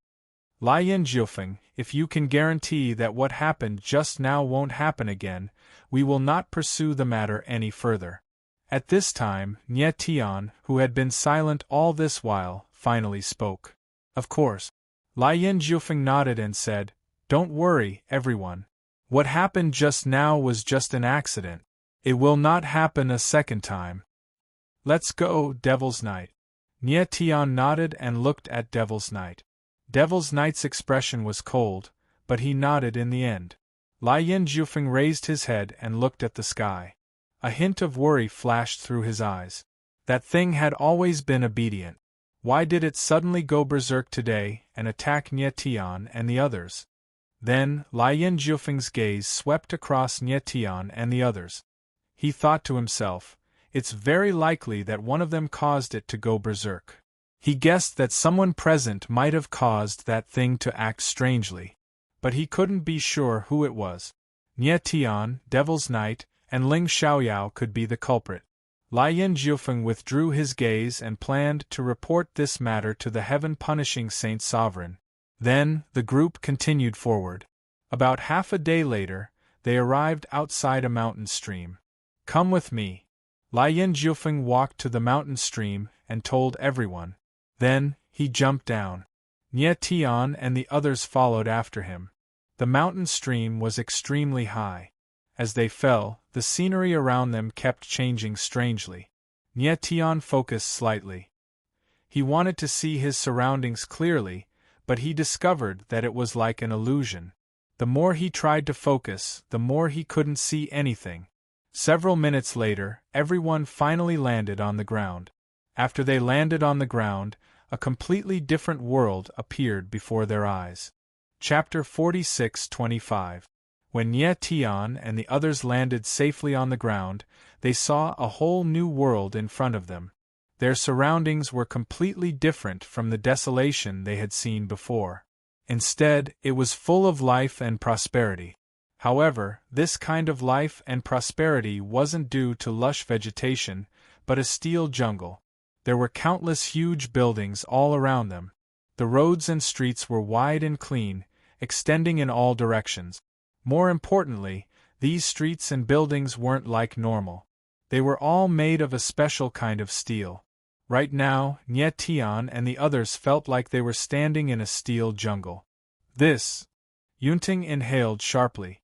Lai Yin Jiufeng, if you can guarantee that what happened just now won't happen again, we will not pursue the matter any further. At this time, Nie Tian, who had been silent all this while, finally spoke. Of course. Lai Yin Jiufeng nodded and said, don't worry, everyone. What happened just now was just an accident. It will not happen a second time. Let's go, Devil's Knight. Nie Tian nodded and looked at Devil's Knight. Devil's Knight's expression was cold, but he nodded in the end. Lai Yin Jiufeng raised his head and looked at the sky. A hint of worry flashed through his eyes. That thing had always been obedient. Why did it suddenly go berserk today and attack Nie Tian and the others? Then, Lai Yin Jiufeng's gaze swept across Nie Tian and the others. He thought to himself, it's very likely that one of them caused it to go berserk. He guessed that someone present might have caused that thing to act strangely. But he couldn't be sure who it was. Nie Tian, Devil's Knight, and Leng Xiaoyao could be the culprit. Lai Yin Jiufeng withdrew his gaze and planned to report this matter to the heaven-punishing Saint Sovereign. Then, the group continued forward. About half a day later, they arrived outside a mountain stream. Come with me. Lai Yin Jiufeng walked to the mountain stream and told everyone. Then, he jumped down. Nie Tian and the others followed after him. The mountain stream was extremely high. As they fell, the scenery around them kept changing strangely. Nie Tian focused slightly. He wanted to see his surroundings clearly, but he discovered that it was like an illusion. The more he tried to focus, the more he couldn't see anything. Several minutes later, everyone finally landed on the ground. After they landed on the ground, a completely different world appeared before their eyes. Chapter 46-25. When Nie Tian and the others landed safely on the ground, they saw a whole new world in front of them. Their surroundings were completely different from the desolation they had seen before. Instead, it was full of life and prosperity. However, this kind of life and prosperity wasn't due to lush vegetation, but a steel jungle. There were countless huge buildings all around them. The roads and streets were wide and clean, extending in all directions. More importantly, these streets and buildings weren't like normal. They were all made of a special kind of steel. Right now, Nie Tian and the others felt like they were standing in a steel jungle. This. Yunting inhaled sharply.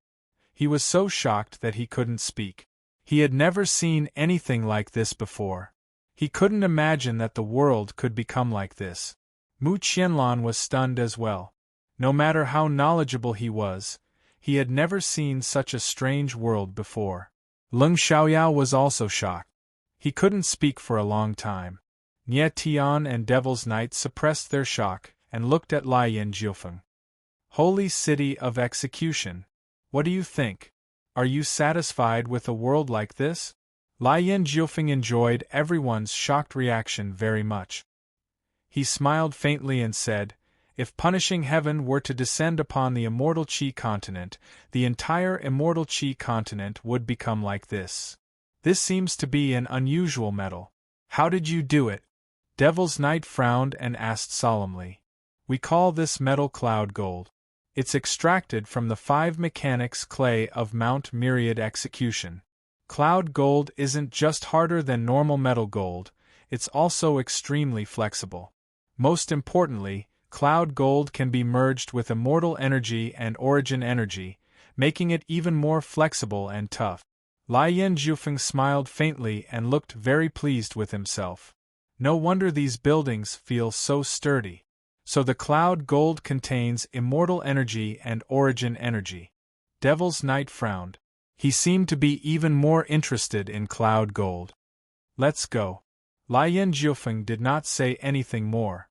He was so shocked that he couldn't speak. He had never seen anything like this before. He couldn't imagine that the world could become like this. Mu Qianlan was stunned as well. No matter how knowledgeable he was, he had never seen such a strange world before. Leng Xiaoyao was also shocked. He couldn't speak for a long time. Nie Tian and Devil's Knight suppressed their shock, and looked at Lai Yin Jiufeng. Holy city of execution. What do you think? Are you satisfied with a world like this? Lai Yin Jiufeng enjoyed everyone's shocked reaction very much. He smiled faintly and said, if punishing heaven were to descend upon the immortal Qi continent, the entire immortal Qi continent would become like this. This seems to be an unusual metal. How did you do it? Devil's Knight frowned and asked solemnly. We call this metal cloud gold. It's extracted from the 5 mechanics clay of Mount Myriad Execution. Cloud gold isn't just harder than normal metal gold, it's also extremely flexible. Most importantly, cloud gold can be merged with immortal energy and origin energy, making it even more flexible and tough. Lai Yin Jiufeng smiled faintly and looked very pleased with himself. No wonder these buildings feel so sturdy. So the cloud gold contains immortal energy and origin energy. Devil's Knight frowned. He seemed to be even more interested in cloud gold. Let's go. Lai Yin Jiufeng did not say anything more.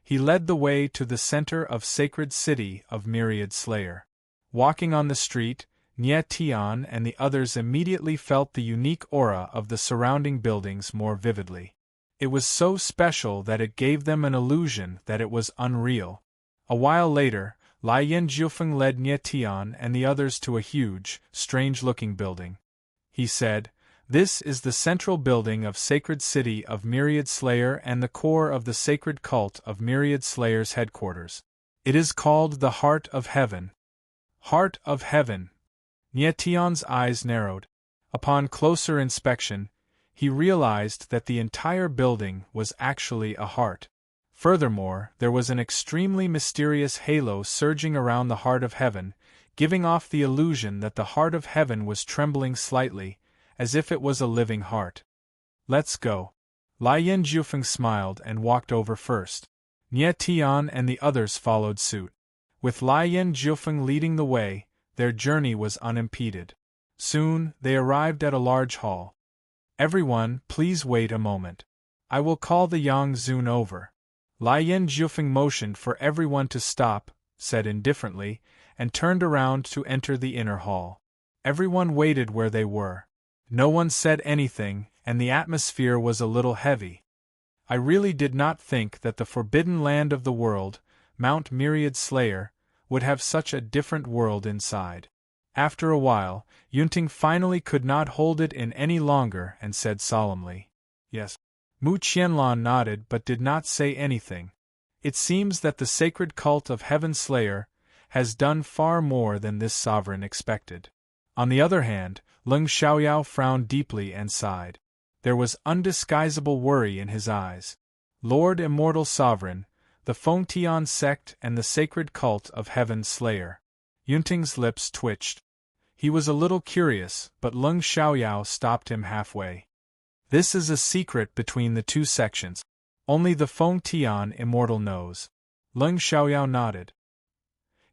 He led the way to the center of sacred city of Myriad Slayer. Walking on the street, Nie Tian and the others immediately felt the unique aura of the surrounding buildings more vividly. It was so special that it gave them an illusion that it was unreal. A while later, Lai Yin Jiufeng led Nie Tian and the others to a huge, strange-looking building. He said, this is the central building of Sacred City of Myriad Slayer and the core of the sacred cult of Myriad Slayer's headquarters. It is called the Heart of Heaven. Heart of Heaven. Nie Tian's eyes narrowed. Upon closer inspection, he realized that the entire building was actually a heart. Furthermore, there was an extremely mysterious halo surging around the Heart of Heaven, giving off the illusion that the Heart of Heaven was trembling slightly, as if it was a living heart. Let's go. Lai Yin Jiufeng smiled and walked over first. Nie Tian and the others followed suit. With Lai Yin Jiufeng leading the way, their journey was unimpeded. Soon, they arrived at a large hall. Everyone, please wait a moment. I will call the Yang Zun over. Lai Yin Jiufeng motioned for everyone to stop, said indifferently, and turned around to enter the inner hall. Everyone waited where they were. No one said anything, and the atmosphere was a little heavy. I really did not think that the forbidden land of the world, Mount Myriad Slayer, would have such a different world inside. After a while, Yunting finally could not hold it in any longer and said solemnly, yes. Mu Qianlan nodded but did not say anything. It seems that the sacred cult of Heaven Slayer has done far more than this sovereign expected. On the other hand, Leng Xiaoyao frowned deeply and sighed. There was undisguisable worry in his eyes. Lord Immortal Sovereign, the Fengtian sect and the sacred cult of Heaven Slayer. Yunting's lips twitched. He was a little curious, but Leng Xiaoyao stopped him halfway. This is a secret between the two sections. Only the Fengtian Immortal knows. Leng Xiaoyao nodded.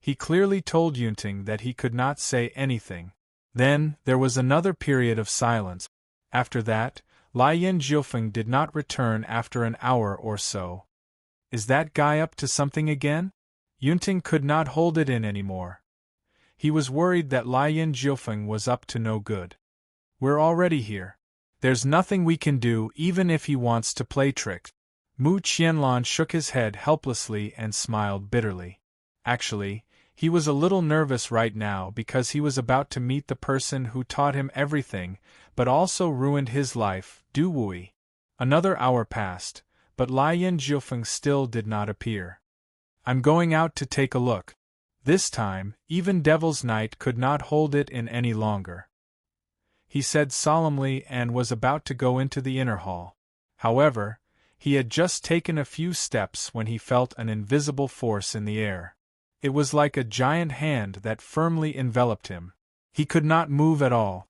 He clearly told Yunting that he could not say anything. Then, there was another period of silence. After that, Lai Yin Jiufeng did not return after an hour or so. Is that guy up to something again? Yunting could not hold it in anymore. He was worried that Lai Yin Jiufeng was up to no good. We're already here. There's nothing we can do even if he wants to play tricks. Mu Qianlan shook his head helplessly and smiled bitterly. Actually, he was a little nervous right now because he was about to meet the person who taught him everything, but also ruined his life, Du Wui. Another hour passed, but Lai Yin Jiufeng still did not appear. I'm going out to take a look. This time, even Devil's Knight could not hold it in any longer. He said solemnly and was about to go into the inner hall. However, he had just taken a few steps when he felt an invisible force in the air. It was like a giant hand that firmly enveloped him. He could not move at all.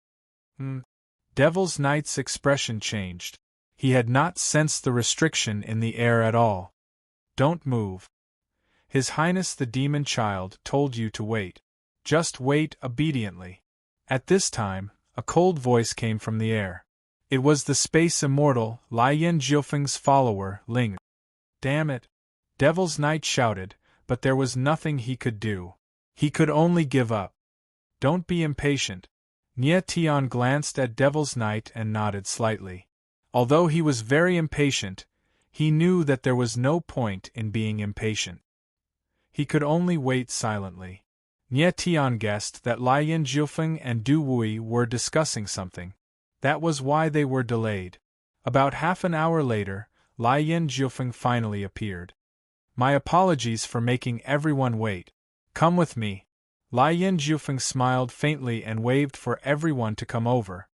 Devil's Knight's expression changed. He had not sensed the restriction in the air at all. Don't move. His Highness the Demon Child told you to wait. Just wait obediently. At this time, a cold voice came from the air. It was the space immortal, Lai Yin Jiufeng's follower, Ling. Damn it. Devil's Knight shouted, but there was nothing he could do. He could only give up. Don't be impatient. Nye Tian glanced at Devil's Knight and nodded slightly. Although he was very impatient, he knew that there was no point in being impatient. He could only wait silently. Nye Tian guessed that Lien Jiufeng and Du Wui were discussing something. That was why they were delayed. About half an hour later, Lien Jiufeng finally appeared. My apologies for making everyone wait. Come with me. Lien Jiufeng smiled faintly and waved for everyone to come over.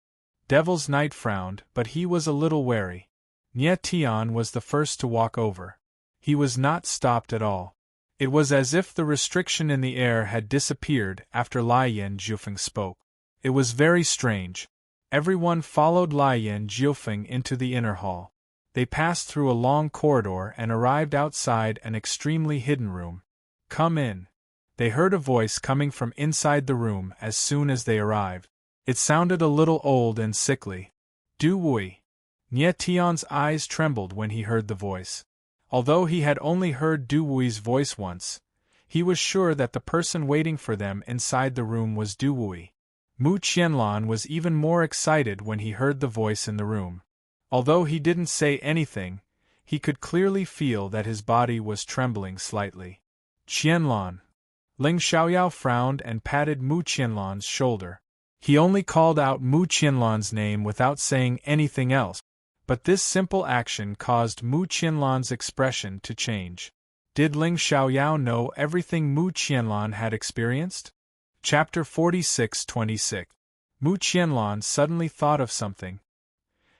Devil's Knight frowned, but he was a little wary. Nye Tian was the first to walk over. He was not stopped at all. It was as if the restriction in the air had disappeared after Lien Jiufeng spoke. It was very strange. Everyone followed Lien Jiufeng into the inner hall. They passed through a long corridor and arrived outside an extremely hidden room. Come in. They heard a voice coming from inside the room as soon as they arrived. It sounded a little old and sickly. Du Wui. Nye Tian's eyes trembled when he heard the voice. Although he had only heard Du Wui's voice once, he was sure that the person waiting for them inside the room was Du Wui. Mu Qianlan was even more excited when he heard the voice in the room. Although he didn't say anything, he could clearly feel that his body was trembling slightly. Qianlan. Ling Xiaoyao frowned and patted Mu Qianlan's shoulder. He only called out Mu Qianlan's name without saying anything else, but this simple action caused Mu Qianlan's expression to change. Did Ling Xiaoyao know everything Mu Qianlan had experienced? Chapter 46-26. Mu Qianlan suddenly thought of something.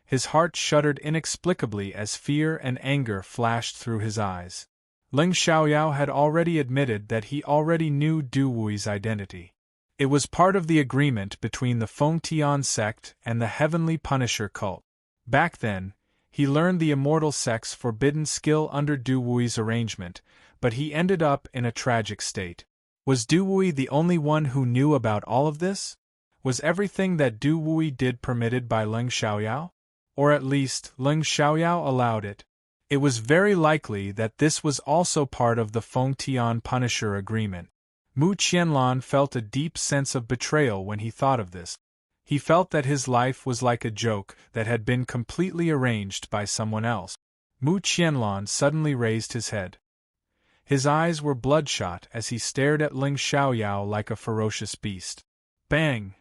His heart shuddered inexplicably as fear and anger flashed through his eyes. Ling Xiaoyao had already admitted that he already knew Du Wui's identity. It was part of the agreement between the Feng Tian sect and the Heavenly Punisher cult. Back then, he learned the immortal sect's forbidden skill under Du Wui's arrangement, but he ended up in a tragic state. Was Du Wui the only one who knew about all of this? Was everything that Du Wui did permitted by Ling Xiaoyao? Or at least, Ling Xiaoyao allowed it. It was very likely that this was also part of the Feng Tian Punisher agreement. Mu Qianlan felt a deep sense of betrayal when he thought of this. He felt that his life was like a joke that had been completely arranged by someone else. Mu Qianlan suddenly raised his head. His eyes were bloodshot as he stared at Ling Xiaoyao like a ferocious beast. Bang!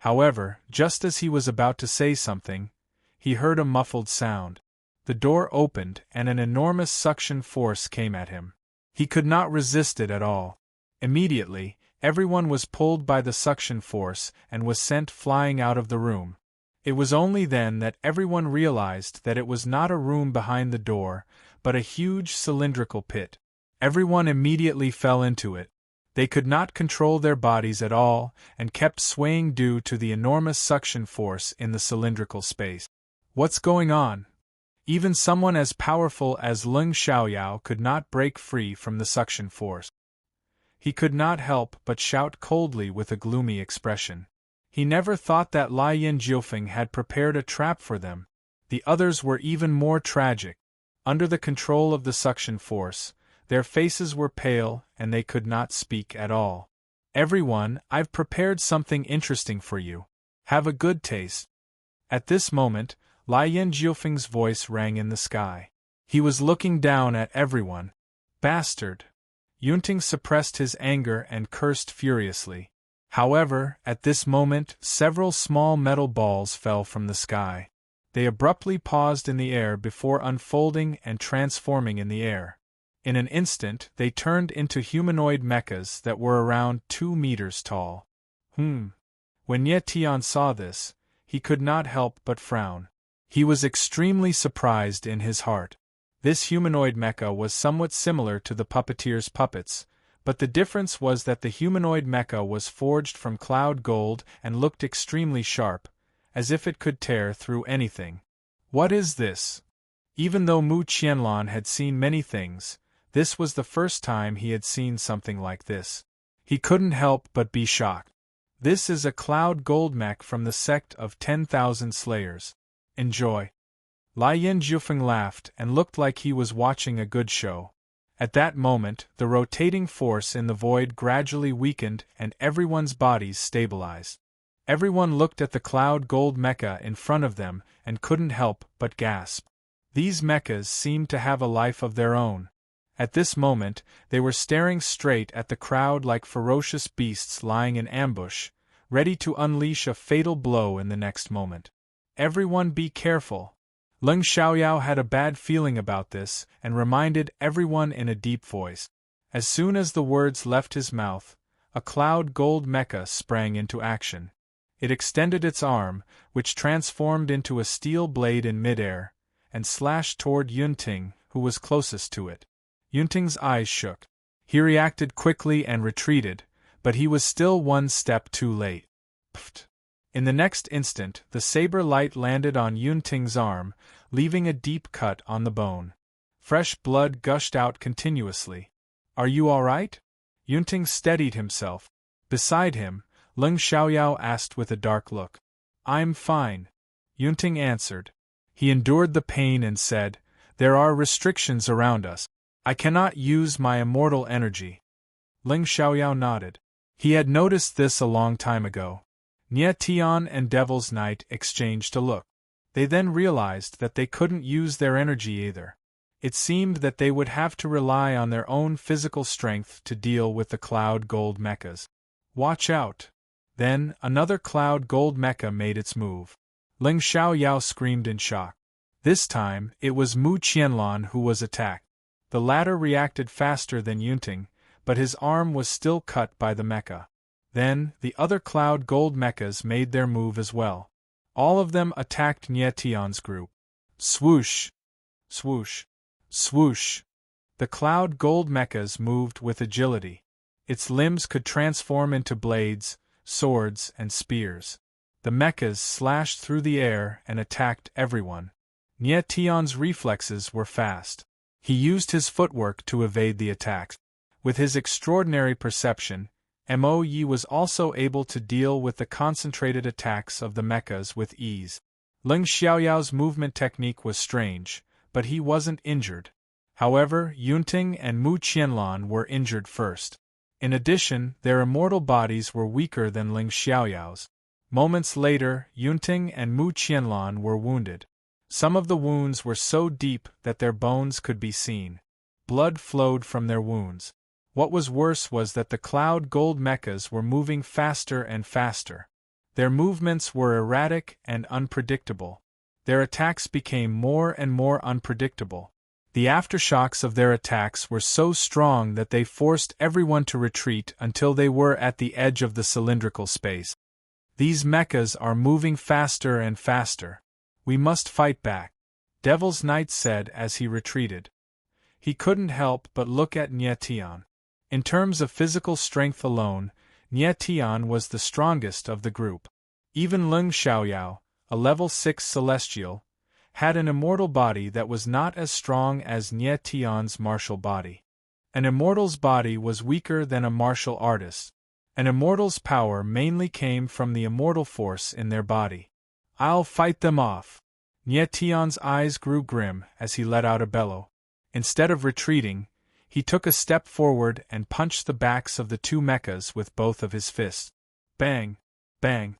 However, just as he was about to say something, he heard a muffled sound. The door opened and an enormous suction force came at him. He could not resist it at all. Immediately, everyone was pulled by the suction force and was sent flying out of the room. It was only then that everyone realized that it was not a room behind the door, but a huge cylindrical pit. Everyone immediately fell into it. They could not control their bodies at all and kept swaying due to the enormous suction force in the cylindrical space. What's going on? Even someone as powerful as Ling Xiaoyao could not break free from the suction force. He could not help but shout coldly with a gloomy expression. He never thought that Lien Jiufeng had prepared a trap for them. The others were even more tragic. Under the control of the suction force, their faces were pale and they could not speak at all. Everyone, I've prepared something interesting for you. Have a good taste. At this moment, Lien Jiufeng's voice rang in the sky. He was looking down at everyone. Bastard! Yunting suppressed his anger and cursed furiously. However, at this moment, several small metal balls fell from the sky. They abruptly paused in the air before unfolding and transforming in the air. In an instant, they turned into humanoid mechas that were around 2 meters tall. When Nye Tian saw this, he could not help but frown. He was extremely surprised in his heart. This humanoid mecha was somewhat similar to the puppeteer's puppets, but the difference was that the humanoid mecha was forged from cloud gold and looked extremely sharp, as if it could tear through anything. What is this? Even though Mu Qianlan had seen many things, this was the first time he had seen something like this. He couldn't help but be shocked. This is a cloud gold mech from the sect of 10,000 Slayers. Enjoy. Lien Jiufeng laughed and looked like he was watching a good show. At that moment, the rotating force in the void gradually weakened and everyone's bodies stabilized. Everyone looked at the cloud gold mecha in front of them and couldn't help but gasp. These mechas seemed to have a life of their own. At this moment, they were staring straight at the crowd like ferocious beasts lying in ambush, ready to unleash a fatal blow in the next moment. Everyone be careful. Leng Xiaoyao had a bad feeling about this and reminded everyone in a deep voice. As soon as the words left his mouth, a cloud gold mecha sprang into action. It extended its arm, which transformed into a steel blade in midair, and slashed toward Yunting, who was closest to it. Yunting's eyes shook. He reacted quickly and retreated, but he was still one step too late. Pfft! In the next instant, the saber light landed on Yunting's arm, leaving a deep cut on the bone. Fresh blood gushed out continuously. Are you all right? Yunting steadied himself. Beside him, Leng Xiaoyao asked with a dark look. I'm fine. Yunting answered. He endured the pain and said, There are restrictions around us. I cannot use my immortal energy. Leng Xiaoyao nodded. He had noticed this a long time ago. Nie Tian and Devil's Knight exchanged a look. They then realized that they couldn't use their energy either. It seemed that they would have to rely on their own physical strength to deal with the cloud gold mechas. Watch out! Then, another cloud gold mecha made its move. Leng Xiaoyao screamed in shock. This time, it was Mu Qianlan who was attacked. The latter reacted faster than Yunting, but his arm was still cut by the mecha. Then, the other cloud gold mechas made their move as well. All of them attacked Nie Tian's group. Swoosh! Swoosh! Swoosh! The cloud gold mechas moved with agility. Its limbs could transform into blades, swords, and spears. The mechas slashed through the air and attacked everyone. Nie Tian's reflexes were fast. He used his footwork to evade the attacks. With his extraordinary perception, Mo Yi was also able to deal with the concentrated attacks of the mechas with ease. Leng Xiaoyao's movement technique was strange, but he wasn't injured. However, Yunting and Mu Qianlan were injured first. In addition, their immortal bodies were weaker than Leng Xiaoyao's. Moments later, Yunting and Mu Qianlan were wounded. Some of the wounds were so deep that their bones could be seen. Blood flowed from their wounds. What was worse was that the cloud gold mechas were moving faster and faster. Their movements were erratic and unpredictable. Their attacks became more and more unpredictable. The aftershocks of their attacks were so strong that they forced everyone to retreat until they were at the edge of the cylindrical space. These mechas are moving faster and faster. We must fight back, Devil's Knight said as he retreated. He couldn't help but look at Nie Tian. In terms of physical strength alone, Nie Tian was the strongest of the group. Even Leng Xiaoyao, a level 6 celestial, had an immortal body that was not as strong as Nie Tian's martial body. An immortal's body was weaker than a martial artist's. An immortal's power mainly came from the immortal force in their body. I'll fight them off. Nie Tian's eyes grew grim as he let out a bellow. Instead of retreating, he took a step forward and punched the backs of the two mechas with both of his fists. Bang! Bang!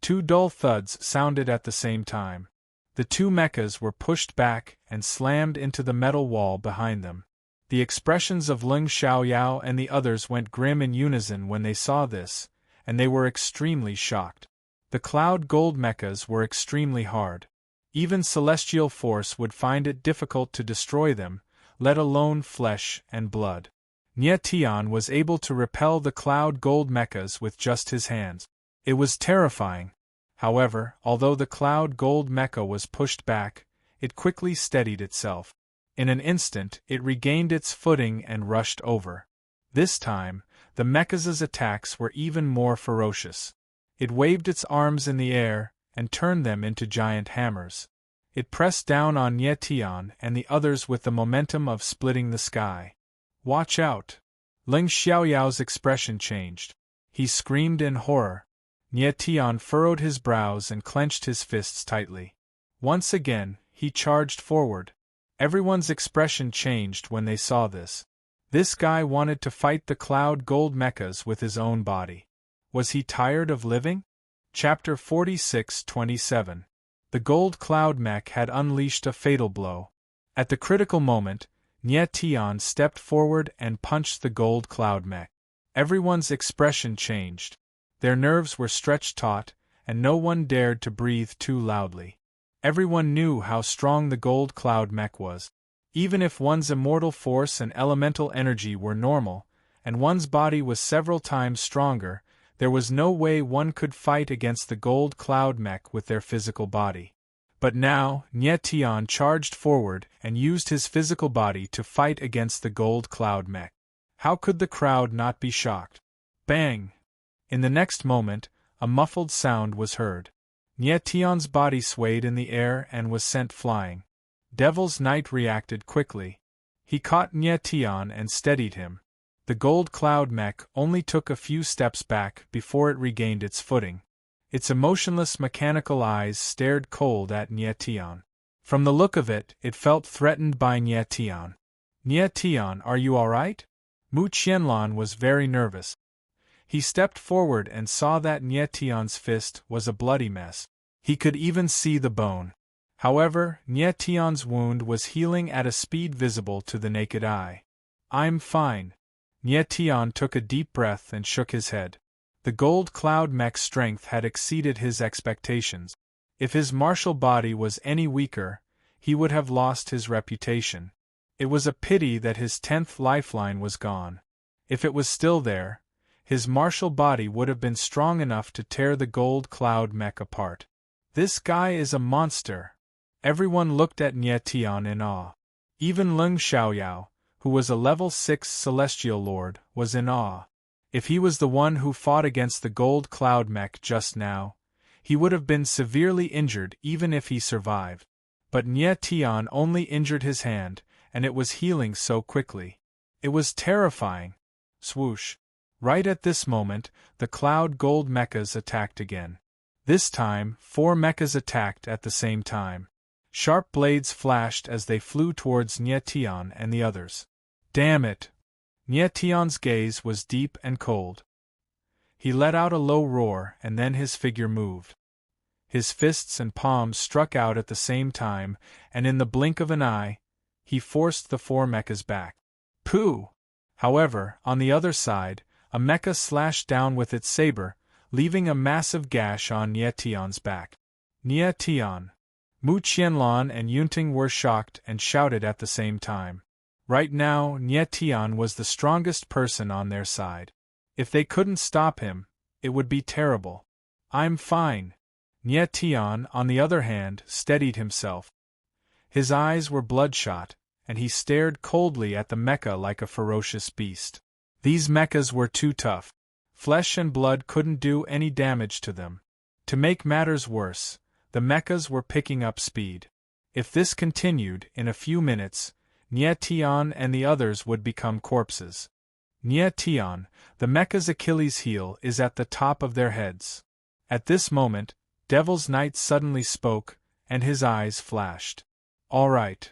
Two dull thuds sounded at the same time. The two mechas were pushed back and slammed into the metal wall behind them. The expressions of Leng Xiaoyao and the others went grim in unison when they saw this, and they were extremely shocked. The cloud gold mechas were extremely hard. Even celestial force would find it difficult to destroy them, let alone flesh and blood. Nie Tian was able to repel the cloud gold mechas with just his hands. It was terrifying. However, although the cloud gold mecha was pushed back, it quickly steadied itself. In an instant, it regained its footing and rushed over. This time, the mecha's attacks were even more ferocious. It waved its arms in the air and turned them into giant hammers. It pressed down on Nie Tian and the others with the momentum of splitting the sky. Watch out! Leng Xiaoyao's expression changed. He screamed in horror. Nie Tian furrowed his brows and clenched his fists tightly. Once again, he charged forward. Everyone's expression changed when they saw this. This guy wanted to fight the cloud gold mechas with his own body. Was he tired of living? Chapter 46:27. The gold cloud mech had unleashed a fatal blow. At the critical moment, Tian stepped forward and punched the gold cloud mech. Everyone's expression changed. Their nerves were stretched taut, and no one dared to breathe too loudly. Everyone knew how strong the gold cloud mech was. Even if one's immortal force and elemental energy were normal, and one's body was several times stronger, there was no way one could fight against the gold cloud mech with their physical body. But now, Tian charged forward and used his physical body to fight against the gold cloud mech. How could the crowd not be shocked? Bang! In the next moment, a muffled sound was heard. Tian's body swayed in the air and was sent flying. Devil's Knight reacted quickly. He caught Tian and steadied him. The gold cloud mech only took a few steps back before it regained its footing. Its emotionless mechanical eyes stared cold at Tian. From the look of it, it felt threatened by Tian. Tian, are you all right? Mu Qianlan was very nervous. He stepped forward and saw that Tian's fist was a bloody mess. He could even see the bone. However, Tian's wound was healing at a speed visible to the naked eye. I'm fine. Tian took a deep breath and shook his head. The gold cloud mech's strength had exceeded his expectations. If his martial body was any weaker, he would have lost his reputation. It was a pity that his 10th lifeline was gone. If it was still there, his martial body would have been strong enough to tear the gold cloud mech apart. This guy is a monster. Everyone looked at Tian in awe. Even Leng Xiaoyao, who was a level 6 celestial lord, was in awe. If he was the one who fought against the gold cloud mech just now, he would have been severely injured even if he survived. But Tian only injured his hand, and it was healing so quickly. It was terrifying. Swoosh. Right at this moment, the cloud gold mechas attacked again. This time, 4 mechas attacked at the same time. Sharp blades flashed as they flew towards Tian and the others. Damn it! Tian's gaze was deep and cold. He let out a low roar and then his figure moved. His fists and palms struck out at the same time, and in the blink of an eye, he forced the 4 mechas back. Pooh! However, on the other side, a mecha slashed down with its saber, leaving a massive gash on Tian's back. Tian! Mu Qianlan and Yunting were shocked and shouted at the same time. Right now, Tian was the strongest person on their side. If they couldn't stop him, it would be terrible. I'm fine. Tian, on the other hand, steadied himself. His eyes were bloodshot, and he stared coldly at the mecha like a ferocious beast. These mechas were too tough. Flesh and blood couldn't do any damage to them. To make matters worse, the mechas were picking up speed. If this continued, in a few minutes, Tian and the others would become corpses. Tian, the mecha's Achilles heel is at the top of their heads. At this moment, Devil's Knight suddenly spoke, and his eyes flashed. All right.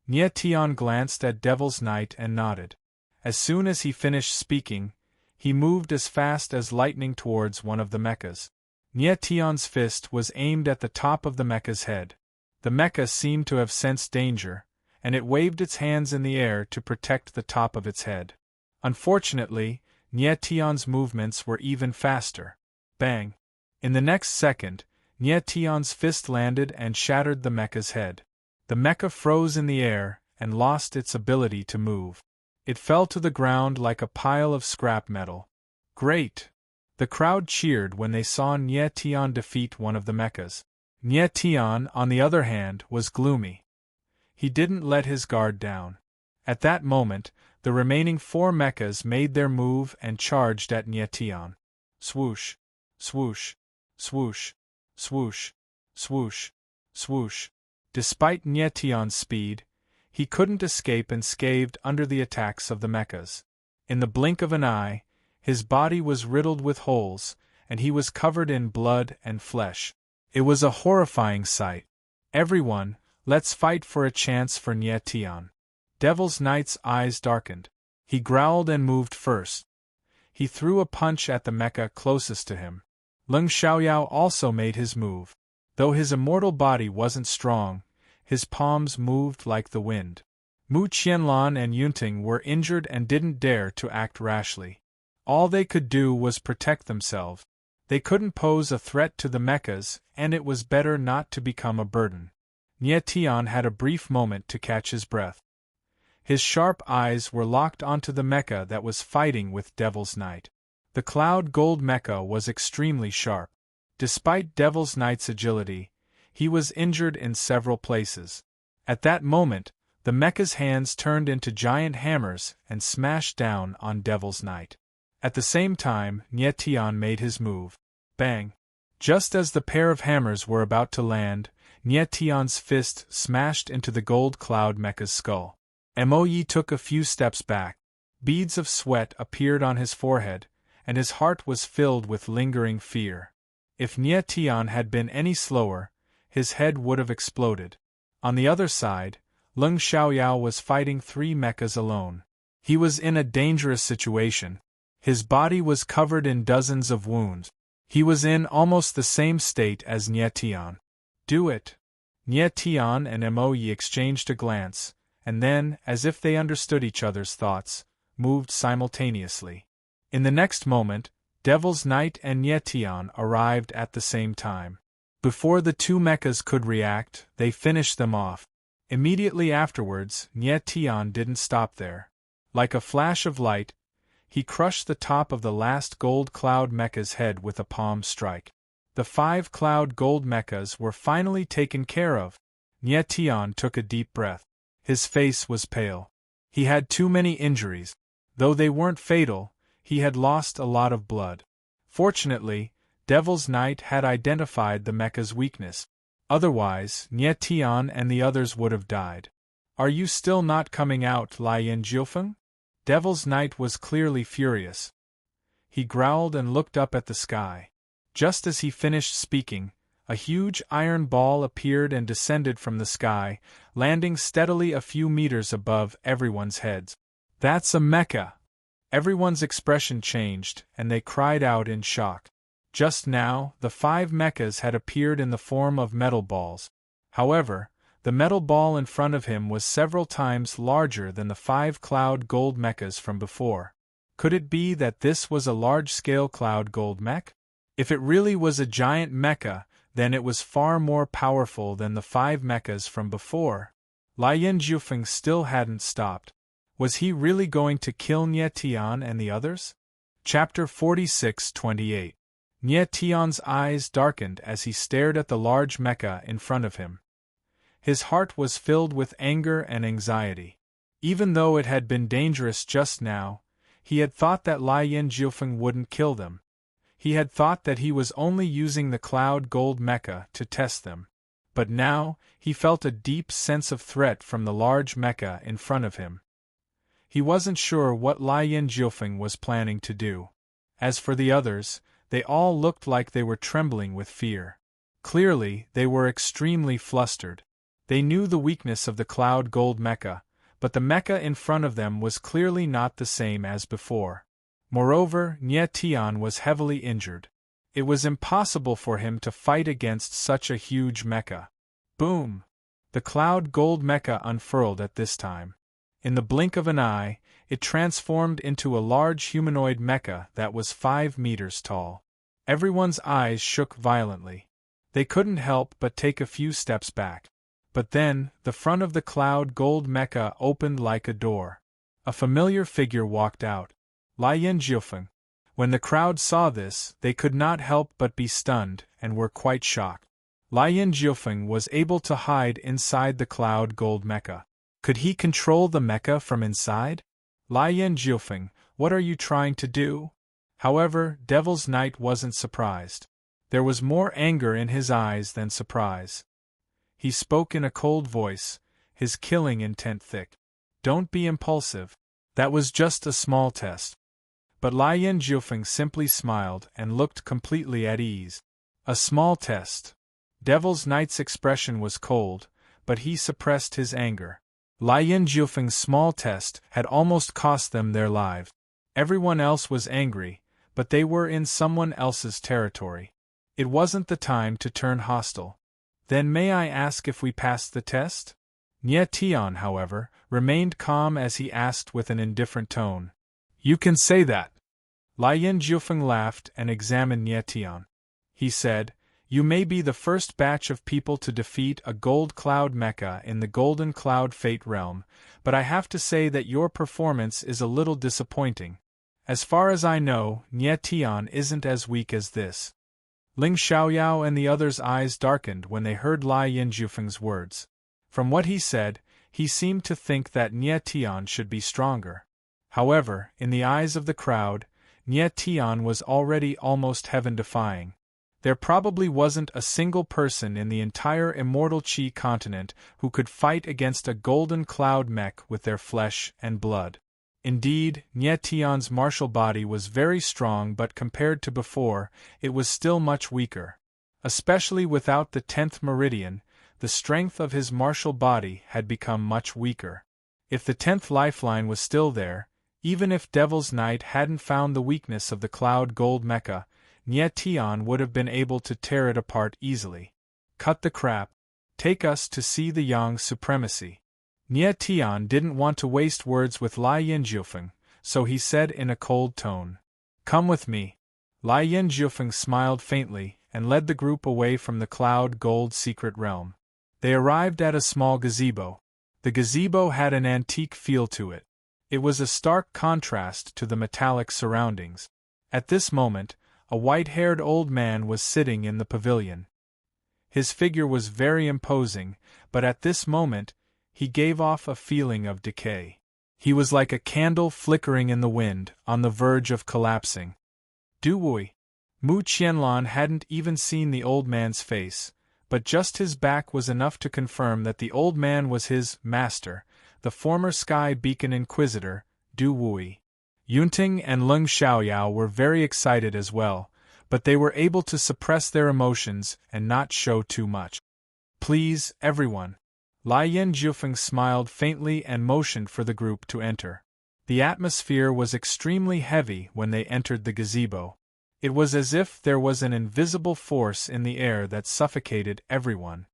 Tian glanced at Devil's Knight and nodded. As soon as he finished speaking, he moved as fast as lightning towards one of the mechas. Tian's fist was aimed at the top of the mecha's head. The mecha seemed to have sensed danger, and it waved its hands in the air to protect the top of its head. Unfortunately, Tian's movements were even faster. Bang! In the next second, Tian's fist landed and shattered the mecha's head. The mecha froze in the air and lost its ability to move. It fell to the ground like a pile of scrap metal. Great! The crowd cheered when they saw Tian defeat one of the mechas. Tian, on the other hand, was gloomy. He didn't let his guard down. At that moment, the remaining 4 mechas made their move and charged at Tian. Swoosh! Swoosh! Swoosh! Swoosh! Swoosh! Swoosh! Despite Tian's speed, he couldn't escape and scathed under the attacks of the mechas. In the blink of an eye, his body was riddled with holes, and he was covered in blood and flesh. It was a horrifying sight. Everyone, Let's fight for a chance for Nye Tian. Devil's Knight's eyes darkened. He growled and moved first. He threw a punch at the mecha closest to him. Leng Xiaoyao also made his move. Though his immortal body wasn't strong, his palms moved like the wind. Mu Qianlan and Yunting were injured and didn't dare to act rashly. All they could do was protect themselves. They couldn't pose a threat to the mechas, and it was better not to become a burden. Nye Tian had a brief moment to catch his breath. His sharp eyes were locked onto the mecha that was fighting with Devil's Knight. The Cloud Gold mecha was extremely sharp. Despite Devil's Knight's agility, he was injured in several places. At that moment, the mecha's hands turned into giant hammers and smashed down on Devil's Knight. At the same time, Nye Tian made his move. Bang! Just as the pair of hammers were about to land, Nye Tian's fist smashed into the gold cloud mecha's skull. Mo Yi took a few steps back. Beads of sweat appeared on his forehead, and his heart was filled with lingering fear. If Nye Tian had been any slower, his head would have exploded. On the other side, Leng Xiaoyao was fighting 3 mechas alone. He was in a dangerous situation. His body was covered in dozens of wounds. He was in almost the same state as Nye Tian. Do it! Nye Tian and Mo Yi exchanged a glance, and then, as if they understood each other's thoughts, moved simultaneously. In the next moment, Devil's Knight and Nye Tian arrived at the same time. Before the 2 mechas could react, they finished them off. Immediately afterwards, Nye Tian didn't stop there. Like a flash of light, he crushed the top of the last gold cloud mecha's head with a palm strike. The 5 cloud gold mechas were finally taken care of. Nye Tian took a deep breath. His face was pale. He had too many injuries. Though they weren't fatal, he had lost a lot of blood. Fortunately, Devil's Knight had identified the mecha's weakness. Otherwise, Nye Tian and the others would have died. Are you still not coming out, Lian Jiufeng? Devil's Knight was clearly furious. He growled and looked up at the sky. Just as he finished speaking, a huge iron ball appeared and descended from the sky, landing steadily a few meters above everyone's heads. That's a mecha! Everyone's expression changed, and they cried out in shock. Just now, the 5 mechas had appeared in the form of metal balls. However, the metal ball in front of him was several times larger than the 5 cloud gold mechas from before. Could it be that this was a large-scale cloud gold mech? If it really was a giant mecha, then it was far more powerful than the 5 mechas from before. Lian Jiufeng still hadn't stopped. Was he really going to kill Nye Tian and the others? Chapter 46-28. Nye Tian's eyes darkened as he stared at the large mecha in front of him. His heart was filled with anger and anxiety. Even though it had been dangerous just now, he had thought that Lian Jiufeng wouldn't kill them. He had thought that he was only using the cloud gold mecha to test them. But now, he felt a deep sense of threat from the large mecha in front of him. He wasn't sure what Lian Jiufeng was planning to do. As for the others, they all looked like they were trembling with fear. Clearly, they were extremely flustered. They knew the weakness of the cloud gold mecha, but the mecha in front of them was clearly not the same as before. Moreover, Nye Tian was heavily injured. It was impossible for him to fight against such a huge mecha. Boom! The cloud gold mecha unfurled at this time. In the blink of an eye, it transformed into a large humanoid mecha that was 5 meters tall. Everyone's eyes shook violently. They couldn't help but take a few steps back. But then, the front of the cloud gold mecha opened like a door. A familiar figure walked out. Lian Jiufeng. When the crowd saw this, they could not help but be stunned, and were quite shocked. Lian Jiufeng was able to hide inside the cloud gold mecha. Could he control the mecha from inside? Lian Jiufeng, what are you trying to do? However, Devil's Knight wasn't surprised. There was more anger in his eyes than surprise. He spoke in a cold voice, his killing intent thick. Don't be impulsive. That was just a small test. But Lian Jiufeng simply smiled and looked completely at ease. A small test. Devil's Knight's expression was cold, but he suppressed his anger. Lien Jiufeng's small test had almost cost them their lives. Everyone else was angry, but they were in someone else's territory. It wasn't the time to turn hostile. Then may I ask if we passed the test? Nie Tian, however, remained calm as he asked with an indifferent tone. You can say that. Lien Jiufeng laughed and examined Nie Tian. He said, You may be the first batch of people to defeat a gold cloud mecha in the Golden Cloud Fate realm, but I have to say that your performance is a little disappointing. As far as I know, Nie Tian isn't as weak as this. Ling Xiaoyao and the others' eyes darkened when they heard Lien Jiufeng's words. From what he said, he seemed to think that Nie Tian should be stronger. However, in the eyes of the crowd, Nie Tian was already almost heaven-defying. There probably wasn't a single person in the entire Immortal Qi continent who could fight against a golden cloud mech with their flesh and blood. Indeed, Nie Tian's martial body was very strong, but compared to before, it was still much weaker. Especially without the 10th meridian, the strength of his martial body had become much weaker. If the 10th lifeline was still there, even if Devil's Knight hadn't found the weakness of the Cloud Gold Mecha, Nie Tian would have been able to tear it apart easily. Cut the crap. Take us to see the Yang supremacy. Nie Tian didn't want to waste words with Lien Jiufeng, so he said in a cold tone. Come with me. Lien Jiufeng smiled faintly and led the group away from the Cloud Gold secret realm. They arrived at a small gazebo. The gazebo had an antique feel to it. It was a stark contrast to the metallic surroundings. At this moment, a white-haired old man was sitting in the pavilion. His figure was very imposing, but at this moment, he gave off a feeling of decay. He was like a candle flickering in the wind, on the verge of collapsing. Du Wui. Mu Qianlan hadn't even seen the old man's face, but just his back was enough to confirm that the old man was his master, the former Sky Beacon Inquisitor, Du Wui. Yunting and Leng Xiaoyao were very excited as well, but they were able to suppress their emotions and not show too much. Please, everyone. Lien Jiufeng smiled faintly and motioned for the group to enter. The atmosphere was extremely heavy when they entered the gazebo. It was as if there was an invisible force in the air that suffocated everyone.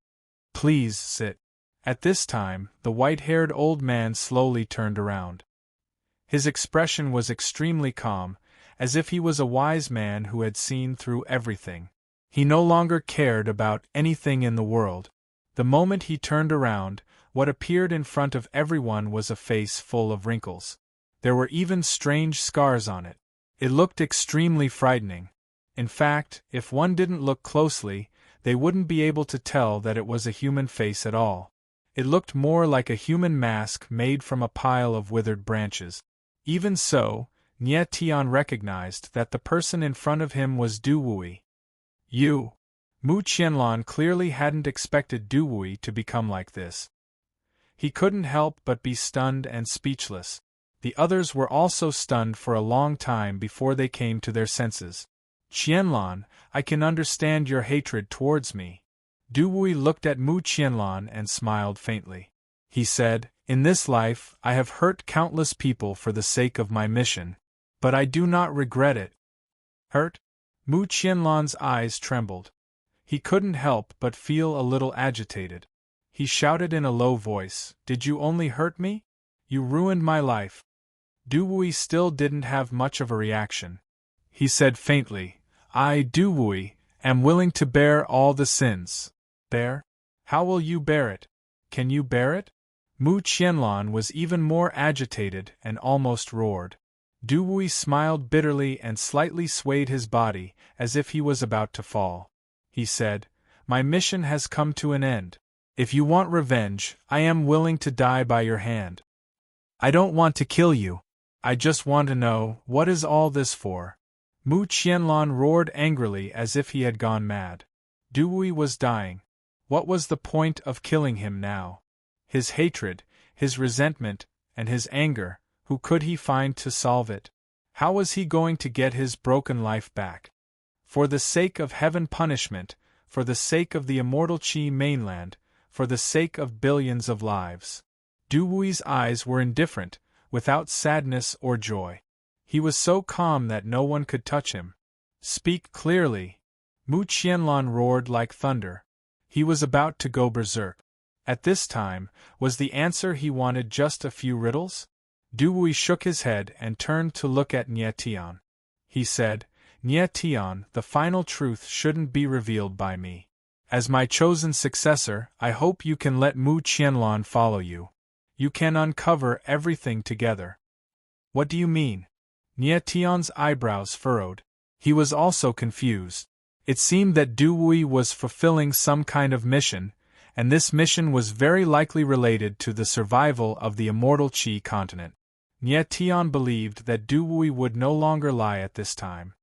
Please sit. At this time, the white-haired old man slowly turned around. His expression was extremely calm, as if he was a wise man who had seen through everything. He no longer cared about anything in the world. The moment he turned around, what appeared in front of everyone was a face full of wrinkles. There were even strange scars on it. It looked extremely frightening. In fact, if one didn't look closely, they wouldn't be able to tell that it was a human face at all. It looked more like a human mask made from a pile of withered branches. Even so, Nie Tian recognized that the person in front of him was Du Wui. Mu Qianlan clearly hadn't expected Du Wui to become like this. He couldn't help but be stunned and speechless. The others were also stunned for a long time before they came to their senses. Qianlan, I can understand your hatred towards me. Du Wui looked at Mu Qianlan and smiled faintly. He said, In this life, I have hurt countless people for the sake of my mission. But I do not regret it. Hurt? Mu Qianlan's eyes trembled. He couldn't help but feel a little agitated. He shouted in a low voice, Did you only hurt me? You ruined my life. Du Wui still didn't have much of a reaction. He said faintly, I, Du Wui, am willing to bear all the sins. Bear? How will you bear it? Can you bear it? Mu Qianlan was even more agitated and almost roared. Du Wui smiled bitterly and slightly swayed his body, as if he was about to fall. He said, My mission has come to an end. If you want revenge, I am willing to die by your hand. I don't want to kill you. I just want to know, what is all this for? Mu Qianlan roared angrily as if he had gone mad. Du Wui was dying. What was the point of killing him now? His hatred, his resentment, and his anger, who could he find to solve it? How was he going to get his broken life back? For the sake of heaven punishment, for the sake of the Immortal Qi mainland, for the sake of billions of lives. Du Wui's eyes were indifferent, without sadness or joy. He was so calm that no one could touch him. Speak clearly! Mu Qianlong roared like thunder. He was about to go berserk. At this time, was the answer he wanted just a few riddles? Du Wui shook his head and turned to look at Nie Tian. He said, Nie Tian, the final truth shouldn't be revealed by me. As my chosen successor, I hope you can let Mu Qianlong follow you. You can uncover everything together. What do you mean? Nie Tian's eyebrows furrowed. He was also confused. It seemed that Du Wui was fulfilling some kind of mission, and this mission was very likely related to the survival of the immortal Qi continent. Nie Tian believed that Du Wui would no longer lie at this time.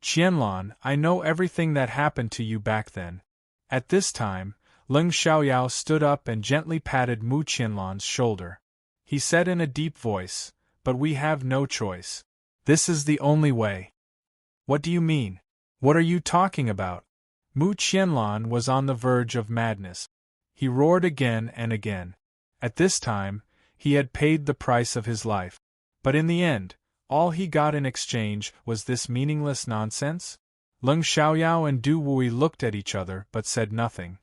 Qianlong, I know everything that happened to you back then. At this time, Leng Xiaoyao stood up and gently patted Mu Qianlong's shoulder. He said in a deep voice, but we have no choice. This is the only way. What do you mean? What are you talking about? Mu Qianlong was on the verge of madness. He roared again and again. At this time, he had paid the price of his life. But in the end, all he got in exchange was this meaningless nonsense? Leng Xiaoyao and Du Wui looked at each other but said nothing.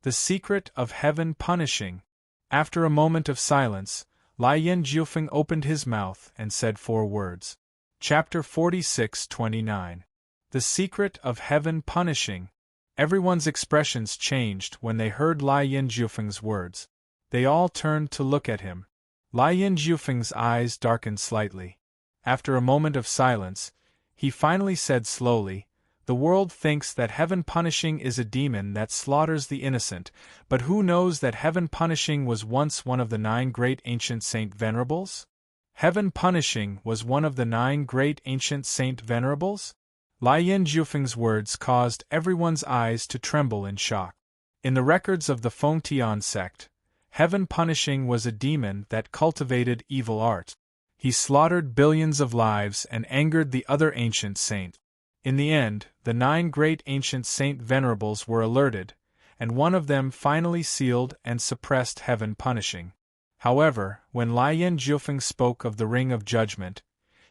The secret of heaven punishing. After a moment of silence, Lai Yin Jiufeng opened his mouth and said 4 words. Chapter 46-29. The secret of heaven punishing. Everyone's expressions changed when they heard Lai Yin Jiufeng's words. They all turned to look at him. Lai Yin Jiufeng's eyes darkened slightly. After a moment of silence, he finally said slowly, the world thinks that heaven punishing is a demon that slaughters the innocent, but who knows that heaven punishing was once one of the 9 great ancient saint venerables? Heaven punishing was one of the 9 great ancient saint venerables? Lai Yin Jiufeng's words caused everyone's eyes to tremble in shock. In the records of the Fengtian sect, heaven punishing was a demon that cultivated evil art. He slaughtered billions of lives and angered the other ancient saint. In the end, the 9 great ancient saint venerables were alerted, and one of them finally sealed and suppressed heaven punishing. However, when Lai Yin Jiufeng spoke of the Ring of Judgment,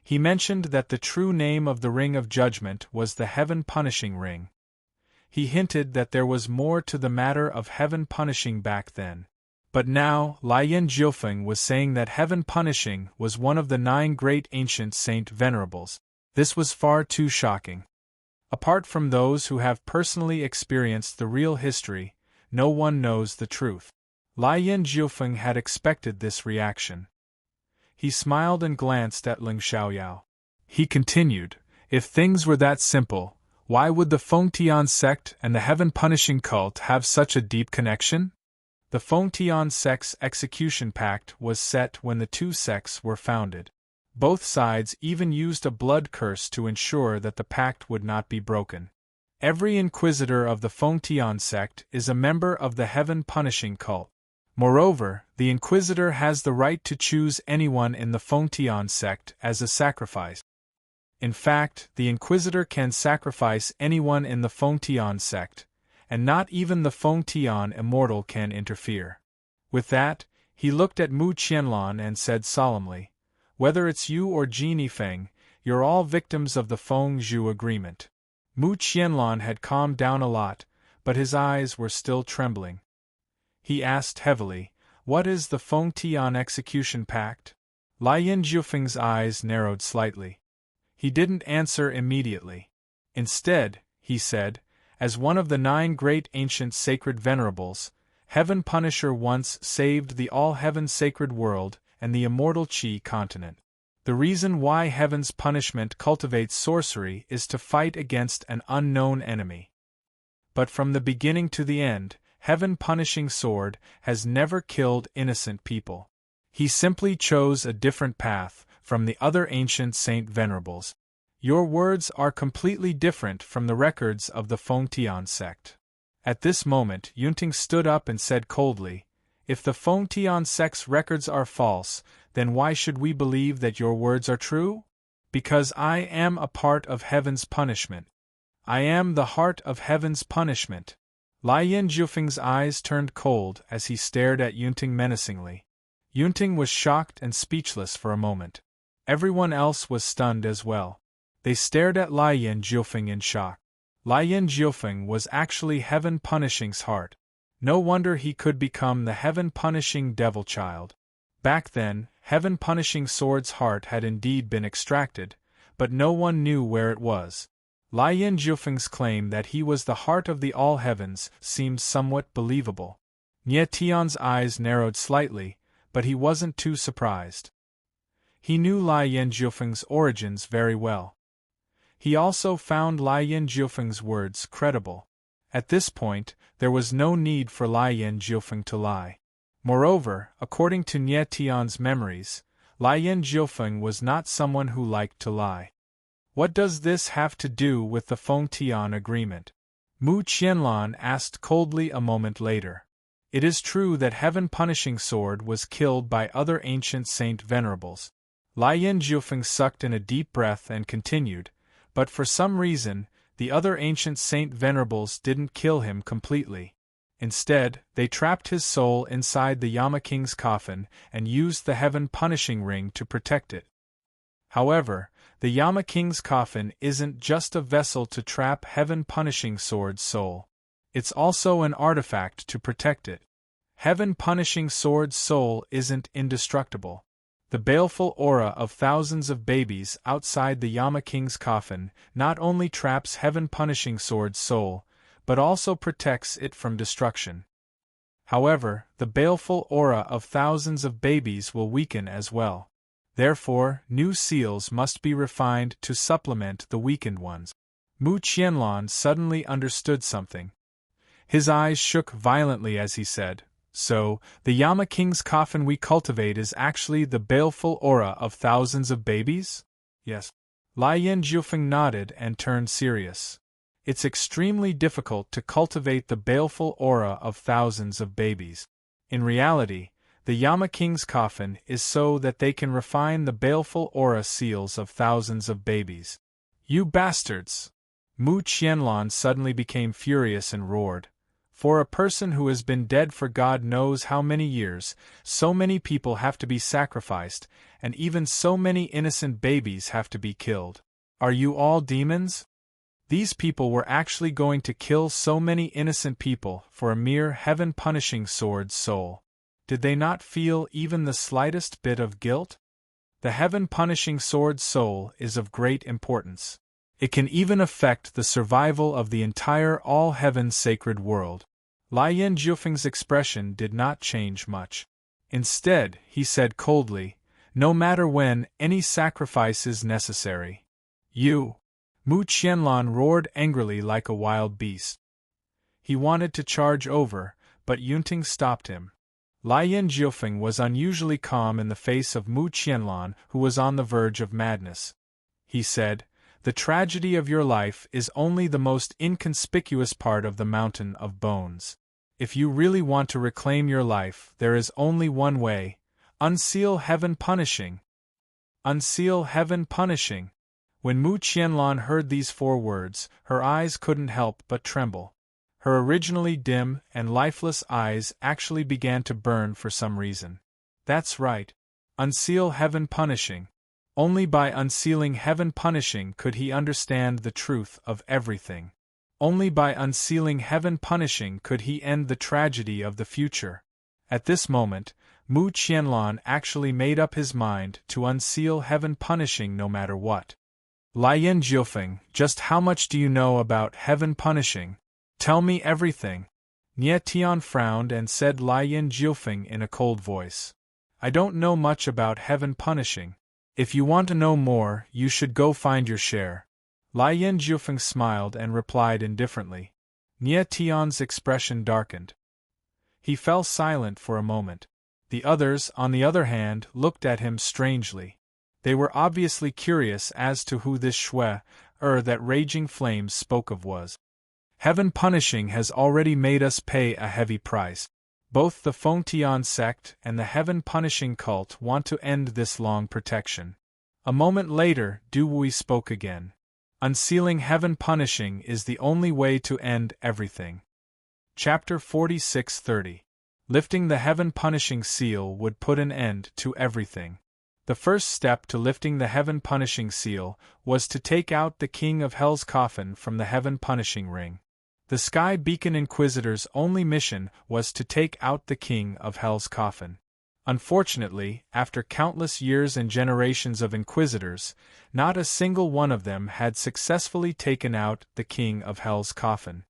he mentioned that the true name of the Ring of Judgment was the Heaven Punishing Ring. He hinted that there was more to the matter of heaven punishing back then. But now, Lai Yin Jiufeng was saying that heaven punishing was one of the 9 great ancient saint venerables. This was far too shocking. Apart from those who have personally experienced the real history, no one knows the truth. Lai Yin Jiufeng had expected this reaction. He smiled and glanced at Leng Xiaoyao. He continued, if things were that simple, why would the Fengtian sect and the heaven-punishing cult have such a deep connection? The Fengtian sect's execution pact was set when the 2 sects were founded. Both sides even used a blood curse to ensure that the pact would not be broken. Every inquisitor of the Fengtian sect is a member of the heaven-punishing cult. Moreover, the inquisitor has the right to choose anyone in the Fengtian sect as a sacrifice. In fact, the inquisitor can sacrifice anyone in the Fengtian sect, and not even the Fengtian immortal can interfere. With that, he looked at Mu Qianlong and said solemnly, whether it's you or Jini Feng, you're all victims of the Feng Zhu agreement. Mu Qianlong had calmed down a lot, but his eyes were still trembling. He asked heavily, what is the Fengtian execution pact? Lai Yin Jiufeng's eyes narrowed slightly. He didn't answer immediately. Instead, he said, as one of the 9 great ancient sacred venerables, Heaven Punisher once saved the all-heaven sacred world and the immortal Qi continent. The reason why heaven's punishment cultivates sorcery is to fight against an unknown enemy. But from the beginning to the end, heaven punishing sword has never killed innocent people. He simply chose a different path from the other ancient saint venerables. Your words are completely different from the records of the Fengtian sect. At this moment Yunting stood up and said coldly, if the Fengtian sect's records are false, then why should we believe that your words are true? Because I am a part of heaven's punishment. I am the heart of heaven's punishment. Lai Yin Jiufeng's eyes turned cold as he stared at Yunting menacingly. Yunting was shocked and speechless for a moment. Everyone else was stunned as well. They stared at Lai Yin Jiufeng in shock. Lai Yin Jiufeng was actually Heaven Punishing's heart. No wonder he could become the Heaven Punishing Devil Child. Back then, Heaven Punishing Sword's heart had indeed been extracted, but no one knew where it was. Lai Yin Jiufeng's claim that he was the heart of the all heavens seemed somewhat believable. Nie Tian's eyes narrowed slightly, but he wasn't too surprised. He knew Lai Yin Jiufeng's origins very well. He also found Lai Yin Jiufeng's words credible. At this point, there was no need for Lai Yin Jiufeng to lie. Moreover, according to Nie Tian's memories, Lai Yin Jiufeng was not someone who liked to lie. What does this have to do with the Feng Tian agreement? Mu Qianlan asked coldly a moment later. It is true that Heaven Punishing Sword was killed by other ancient saint venerables. Lai Yin Jiufeng sucked in a deep breath and continued, but for some reason, the other ancient saint venerables didn't kill him completely. Instead, they trapped his soul inside the Yama King's coffin and used the Heaven Punishing Ring to protect it. However, the Yama King's coffin isn't just a vessel to trap Heaven Punishing Sword's soul. It's also an artifact to protect it. Heaven Punishing Sword's soul isn't indestructible. The baleful aura of thousands of babies outside the Yama King's coffin not only traps Heaven Punishing Sword's soul, but also protects it from destruction. However, the baleful aura of thousands of babies will weaken as well. Therefore, new seals must be refined to supplement the weakened ones. Mu Qianlan suddenly understood something. His eyes shook violently as he said, "So, the Yama King's coffin we cultivate is actually the baleful aura of thousands of babies?" "Yes." Lai Yin Jiufeng nodded and turned serious. "It's extremely difficult to cultivate the baleful aura of thousands of babies. In reality, the Yama King's coffin is so that they can refine the baleful aura seals of thousands of babies." "You bastards!" Mu Qianlan suddenly became furious and roared. "For a person who has been dead for God knows how many years, so many people have to be sacrificed, and even so many innocent babies have to be killed. Are you all demons? These people were actually going to kill so many innocent people for a mere Heaven Punishing Sword's soul. Did they not feel even the slightest bit of guilt? The Heaven Punishing Sword's soul is of great importance. It can even affect the survival of the entire all-heaven sacred world." Lai Yin Jiufeng's expression did not change much. Instead, he said coldly, "No matter when, any sacrifice is necessary." "You!" Mu Qianlan roared angrily like a wild beast. He wanted to charge over, but Yunting stopped him. Lai Yin Jiufeng was unusually calm in the face of Mu Qianlan, who was on the verge of madness. He said, "The tragedy of your life is only the most inconspicuous part of the mountain of bones. If you really want to reclaim your life, there is only one way: unseal Heaven Punishing." Unseal Heaven Punishing. When Mu Qianlan heard these 4 words, her eyes couldn't help but tremble. Her originally dim and lifeless eyes actually began to burn for some reason. That's right. Unseal Heaven Punishing. Only by unsealing Heaven Punishing could he understand the truth of everything. Only by unsealing Heaven Punishing could he end the tragedy of the future. At this moment, Mu Qianlan actually made up his mind to unseal Heaven Punishing no matter what. "Lai Yin Jiufeng, just how much do you know about Heaven Punishing? Tell me everything." Nie Tian frowned and said Lai Yin Jiufeng in a cold voice. "I don't know much about Heaven Punishing. If you want to know more, you should go find your share." Lai Yin Jiufeng smiled and replied indifferently. Nie Tian's expression darkened. He fell silent for a moment. The others, on the other hand, looked at him strangely. They were obviously curious as to who this Shui, that raging flames spoke of was. "Heaven Punishing has already made us pay a heavy price. Both the Feng Tian sect and the Heaven Punishing cult want to end this long protection." A moment later, Du Wui spoke again. "Unsealing Heaven Punishing is the only way to end everything. Chapter 46:30. Lifting the heaven-punishing seal would put an end to everything. The first step to lifting the heaven-punishing seal was to take out the King of Hell's coffin from the heaven-punishing ring. The Sky Beacon Inquisitor's only mission was to take out the King of Hell's coffin. Unfortunately, after countless years and generations of Inquisitors, not a single one of them had successfully taken out the King of Hell's coffin.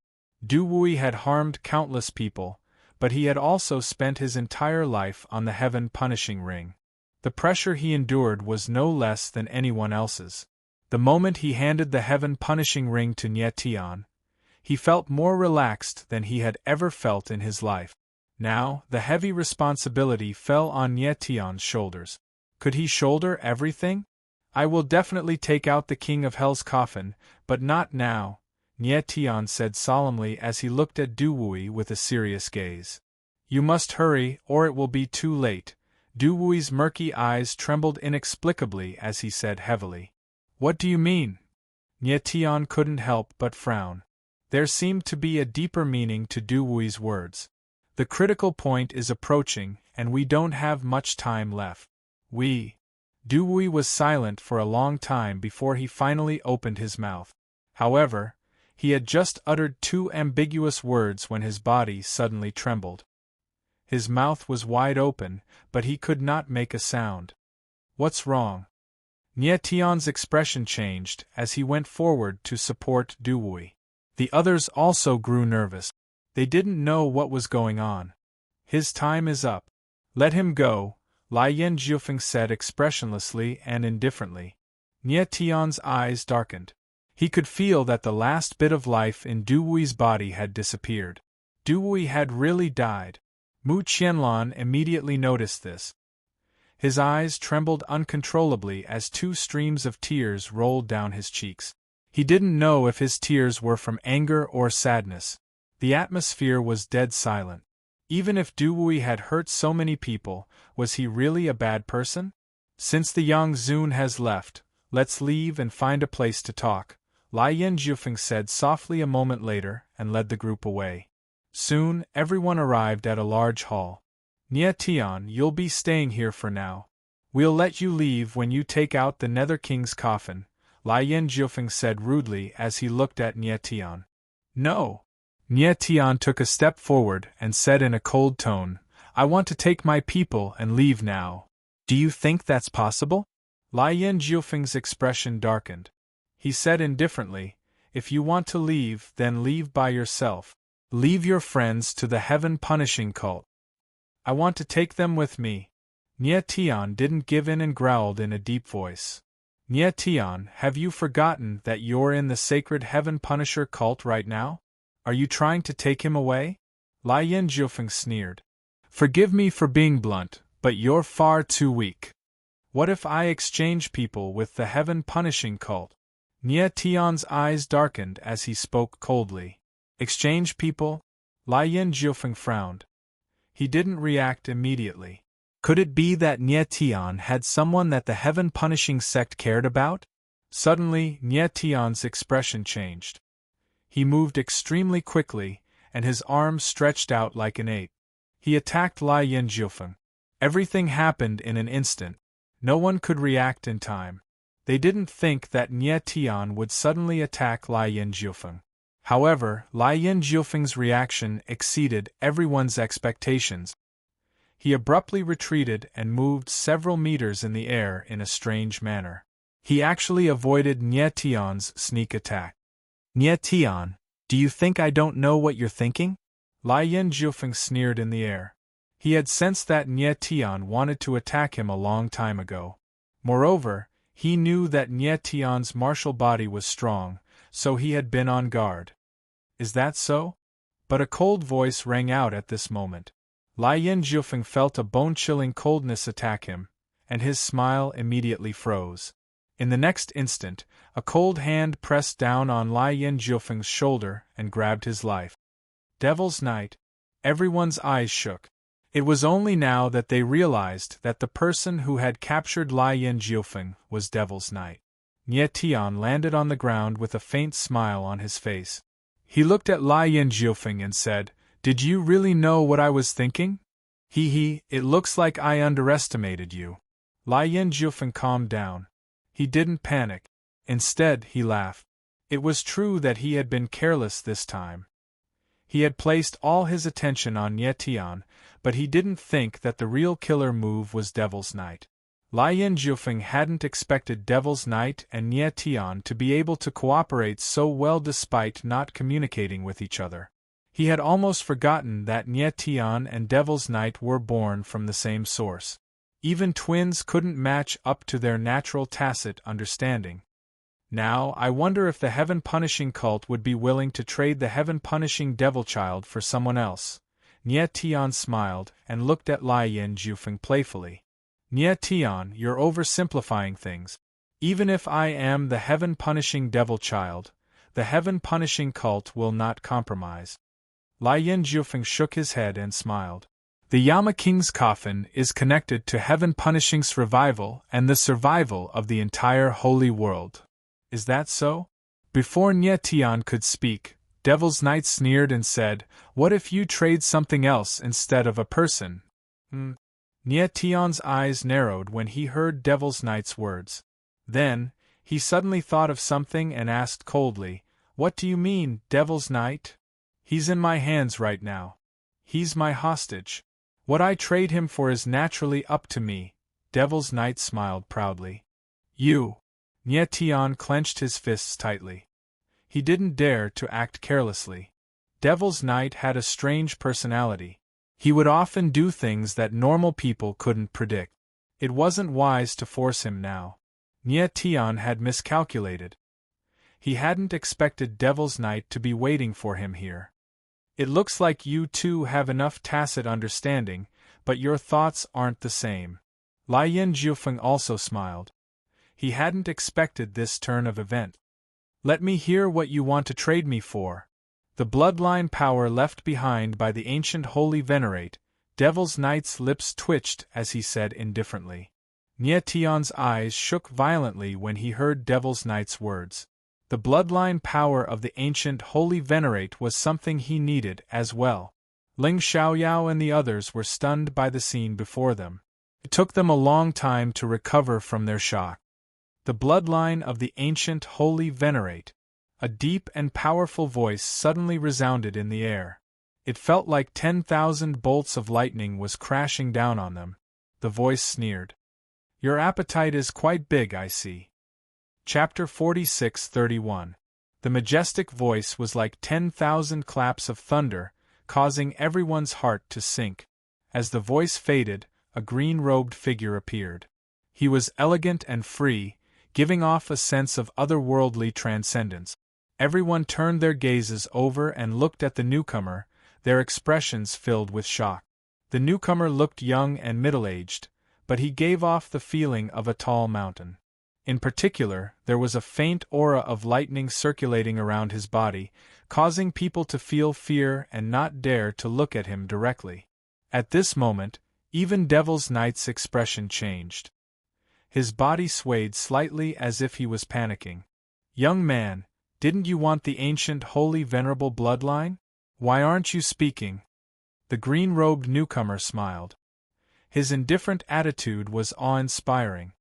Du Wui had harmed countless people, but he had also spent his entire life on the heaven-punishing ring. The pressure he endured was no less than anyone else's. The moment he handed the heaven-punishing ring to Nie Tian, he felt more relaxed than he had ever felt in his life. Now, the heavy responsibility fell on Nie Tian's shoulders. Could he shoulder everything? "I will definitely take out the King of Hell's coffin, but not now," Nie Tian said solemnly as he looked at Du Wui with a serious gaze. "You must hurry, or it will be too late." Du Wui's murky eyes trembled inexplicably as he said heavily, "What do you mean?" Nie Tian couldn't help but frown. There seemed to be a deeper meaning to Du Wui's words. "The critical point is approaching, and we don't have much time left. Du Wui was silent for a long time before he finally opened his mouth. However, he had just uttered two ambiguous words when his body suddenly trembled. His mouth was wide open, but he could not make a sound. "What's wrong?" Nie Tian's expression changed as he went forward to support Du Wui. The others also grew nervous. They didn't know what was going on. "His time is up. Let him go," Lai Yen Jiufeng said expressionlessly and indifferently. Nie Tian's eyes darkened. He could feel that the last bit of life in Du Wui's body had disappeared. Du Wui had really died. Mu Qianlan immediately noticed this. His eyes trembled uncontrollably as two streams of tears rolled down his cheeks. He didn't know if his tears were from anger or sadness. The atmosphere was dead silent. Even if Du Wui had hurt so many people, was he really a bad person? "Since the Yang Zun has left, let's leave and find a place to talk," Lai Yen Jiufeng said softly a moment later and led the group away. Soon, everyone arrived at a large hall. "Nie Tian, you'll be staying here for now. We'll let you leave when you take out the Nether King's coffin," Lai Yen Jiufeng said rudely as he looked at Nie Tian. "No." Nie Tian took a step forward and said in a cold tone, "I want to take my people and leave now." "Do you think that's possible?" Lai Yen Jiufeng's expression darkened. He said indifferently, "If you want to leave, then leave by yourself. Leave your friends to the heaven-punishing cult. I want to take them with me." Nie Tian didn't give in and growled in a deep voice. "Nie Tian, have you forgotten that you're in the sacred heaven-punisher cult right now? Are you trying to take him away?" Lai Yen Jiufeng sneered. "Forgive me for being blunt, but you're far too weak. What if I exchange people with the heaven-punishing cult?" Nie Tian's eyes darkened as he spoke coldly. "Exchange people?" Lai Yen Jiufeng frowned. He didn't react immediately. Could it be that Nie Tian had someone that the heaven-punishing sect cared about? Suddenly, Nie Tian's expression changed. He moved extremely quickly, and his arms stretched out like an ape. He attacked Lai Yen Jiufeng. Everything happened in an instant. No one could react in time. They didn't think that Nie Tian would suddenly attack Lai Yen Jiufeng. However, Lai Yen Jiufeng's reaction exceeded everyone's expectations. He abruptly retreated and moved several meters in the air in a strange manner. He actually avoided Nie Tian's sneak attack. "Nie Tian, do you think I don't know what you're thinking?" Lai Yen Jiufeng sneered in the air. He had sensed that Nie Tian wanted to attack him a long time ago. Moreover, he knew that Nie Tian's martial body was strong, so he had been on guard. "Is that so?" But a cold voice rang out at this moment. Lai Yen Jiufeng felt a bone-chilling coldness attack him, and his smile immediately froze. In the next instant, a cold hand pressed down on Lai Yen Jiufeng's shoulder and grabbed his life. Devil's Night. Everyone's eyes shook. It was only now that they realized that the person who had captured Lai Yen Jiufeng was Devil's Night. Nie Tian landed on the ground with a faint smile on his face. He looked at Lai Yen Jiufeng and said, Did you really know what I was thinking? It looks like I underestimated you. Lai Yin-Jufeng calmed down. He didn't panic. Instead, he laughed. It was true that he had been careless this time. He had placed all his attention on Ye Tian, but he didn't think that the real killer move was Devil's Night. Lai Yin-Jufeng hadn't expected Devil's Night and Ye Tian to be able to cooperate so well despite not communicating with each other. He had almost forgotten that Ye Tian and Devil's Night were born from the same source. Even twins couldn't match up to their natural tacit understanding. Now, I wonder if the heaven-punishing cult would be willing to trade the heaven-punishing devil child for someone else. Ye Tian smiled and looked at Lai Yin-Jufeng playfully. Ye Tian, you're oversimplifying things. Even if I am the heaven-punishing devil child, the heaven-punishing cult will not compromise. Lai Yin-Jufeng shook his head and smiled. The Yama King's coffin is connected to heaven-punishing's survival and the survival of the entire holy world. Is that so? Before Nye Tian could speak, Devil's Night sneered and said, "What if you trade something else instead of a person?" Nye Tian's eyes narrowed when he heard Devil's Night's words. Then, he suddenly thought of something and asked coldly, "What do you mean, Devil's Night? He's in my hands right now. He's my hostage. What I trade him for is naturally up to me." Devil's Night smiled proudly. "You!" Nye Tian clenched his fists tightly. He didn't dare to act carelessly. Devil's Night had a strange personality. He would often do things that normal people couldn't predict. It wasn't wise to force him now. Nye Tian had miscalculated. He hadn't expected Devil's Night to be waiting for him here. "It looks like you two have enough tacit understanding, but your thoughts aren't the same." Lai Yin-Jufeng also smiled. He hadn't expected this turn of event. "Let me hear what you want to trade me for." The bloodline power left behind by the ancient holy venerate, Devil's Night's lips twitched as he said indifferently. Nye Tian's eyes shook violently when he heard Devil's Night's words. The bloodline power of the ancient holy venerate was something he needed as well. Ling Xiaoyao and the others were stunned by the scene before them. It took them a long time to recover from their shock. The bloodline of the ancient holy venerate. A deep and powerful voice suddenly resounded in the air. It felt like 10,000 bolts of lightning was crashing down on them. The voice sneered. "Your appetite is quite big, I see." Chapter 46:31. The majestic voice was like 10,000 claps of thunder, causing everyone's heart to sink. As the voice faded, a green-robed figure appeared. He was elegant and free, giving off a sense of otherworldly transcendence. Everyone turned their gazes over and looked at the newcomer, their expressions filled with shock. The newcomer looked young and middle-aged, but he gave off the feeling of a tall mountain. In particular, there was a faint aura of lightning circulating around his body, causing people to feel fear and not dare to look at him directly. At this moment, even Devil's Night's expression changed. His body swayed slightly as if he was panicking. "Young man, didn't you want the ancient holy venerable bloodline? Why aren't you speaking?" The green-robed newcomer smiled. His indifferent attitude was awe-inspiring.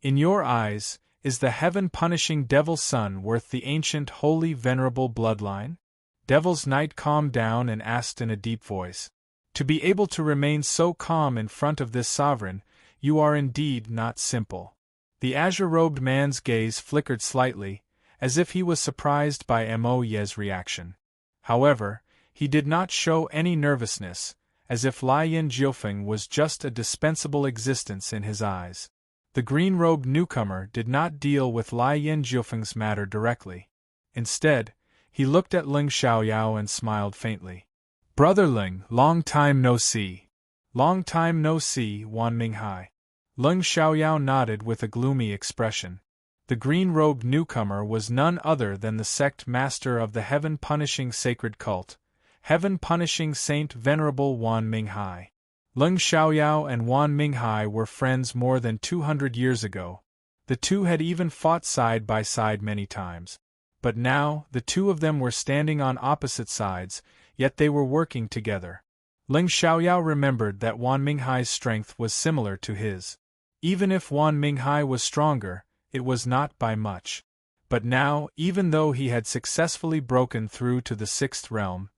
"In your eyes, is the heaven-punishing Devil's Son worth the ancient holy venerable bloodline?" Devil's Night calmed down and asked in a deep voice. "To be able to remain so calm in front of this sovereign, you are indeed not simple." The azure-robed man's gaze flickered slightly, as if he was surprised by Mo Ye's reaction. However, he did not show any nervousness, as if Lai Yin-Jufeng was just a dispensable existence in his eyes. The green-robed newcomer did not deal with Lai Yin-Jufeng's matter directly. Instead, he looked at Ling Xiaoyao and smiled faintly. "Brother Ling, long time no see." "Long time no see, Wan Minghai." Ling Xiaoyao nodded with a gloomy expression. The green-robed newcomer was none other than the sect master of the heaven-punishing sacred cult, heaven-punishing Saint Venerable Wan Minghai. Ling Xiaoyao and Wan Minghai were friends more than 200 years ago. The two had even fought side by side many times. But now, the two of them were standing on opposite sides, yet they were working together. Ling Xiaoyao remembered that Wan Minghai's strength was similar to his. Even if Wan Minghai was stronger, it was not by much. But now, even though he had successfully broken through to the sixth realm,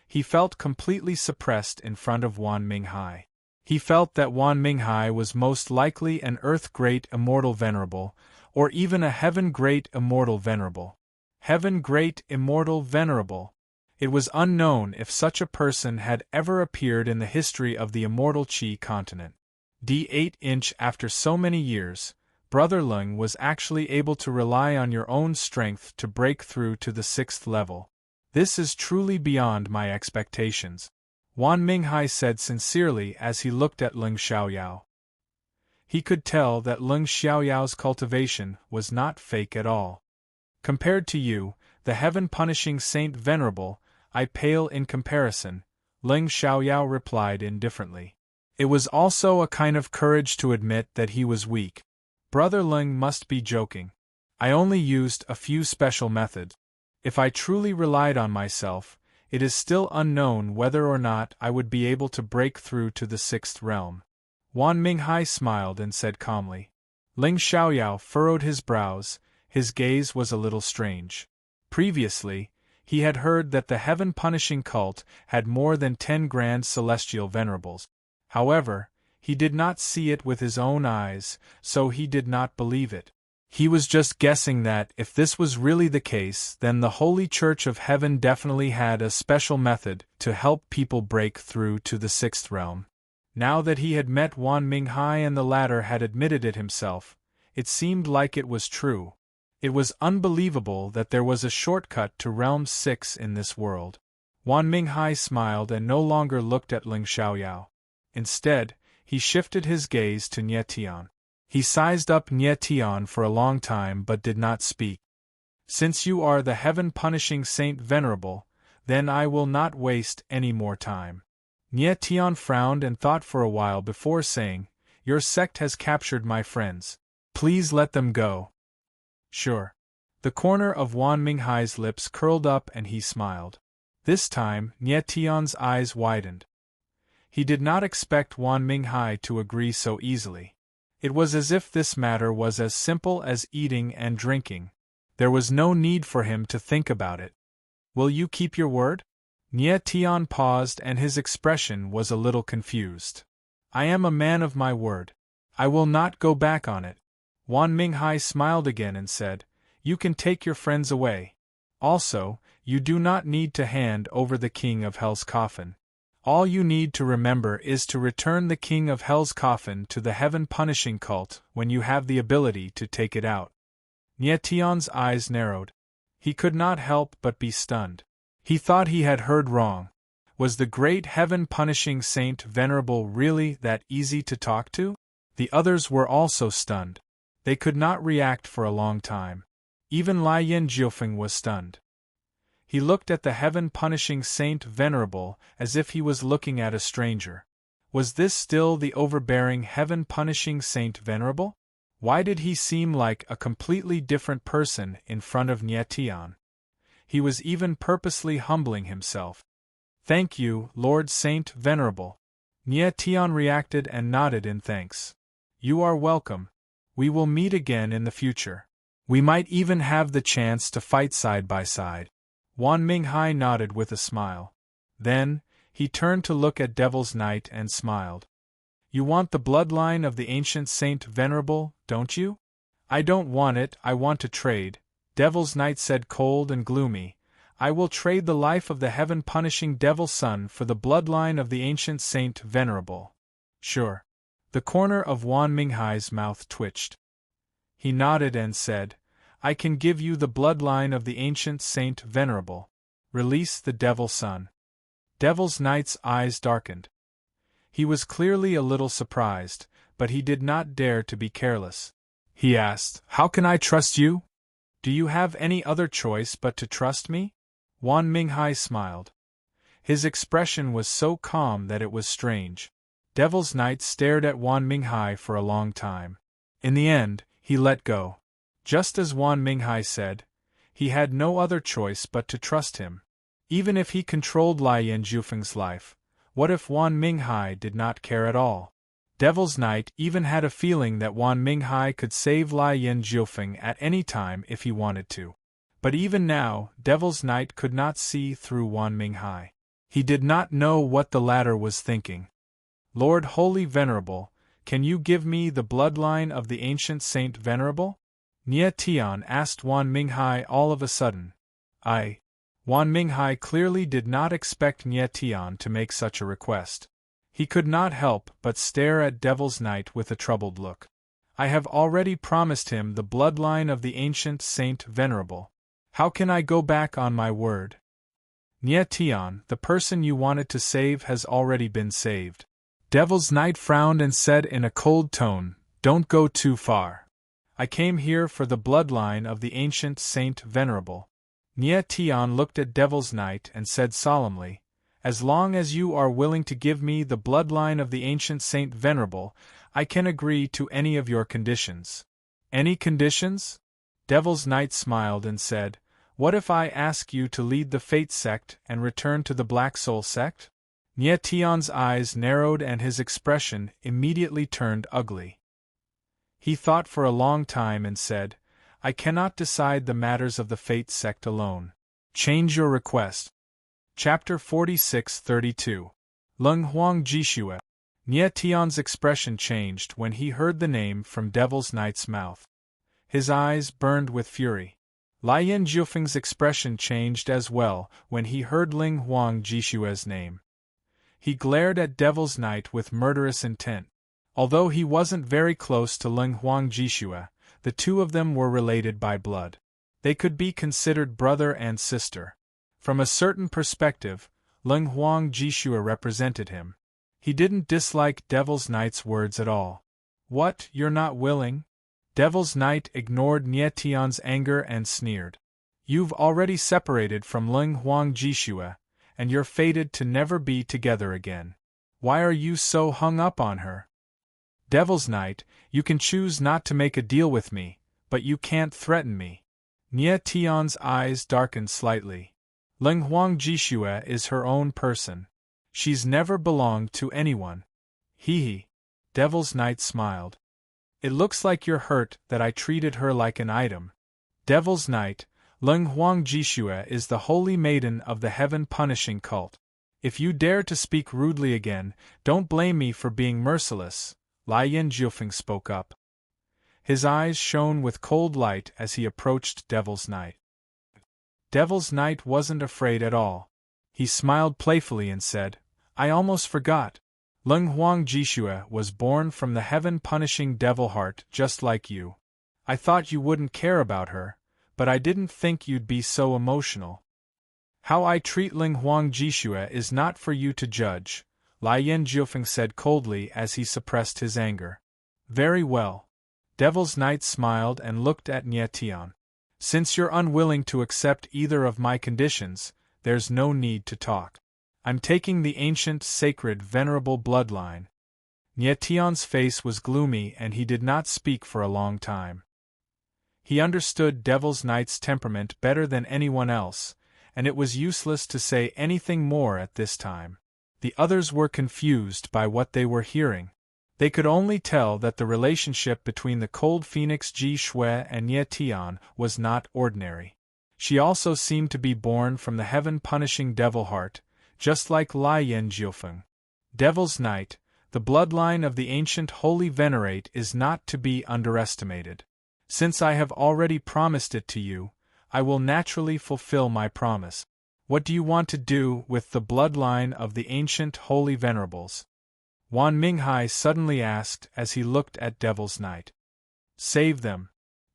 he felt completely suppressed in front of Wan Minghai. He felt that Wan Minghai was most likely an Earth Great Immortal Venerable, or even a Heaven Great Immortal Venerable. Heaven Great Immortal Venerable. It was unknown if such a person had ever appeared in the history of the Immortal Qi continent. D8 After so many years, Brother Lung was actually able to rely on your own strength to break through to the sixth level. This is truly beyond my expectations, Wan Minghai said sincerely as he looked at Ling Xiaoyao. He could tell that Ling Xiaoyao's cultivation was not fake at all. Compared to you, the heaven-punishing Saint Venerable, I pale in comparison, Ling Xiaoyao replied indifferently. It was also a kind of courage to admit that he was weak. Brother Ling must be joking. I only used a few special methods. If I truly relied on myself, it is still unknown whether or not I would be able to break through to the sixth realm. Wan Minghai smiled and said calmly. Ling Xiaoyao furrowed his brows, his gaze was a little strange. Previously, he had heard that the heaven-punishing cult had more than 10 grand celestial venerables. However, he did not see it with his own eyes, so he did not believe it. He was just guessing that, if this was really the case, then the Holy Church of Heaven definitely had a special method to help people break through to the sixth realm. Now that he had met Wan Minghai and the latter had admitted it himself, it seemed like it was true. It was unbelievable that there was a shortcut to Realm 6 in this world. Wan Minghai smiled and no longer looked at Ling Xiaoyao. Instead, he shifted his gaze to Nie Tian. He sized up Nie Tian for a long time but did not speak. Since you are the heaven-punishing Saint Venerable, then I will not waste any more time. Nie Tian frowned and thought for a while before saying, Your sect has captured my friends. Please let them go. Sure. The corner of Wan Minghai's lips curled up and he smiled. This time, Nie Tian's eyes widened. He did not expect Wan Minghai to agree so easily. It was as if this matter was as simple as eating and drinking. There was no need for him to think about it. Will you keep your word? Nie Tian paused and his expression was a little confused. I am a man of my word. I will not go back on it. Wan Minghai smiled again and said, You can take your friends away. Also, you do not need to hand over the King of Hell's coffin. All you need to remember is to return the King of Hell's coffin to the heaven-punishing cult when you have the ability to take it out. Nie Tian's eyes narrowed. He could not help but be stunned. He thought he had heard wrong. Was the great heaven-punishing Saint Venerable really that easy to talk to? The others were also stunned. They could not react for a long time. Even Lai Yin Jiufeng was stunned. He looked at the heaven-punishing Saint Venerable as if he was looking at a stranger. Was this still the overbearing heaven-punishing Saint Venerable? Why did he seem like a completely different person in front of Nie Tian? He was even purposely humbling himself. Thank you, Lord Saint Venerable. Nie Tian reacted and nodded in thanks. You are welcome. We will meet again in the future. We might even have the chance to fight side by side. Wan Minghai nodded with a smile. Then, he turned to look at Devil's Knight and smiled. You want the bloodline of the ancient Saint Venerable, don't you? I don't want it, I want to trade, Devil's Knight said cold and gloomy. I will trade the life of the heaven-punishing Devil's Son for the bloodline of the ancient Saint Venerable. Sure. The corner of Wan Minghai's mouth twitched. He nodded and said, I can give you the bloodline of the ancient Saint Venerable. Release the Devil's Son. Devil's Knight's eyes darkened. He was clearly a little surprised, but he did not dare to be careless. He asked, How can I trust you? Do you have any other choice but to trust me? Wan Minghai smiled. His expression was so calm that it was strange. Devil's Knight stared at Wan Minghai for a long time. In the end, he let go. Just as Wan Minghai said, He had no other choice but to trust him. Even if he controlled Lai Yanjufeng's life, what if Wan Minghai did not care at all? Devil's Knight even had a feeling that Wan Minghai could save Lai Yanjufeng at any time if he wanted to. But even now, Devil's Knight could not see through Wan Minghai. He did not know what the latter was thinking. Lord Holy Venerable, can you give me the bloodline of the ancient Saint Venerable? Nie Tian asked Wan Minghai all of a sudden. Wan Minghai clearly did not expect Nie Tian to make such a request. He could not help but stare at Devil's Knight with a troubled look. I have already promised him the bloodline of the ancient Saint Venerable. How can I go back on my word? Nie Tian, the person you wanted to save has already been saved. Devil's Knight frowned and said in a cold tone, Don't go too far. I came here for the bloodline of the ancient Saint Venerable. Nie Tian looked at Devil's Knight and said solemnly, As long as you are willing to give me the bloodline of the ancient Saint Venerable, I can agree to any of your conditions. Any conditions? Devil's Knight smiled and said, What if I ask you to lead the Fate sect and return to the Black Soul sect? Nie Tian's eyes narrowed and his expression immediately turned ugly. He thought for a long time and said, I cannot decide the matters of the Fate sect alone. Change your request. Chapter 46-32. Leng Huang Jishue. Nie Tian's expression changed when he heard the name from Devil's Knight's mouth. His eyes burned with fury. Lai Yanjufeng's expression changed as well when he heard Leng Huang Jishue's name. He glared at Devil's Knight with murderous intent. Although he wasn't very close to Leng Huang Jishue, the two of them were related by blood. They could be considered brother and sister. From a certain perspective, Leng Huang Jishue represented him. He didn't dislike Devil's Knight's words at all. What, you're not willing? Devil's Knight ignored Nie Tian's anger and sneered. You've already separated from Leng Huang Jishue, and you're fated to never be together again. Why are you so hung up on her? Devil's Knight, you can choose not to make a deal with me, but you can't threaten me. Nie Tian's eyes darkened slightly. Leng Huang Jishue is her own person. She's never belonged to anyone. Hee. Devil's Knight smiled. It looks like you're hurt that I treated her like an item. Devil's Knight, Leng Huang Jishue is the holy maiden of the heaven-punishing cult. If you dare to speak rudely again, don't blame me for being merciless, Lai Yanjufeng spoke up. His eyes shone with cold light as he approached Devil's Knight. Devil's Knight wasn't afraid at all. He smiled playfully and said, I almost forgot. Leng Huang Jishue was born from the heaven-punishing devil heart just like you. I thought you wouldn't care about her, but I didn't think you'd be so emotional. How I treat Leng Huang Jishue is not for you to judge, Lai Yanjufeng said coldly as he suppressed his anger. Very well. Devil's Knight smiled and looked at Nie Tian. Since you're unwilling to accept either of my conditions, there's no need to talk. I'm taking the ancient, sacred, venerable bloodline. Nie Tian's face was gloomy and he did not speak for a long time. He understood Devil's Knight's temperament better than anyone else, and it was useless to say anything more at this time. The others were confused by what they were hearing. They could only tell that the relationship between the cold phoenix Ji Shui and Nie Tian was not ordinary. She also seemed to be born from the heaven-punishing devil heart, just like Lai Yanjufeng. Devil's Knight, the bloodline of the ancient holy venerate is not to be underestimated. Since I have already promised it to you, I will naturally fulfill my promise. What do you want to do with the bloodline of the ancient holy venerables? Wan Minghai suddenly asked as he looked at Devil's Knight. Save them.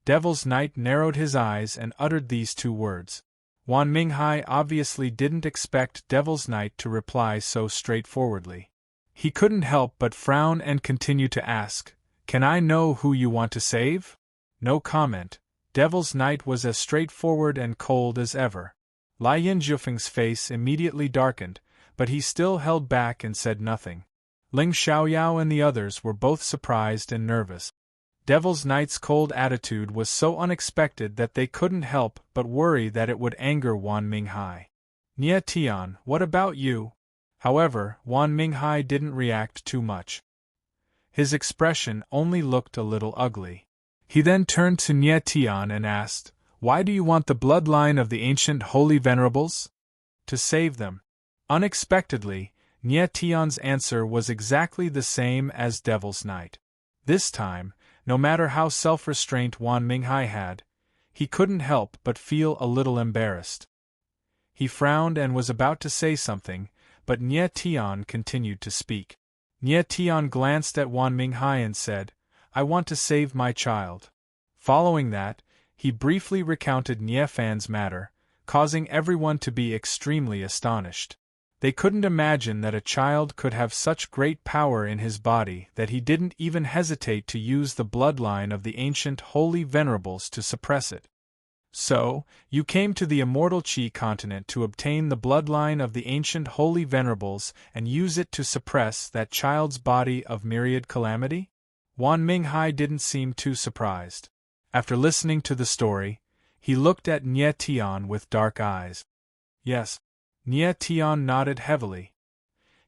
Devil's Knight narrowed his eyes and uttered these two words. Wan Minghai obviously didn't expect Devil's Knight to reply so straightforwardly. He couldn't help but frown and continue to ask, Can I know who you want to save? No comment. Devil's Knight was as straightforward and cold as ever. Lai Yanjufeng's face immediately darkened, but he still held back and said nothing. Ling Xiaoyao and the others were both surprised and nervous. Devil's Knight's cold attitude was so unexpected that they couldn't help but worry that it would anger Wan Minghai. "Nye Tian, what about you?" However, Wan Minghai didn't react too much. His expression only looked a little ugly. He then turned to Nye Tian and asked, "Why do you want the bloodline of the ancient holy venerables?" "To save them." Unexpectedly, Nye Tian's answer was exactly the same as Devil's Knight. This time, no matter how self-restraint Wan Minghai had, he couldn't help but feel a little embarrassed. He frowned and was about to say something, but Nye Tian continued to speak. Nye Tian glanced at Wan Minghai and said, "I want to save my child." Following that, he briefly recounted Nye Fan's matter, causing everyone to be extremely astonished. They couldn't imagine that a child could have such great power in his body that he didn't even hesitate to use the bloodline of the ancient holy venerables to suppress it. "So, you came to the immortal Qi continent to obtain the bloodline of the ancient holy venerables and use it to suppress that child's body of myriad calamity?" Wan Minghai didn't seem too surprised. After listening to the story, he looked at Nye Tian with dark eyes. "Yes." Nye Tian nodded heavily.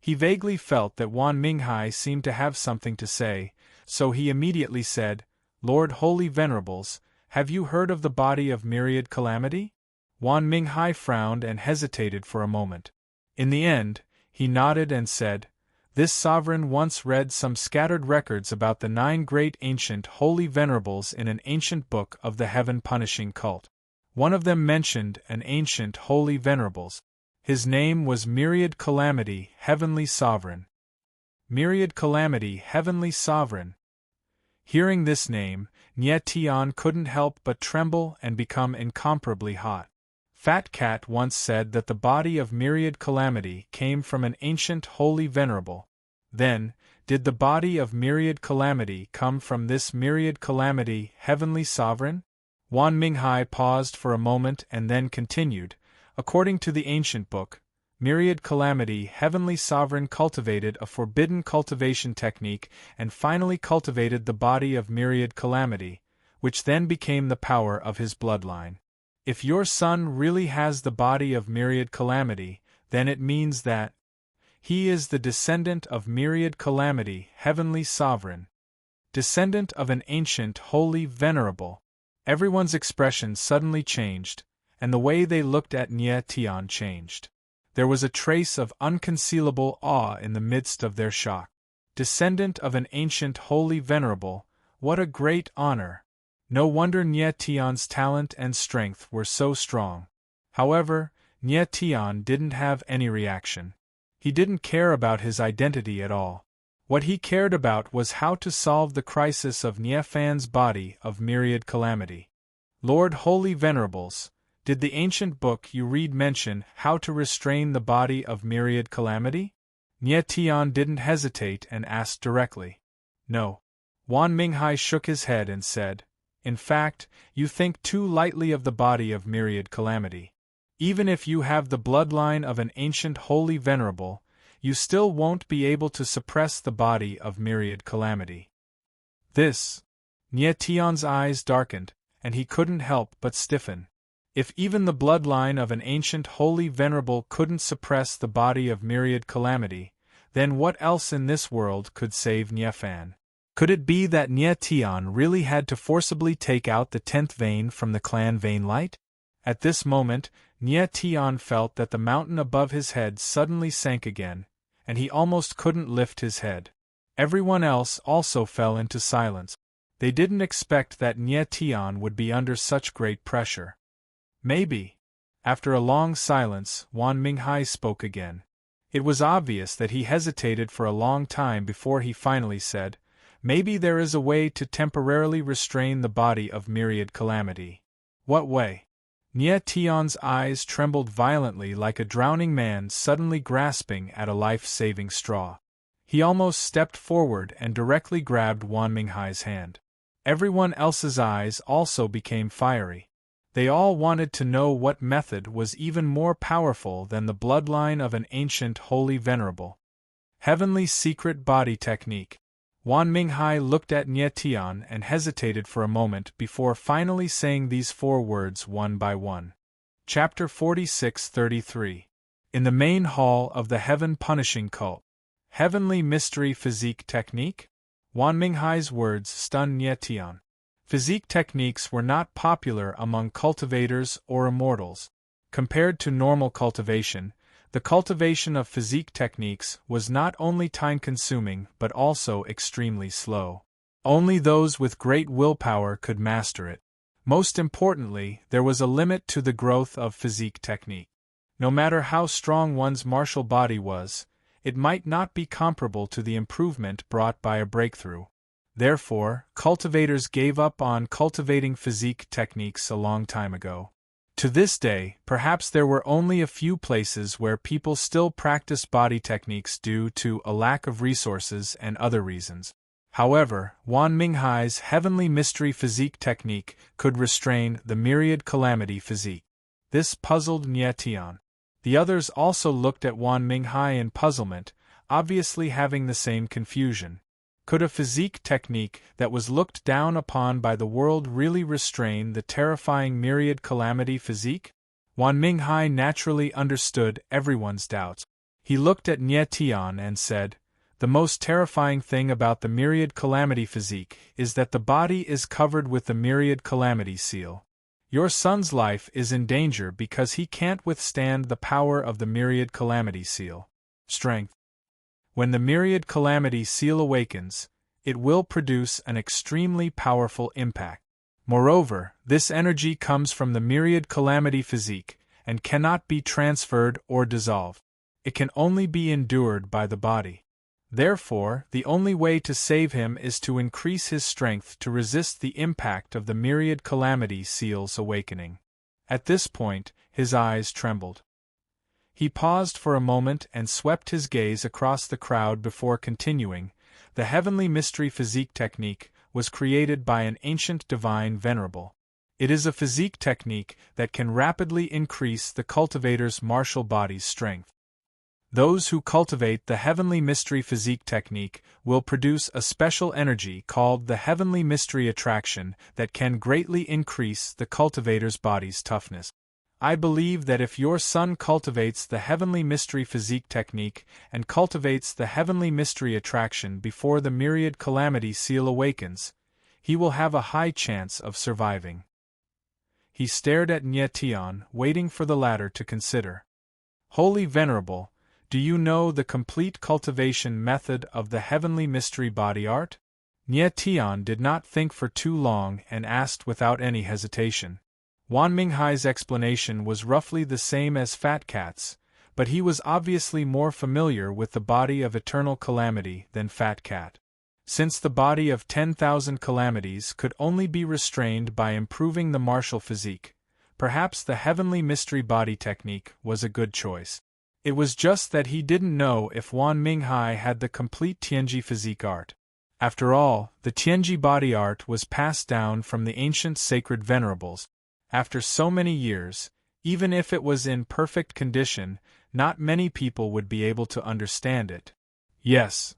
He vaguely felt that Wan Minghai seemed to have something to say, so he immediately said, "Lord Holy Venerables, have you heard of the body of myriad calamity?" Wan Minghai frowned and hesitated for a moment. In the end, he nodded and said, "This sovereign once read some scattered records about the 9 great ancient holy venerables in an ancient book of the heaven-punishing cult. One of them mentioned an ancient holy venerables. His name was Myriad Calamity, Heavenly Sovereign." Myriad Calamity, Heavenly Sovereign. Hearing this name, Nye Tian couldn't help but tremble and become incomparably hot. Fat Cat once said that the body of Myriad Calamity came from an ancient holy venerable. Then, did the body of Myriad Calamity come from this Myriad Calamity, Heavenly Sovereign? Wan Minghai paused for a moment and then continued, "According to the ancient book, Myriad Calamity, Heavenly Sovereign cultivated a forbidden cultivation technique and finally cultivated the body of Myriad Calamity, which then became the power of his bloodline. If your son really has the body of Myriad Calamity, then it means that he is the descendant of Myriad Calamity, Heavenly Sovereign. Descendant of an ancient, holy, venerable." Everyone's expression suddenly changed, and the way they looked at Nye Tian changed. There was a trace of unconcealable awe in the midst of their shock. Descendant of an ancient holy venerable, what a great honor! No wonder Nye Tian's talent and strength were so strong. However, Nye Tian didn't have any reaction. He didn't care about his identity at all. What he cared about was how to solve the crisis of Nye Fan's body of myriad calamity. "Lord Holy Venerables, did the ancient book you read mention how to restrain the body of myriad calamity?" Nye Tian didn't hesitate and asked directly. "No." Wan Minghai shook his head and said, "In fact, you think too lightly of the body of myriad calamity. Even if you have the bloodline of an ancient holy venerable, you still won't be able to suppress the body of myriad calamity." This. Nye Tian's eyes darkened, and he couldn't help but stiffen. If even the bloodline of an ancient holy venerable couldn't suppress the body of myriad calamity, then what else in this world could save Nye Fan? Could it be that Nye Tian really had to forcibly take out the 10th vein from the clan vein light? At this moment, Nye Tian felt that the mountain above his head suddenly sank again, and he almost couldn't lift his head. Everyone else also fell into silence. They didn't expect that Nye Tian would be under such great pressure. "Maybe." After a long silence, Wan Minghai spoke again. It was obvious that he hesitated for a long time before he finally said, "Maybe there is a way to temporarily restrain the body of myriad calamity." "What way?" Nye Tian's eyes trembled violently like a drowning man suddenly grasping at a life-saving straw. He almost stepped forward and directly grabbed Wan Minghai's hand. Everyone else's eyes also became fiery. They all wanted to know what method was even more powerful than the bloodline of an ancient holy venerable. Heavenly secret body technique. Wan Minghai looked at Nie Tian and hesitated for a moment before finally saying these 4 words one by one. Chapter 46-33. In the main hall of the Heaven Punishing Cult. Heavenly Mystery Physique Technique? Wan Minghai's words stunned Nie Tian. Physique techniques were not popular among cultivators or immortals. Compared to normal cultivation, the cultivation of physique techniques was not only time-consuming but also extremely slow. Only those with great willpower could master it. Most importantly, there was a limit to the growth of physique technique. No matter how strong one's martial body was, it might not be comparable to the improvement brought by a breakthrough. Therefore, cultivators gave up on cultivating physique techniques a long time ago. To this day, perhaps there were only a few places where people still practice body techniques due to a lack of resources and other reasons. However, Wan Minghai's Heavenly Mystery Physique technique could restrain the myriad calamity physique. This puzzled Nie Tian. The others also looked at Wan Minghai in puzzlement, obviously having the same confusion. Could a physique technique that was looked down upon by the world really restrain the terrifying myriad calamity physique? Wan Minghai naturally understood everyone's doubts. He looked at Nie Tian and said, "The most terrifying thing about the myriad calamity physique is that the body is covered with the myriad calamity seal. Your son's life is in danger because he can't withstand the power of the myriad calamity seal. Strength. When the myriad calamity seal awakens, it will produce an extremely powerful impact. Moreover, this energy comes from the myriad calamity physique and cannot be transferred or dissolved. It can only be endured by the body. Therefore, the only way to save him is to increase his strength to resist the impact of the myriad calamity seal's awakening." At this point, his eyes trembled. He paused for a moment and swept his gaze across the crowd before continuing. The Heavenly Mystery Physique technique was created by an ancient divine venerable. It is a physique technique that can rapidly increase the cultivator's martial body's strength. Those who cultivate the Heavenly Mystery Physique technique will produce a special energy called the Heavenly Mystery Attraction that can greatly increase the cultivator's body's toughness. I believe that if your son cultivates the Heavenly Mystery Physique technique and cultivates the Heavenly Mystery Attraction before the myriad calamity seal awakens, he will have a high chance of surviving. He stared at Nie Tian, waiting for the latter to consider. "Holy Venerable, do you know the complete cultivation method of the Heavenly Mystery Body Art?" Nie Tian did not think for too long and asked without any hesitation. Wan Minghai's explanation was roughly the same as Fat Cat's, but he was obviously more familiar with the body of eternal calamity than Fat Cat. Since the body of 10,000 calamities could only be restrained by improving the martial physique, perhaps the Heavenly Mystery Body technique was a good choice. It was just that he didn't know if Wan Minghai had the complete Tianji physique art. After all, the Tianji body art was passed down from the ancient sacred venerables. After so many years, even if it was in perfect condition, not many people would be able to understand it. Yes.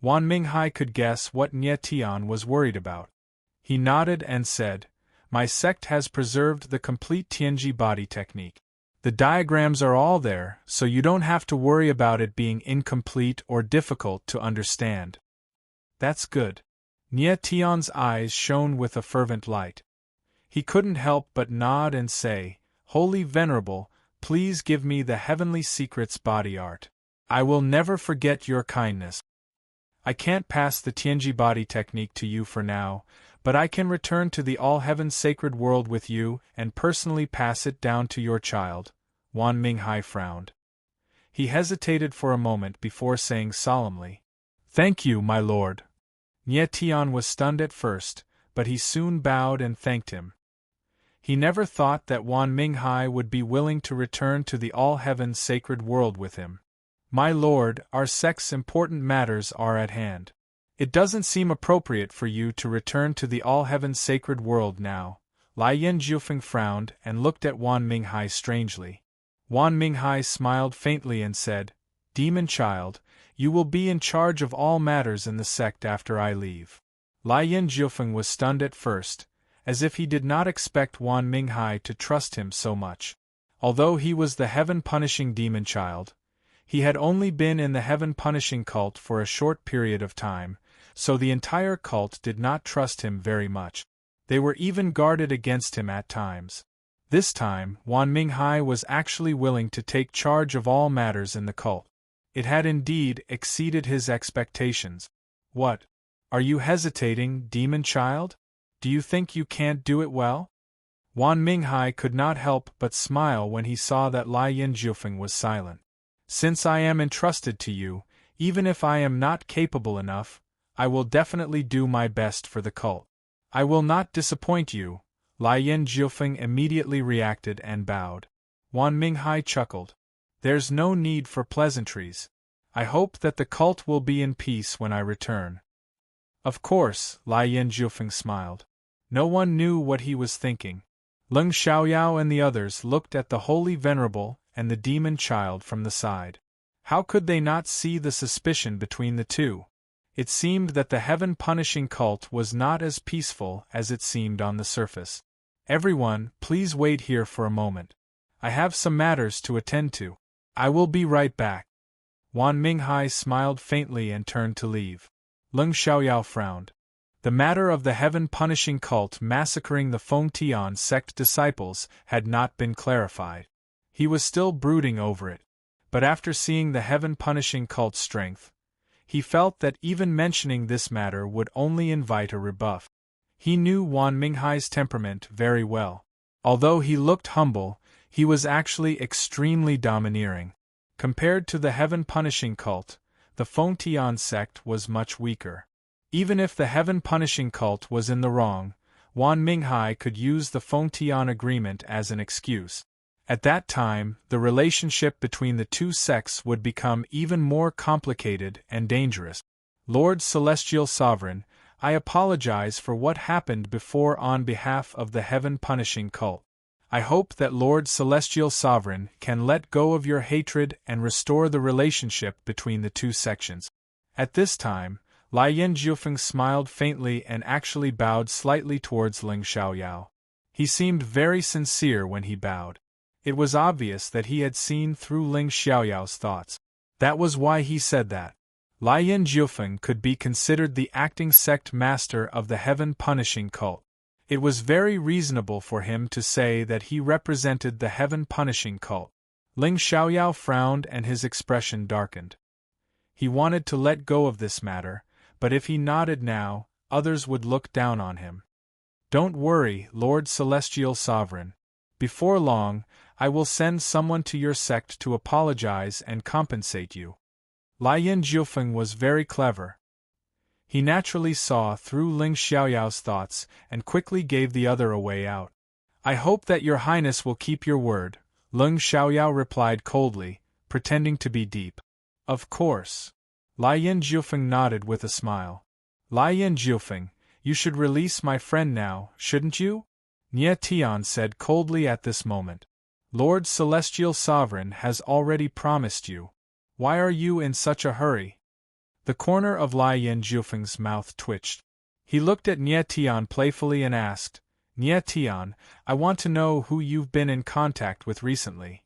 Wan Minghai could guess what Nie Tian was worried about. He nodded and said, "My sect has preserved the complete Tianji body technique. The diagrams are all there, so you don't have to worry about it being incomplete or difficult to understand." "That's good." Nie Tian's eyes shone with a fervent light. He couldn't help but nod and say, "Holy Venerable, please give me the Heavenly Secrets body art. I will never forget your kindness. I can't pass the Tianji body technique to you for now, but I can return to the All-Heaven Sacred World with you and personally pass it down to your child." Wan Minghai frowned. He hesitated for a moment before saying solemnly, "Thank you, my lord." Nie Tian was stunned at first, but he soon bowed and thanked him. He never thought that Wan Minghai would be willing to return to the All-Heaven Sacred World with him. "My lord, our sect's important matters are at hand. It doesn't seem appropriate for you to return to the All-Heaven Sacred World now." Lai Yen Jiufeng frowned and looked at Wan Minghai strangely. Wan Minghai smiled faintly and said, demon child, you will be in charge of all matters in the sect after I leave. Lai Yin Jiufeng was stunned at first, as if he did not expect Wan Minghai to trust him so much. Although he was the heaven-punishing demon child, he had only been in the heaven-punishing cult for a short period of time, so the entire cult did not trust him very much. They were even guarded against him at times. This time, Wan Minghai was actually willing to take charge of all matters in the cult. It had indeed exceeded his expectations. What? Are you hesitating, demon child? Do you think you can't do it well? Wan Minghai could not help but smile when he saw that Lai Yin Jiufeng was silent. Since I am entrusted to you, even if I am not capable enough, I will definitely do my best for the cult. I will not disappoint you. Lai Yin Jiufeng immediately reacted and bowed. Wan Minghai chuckled. There's no need for pleasantries. I hope that the cult will be in peace when I return. Of course, Lai Yin Jiufeng smiled. No one knew what he was thinking. Leng Xiaoyao and the others looked at the holy venerable and the demon child from the side. How could they not see the suspicion between the two? It seemed that the heaven-punishing cult was not as peaceful as it seemed on the surface. Everyone, please wait here for a moment. I have some matters to attend to. I will be right back. Wan Minghai smiled faintly and turned to leave. Leng Xiaoyao frowned. The matter of the heaven-punishing cult massacring the Fengtian sect disciples had not been clarified. He was still brooding over it. But after seeing the heaven-punishing cult's strength, he felt that even mentioning this matter would only invite a rebuff. He knew Wan Minghai's temperament very well. Although he looked humble, he was actually extremely domineering. Compared to the heaven-punishing cult, the Fengtian sect was much weaker. Even if the heaven-punishing cult was in the wrong, Wan Minghai could use the Fengtian agreement as an excuse. At that time, the relationship between the two sects would become even more complicated and dangerous. Lord Celestial Sovereign, I apologize for what happened before on behalf of the heaven-punishing cult. I hope that Lord Celestial Sovereign can let go of your hatred and restore the relationship between the two sections. At this time, Lai Yin Jiufeng smiled faintly and actually bowed slightly towards Leng Xiaoyao. He seemed very sincere when he bowed. It was obvious that he had seen through Leng Xiaoyao's thoughts. That was why he said that. Lai Yin Jiufeng could be considered the acting sect master of the heaven-punishing cult. It was very reasonable for him to say that he represented the heaven-punishing cult. Leng Xiaoyao frowned and his expression darkened. He wanted to let go of this matter, but if he nodded now, others would look down on him. Don't worry, Lord Celestial Sovereign. Before long, I will send someone to your sect to apologize and compensate you. Lai Yin Jiufeng was very clever. He naturally saw through Leng Xiaoyao's thoughts and quickly gave the other a way out. I hope that your highness will keep your word, Leng Xiaoyao replied coldly, pretending to be deep. Of course. Lai Yin Jiufeng nodded with a smile. Lai Yin Jiufeng, you should release my friend now, shouldn't you? Nie Tian said coldly at this moment. Lord Celestial Sovereign has already promised you. Why are you in such a hurry? The corner of Lai Yin Jiufeng's mouth twitched. He looked at Nie Tian playfully and asked, Nie Tian, I want to know who you've been in contact with recently.